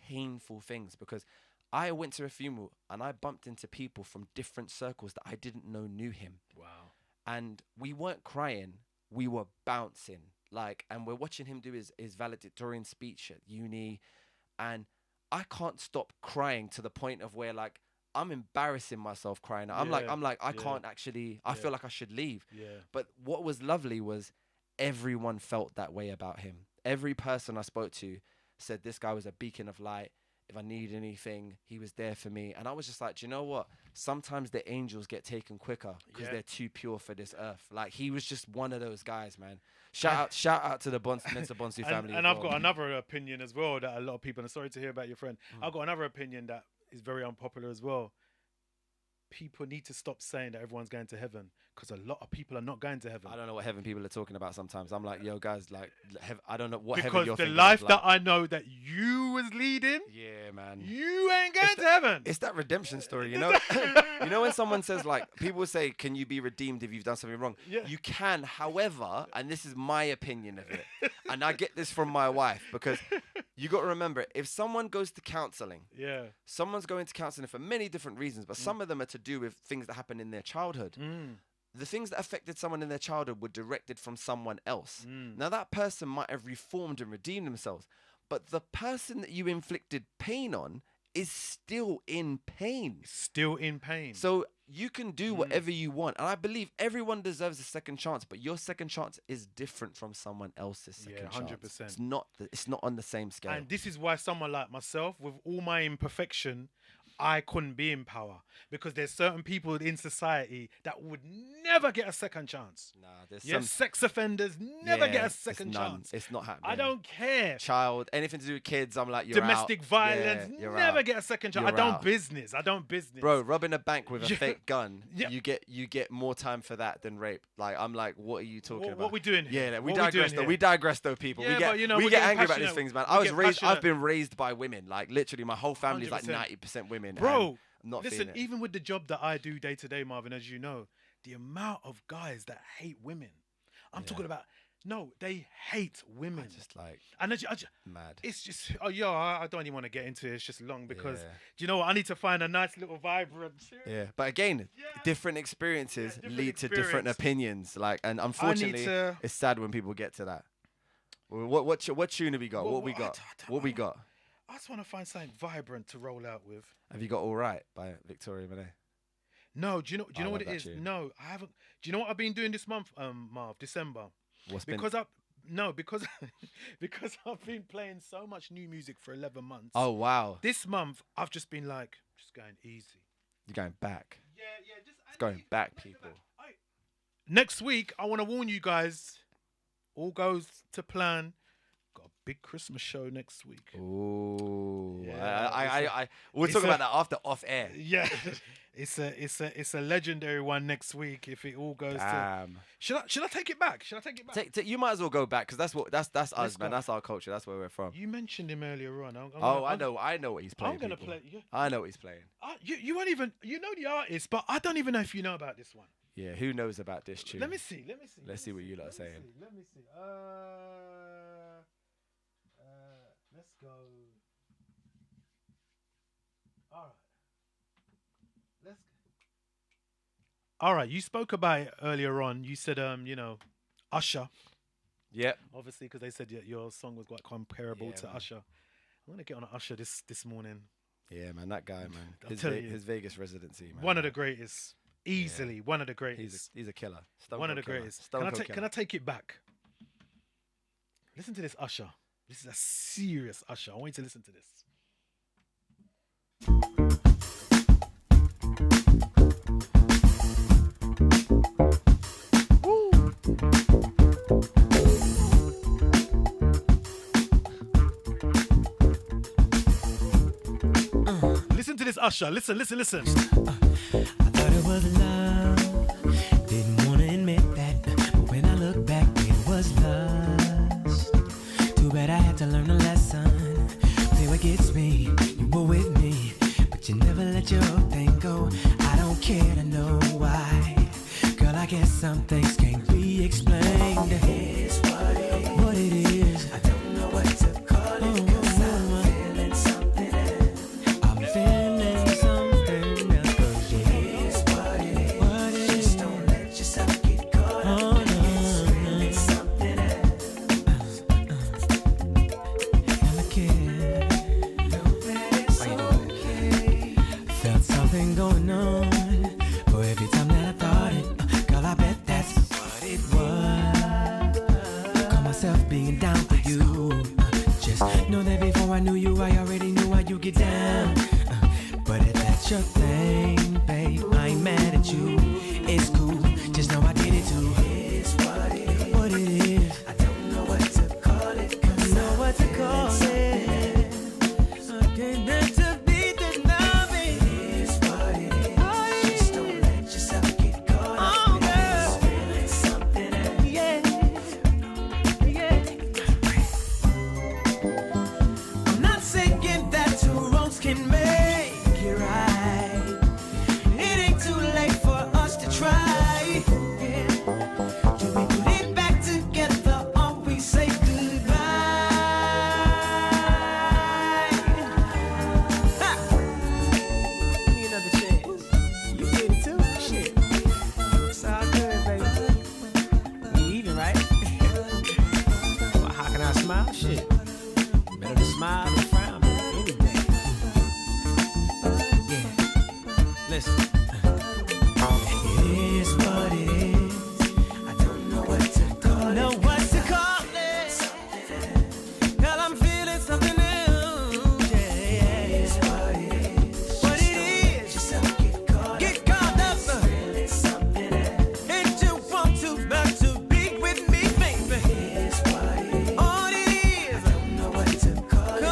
painful things, because I went to a funeral and I bumped into people from different circles that I didn't know knew him. Wow. And we weren't crying. We were bouncing. Like, and we're watching him do his valedictorian speech at uni. And I can't stop crying to the point of where, like, I'm embarrassing myself crying. I'm like, I can't actually, I feel like I should leave. Yeah. But what was lovely was everyone felt that way about him. Every person I spoke to said this guy was a beacon of light. If I needed anything, he was there for me. And I was just like, do you know what? Sometimes the angels get taken quicker because they're too pure for this earth. Like, he was just one of those guys, man. Shout out to the Mensa Bonsu family. And I've got another opinion as well that a lot of people, and sorry to hear about your friend, I've got another opinion that is very unpopular as well. People need to stop saying that everyone's going to heaven, because a lot of people are not going to heaven. I don't know what heaven people are talking about sometimes. I'm like, yo, guys, like, I don't know what because heaven you're the thinking life of, that I know that you was leading, yeah, man, you ain't going to heaven. It's that redemption story, you know. You know when someone says, like, people say, can you be redeemed if you've done something wrong? Yeah. You can, however, and this is my opinion of it, and I get this from my wife, because you got to remember, if someone goes to counseling, someone's going to counseling for many different reasons, but some of them are to do with things that happen in their childhood. the things that affected someone in their childhood were directed from someone else. Now that person might have reformed and redeemed themselves, but the person that you inflicted pain on is still in pain. Still in pain. So you can do whatever you want. And I believe everyone deserves a second chance, but your second chance is different from someone else's second chance. 100%. It's not on the same scale. And this is why someone like myself, with all my imperfection, I couldn't be in power, because there's certain people in society that would never get a second chance. Nah, there's some sex offenders never get a second chance. It's not happening. I don't care. Child, anything to do with kids, I'm like, you're Domestic out. violence, Yeah, never out. get a second chance. You're I don't out. business. Bro, robbing a bank with a fake gun, Yeah. you get more time for that than rape. Like, I'm like, what are you talking about? What we doing here? Yeah, we What we digress doing though. here? We digress though, people. Yeah, we get but, you know, we we're get getting angry about these passionate. things, man. We get I've been raised by women. Like, literally, my whole family is like 100%. 90% women. Bro, and I'm not listen, feeling it. even with the job that I do day to day, Marvin, as you know, the amount of guys that hate women. I'm talking about, no, they hate women. Just like, and I just, mad. It's just, I don't even want to get into it. It's just long because, Yeah. do you know what? I need to find a nice little vibrant. Yeah, but again, different experiences lead to different experience. opinions. Like, and unfortunately, it's sad when people get to that. What tune have we got? What we got? What we got? I just want to find something vibrant to roll out with. Have you got All Right by Victoria Monet? No, do you know what it that is? tune. No, I haven't. Do you know what I've been doing this month, Marv? December. Because I've been playing so much new music for 11 months. Oh wow! This month I've just been like, just going easy. You're going back. Yeah, just it's going back, people. Next week, I want to warn you guys. All goes to plan. Got a big Christmas show next week. Ooh, Yeah, we'll talk about that after off air. Yeah, it's a legendary one next week if it all goes to. Should I take it back? Should I take it back? You might as well go back because that's us, man. That's our culture. That's where we're from. You mentioned him earlier on. I know what he's playing. I'm gonna people. play. Yeah. I know what he's playing. You won't even. You know the artist, but I don't even know if you know about this one. Yeah, who knows about this tune? Let me see. Let's see what you lot are saying. Let me see. Let's go. All right. Let's go. All right. You spoke about it earlier on. You said, Usher. Yep. Obviously, because they said your song was quite comparable to man. Usher. I'm gonna get on Usher this morning. Yeah, man, that guy, man. His Vegas residency, man. One of the greatest. Easily, one of the greatest. He's a killer. One of the greatest. Can I take it back? Listen to this Usher. This is a serious Usher. I want you to listen to this. Listen to this Usher. Listen. I thought it was love, didn't wanna admit that, but when I look back, it was lust. Too bad I had to learn a lesson. See what gets me, you were with me, but you never let your thing go. I don't care to know why, girl, I guess some things can't be explained. Here's what it is. I don't know what to call it, 'cause I'm feeling something else. I'm feeling something else. Just don't let yourself get caught up in this feeling something else. And I care. Know that it's okay. Felt something going on. For every time that I thought it, girl, I bet that's what it was. Call myself being down for you. Just know that before I knew you, I already knew how you get down. But if that's your thing, babe, I ain't mad at you. It's cool, just know I did it too. Here's what it is. I don't know what to call it, 'cause I know what to call it. I can't let to be denied. Here's what it is. Just don't let yourself get caught up in this feeling something else. Yeah. I'm not saying that two wrongs can make it right. Listen. It is what it is. I don't know what to call it. Know what to call it. Girl, I'm feeling something new. Yeah, yeah. It is what it is. What it is. Just get caught up. Feeling something else. And you want to back to be with me, baby. It is what it is. All it is. I don't know what to call it.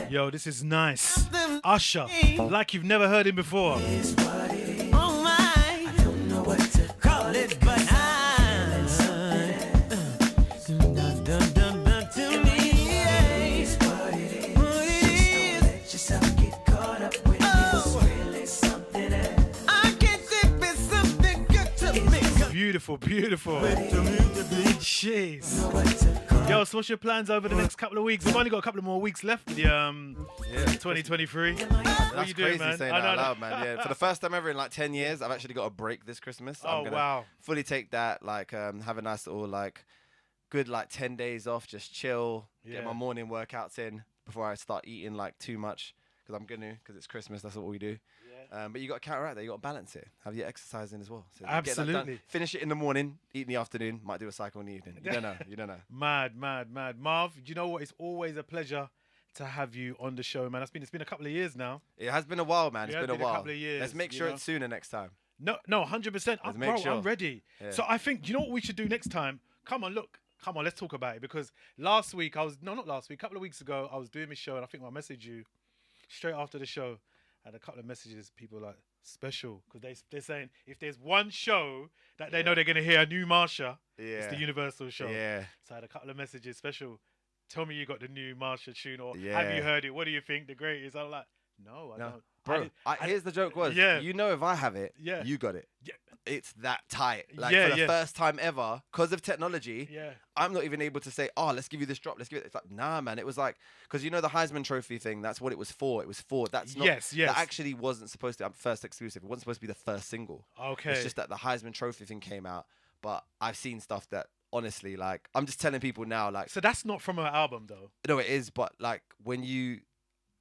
Yo, this is nice. Usher, like you've never heard him before. Oh my, I don't know what to call it, but to me, it's what it is. What it is. Don't let yourself get caught up with it's really something else. I can't think it's something good to me. Beautiful, beautiful. Jeez. Yo, so what's your plans over the next couple of weeks? We've only got a couple of more weeks left of the 2023. What are you doing, man? Saying that out loud, man. Yeah, for the first time ever in like 10 years, I've actually got a break this Christmas. Oh, I'm gonna wow. fully take that, like have a nice little like good like 10 days off, just chill, get my morning workouts in before I start eating like too much because it's Christmas. That's what we do. But you got to counteract that. You got to balance it. Have your exercise in as well. So absolutely. Finish it in the morning, eat in the afternoon. Might do a cycle in the evening. You don't know. You don't know. Mad. Marv, do you know what? It's always a pleasure to have you on the show, man. It's been a couple of years now. It has been a while, man. It's been a while. A couple of years. Let's make sure it's sooner next time. No, 100%. I'm ready. Yeah. So I think, you know what we should do next time? Come on, let's talk about it. Because last week, a couple of weeks ago, I was doing my show, and I think I messaged you straight after the show. I had a couple of messages, people like, special, because they're saying if there's one show that they know they're going to hear a new Marsha, it's the Universal show. Yeah. So I had a couple of messages, special, tell me you got the new Marsha tune, or have you heard it? What do you think? The greatest? I'm like, no, I don't. Bro, here's the joke was, you know if I have it, you got it. Yeah. It's that tight. Like for the first time ever, because of technology, I'm not even able to say, oh, let's give you this drop. Let's give it. It's like, nah, man. It was like, because you know the Heisman Trophy thing, that's what it was for. It was for, that's not, that actually wasn't supposed to, first exclusive. It wasn't supposed to be the first single. Okay. It's just that the Heisman Trophy thing came out. But I've seen stuff that, honestly, like, I'm just telling people now, like. So that's not from her album, though. No, it is. But like, when you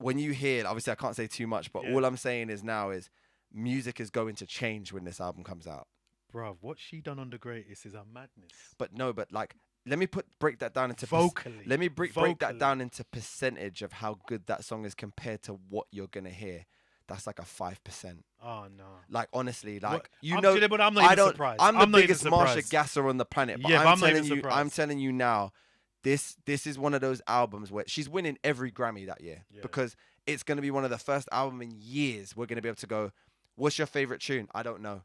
hear, obviously I can't say too much, but all I'm saying is now is music is going to change when this album comes out. Bruv, what she done on The Greatest is a madness. But no, but like, let me break that down into vocally. Let me break that down into percentage of how good that song is compared to what you're gonna hear. That's like a 5%. Oh no! Like honestly, like what? I'm not even surprised. I'm the biggest Marsha gasser on the planet. But I'm telling you now, this is one of those albums where she's winning every Grammy that year because it's gonna be one of the first albums in years we're gonna be able to go, what's your favorite tune? I don't know.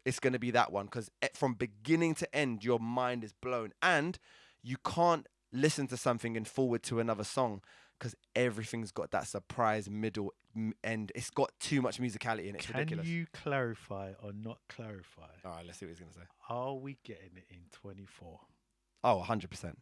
It's going to be that one because from beginning to end, your mind is blown. And you can't listen to something and forward to another song because everything's got that surprise middle end. It's got too much musicality in it. It's ridiculous. Can you clarify or not clarify? All right, let's see what he's going to say. Are we getting it in 24? Oh, 100%.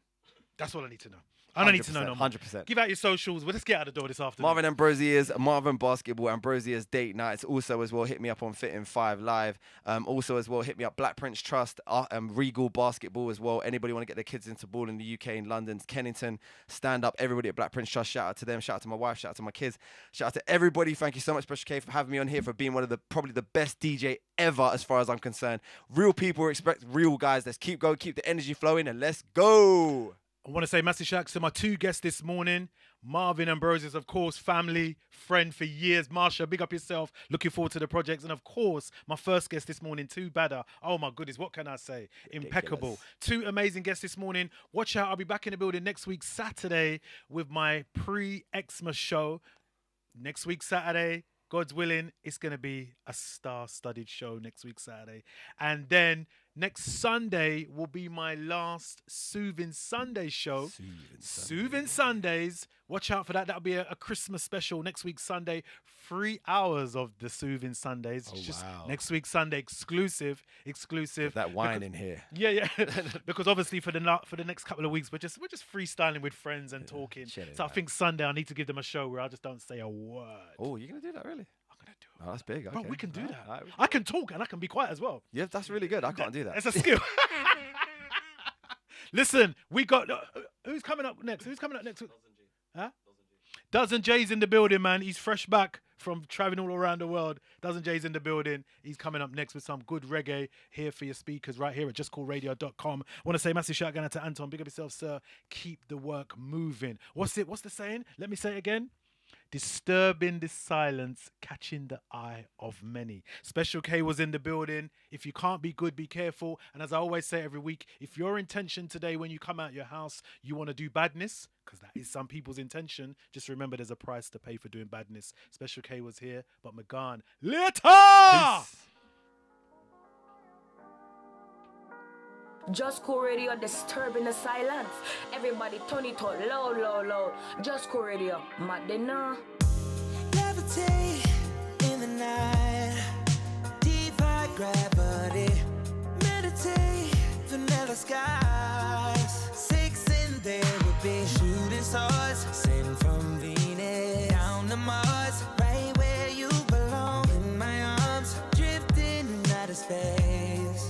That's all I need to know. I don't need to know no more. 100%. Give out your socials. Well, let's get out the door this afternoon. Marvin Ambrosius, Marvin Basketball, Ambrosius Date Nights. Also as well, hit me up on Fit in 5 Live. Also as well, hit me up Black Prince Trust, Regal Basketball as well. Anybody want to get their kids into ball in the UK, in London, Kennington, stand up. Everybody at Black Prince Trust, shout out to them. Shout out to my wife. Shout out to my kids. Shout out to everybody. Thank you so much, Special K, for having me on here, for being one of probably the best DJ ever as far as I'm concerned. Real people expect real guys. Let's keep going, keep the energy flowing, and let's go. I want to say massive shout out to my two guests this morning, Marvin, Ambrosius, of course, family, friend for years. Marsha, big up yourself. Looking forward to the projects. And of course, my first guest this morning, too, Badda. Oh my goodness, what can I say? Impeccable. Two amazing guests this morning. Watch out, I'll be back in the building next week, Saturday, with my pre-Xmas show. Next week, Saturday, God's willing, it's going to be a star-studded show next week, Saturday. And then next Sunday will be my last Soothing Sunday show. Soothing Sundays. Watch out for that. That'll be a Christmas special next week, Sunday. 3 hours of the Soothing Sundays. It's just next week, Sunday, exclusive. Get that wine in here. Yeah. Because obviously for the next couple of weeks, we're just freestyling with friends and talking. So I think Sunday I need to give them a show where I just don't say a word. Oh, you're going to do that, really? Oh, that's big. Okay. Bro, we can do that. Right. I can talk and I can be quiet as well. Yeah, that's really good. I can't do that. It's a skill. Listen, we got... who's coming up next? Huh? Dozen J's in the building, man. He's fresh back from traveling all around the world. Dozen J's in the building. He's coming up next with some good reggae here for your speakers right here at JUSCOOLRADIO.com. Want to say massive shout out to Anton. Big up yourself, sir. Keep the work moving. What's the saying? Let me say it again. Disturbing the silence, catching the eye of many. Special K was in the building. If you can't be good, be careful. And as I always say every week, if your intention today when you come out your house, you want to do badness, because that is some people's intention, just remember there's a price to pay for doing badness. Special K was here, but McGahn later! Peace. Just Cool Radio, disturbing the silence. Everybody turn it up loud. Just Cool Radio, Madina. Levitate in the night, defy gravity. Meditate, vanilla skies. 6 and there will be shooting stars. Sent from Venus down to Mars, right where you belong. In my arms, drifting out of space.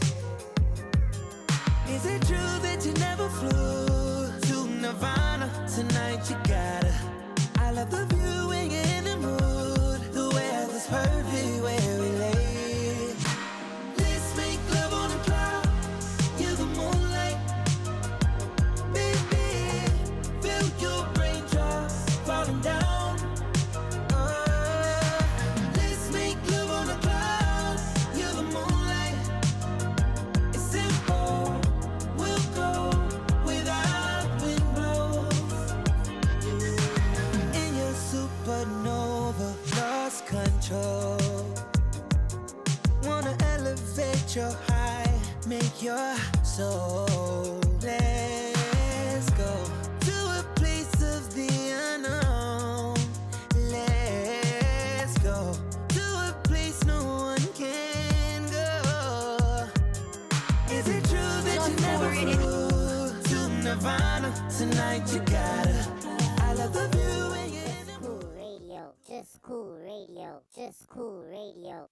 Is it true that you never flew to Nirvana? Tonight you gotta. I love the view when you're in the mood. The weather's perfect where we lay. Let's make love on a cloud. You're the moonlight. Baby, feel your raindrops falling down. Let's make love on a cloud. You're the moonlight. It's simple. Supernova, lost control. Wanna elevate your high, make your soul. Let's go to a place of the unknown. Let's go to a place no one can go. Is it true that you never flew to Nirvana? Tonight you gotta. I love the view. Just Cool Radio.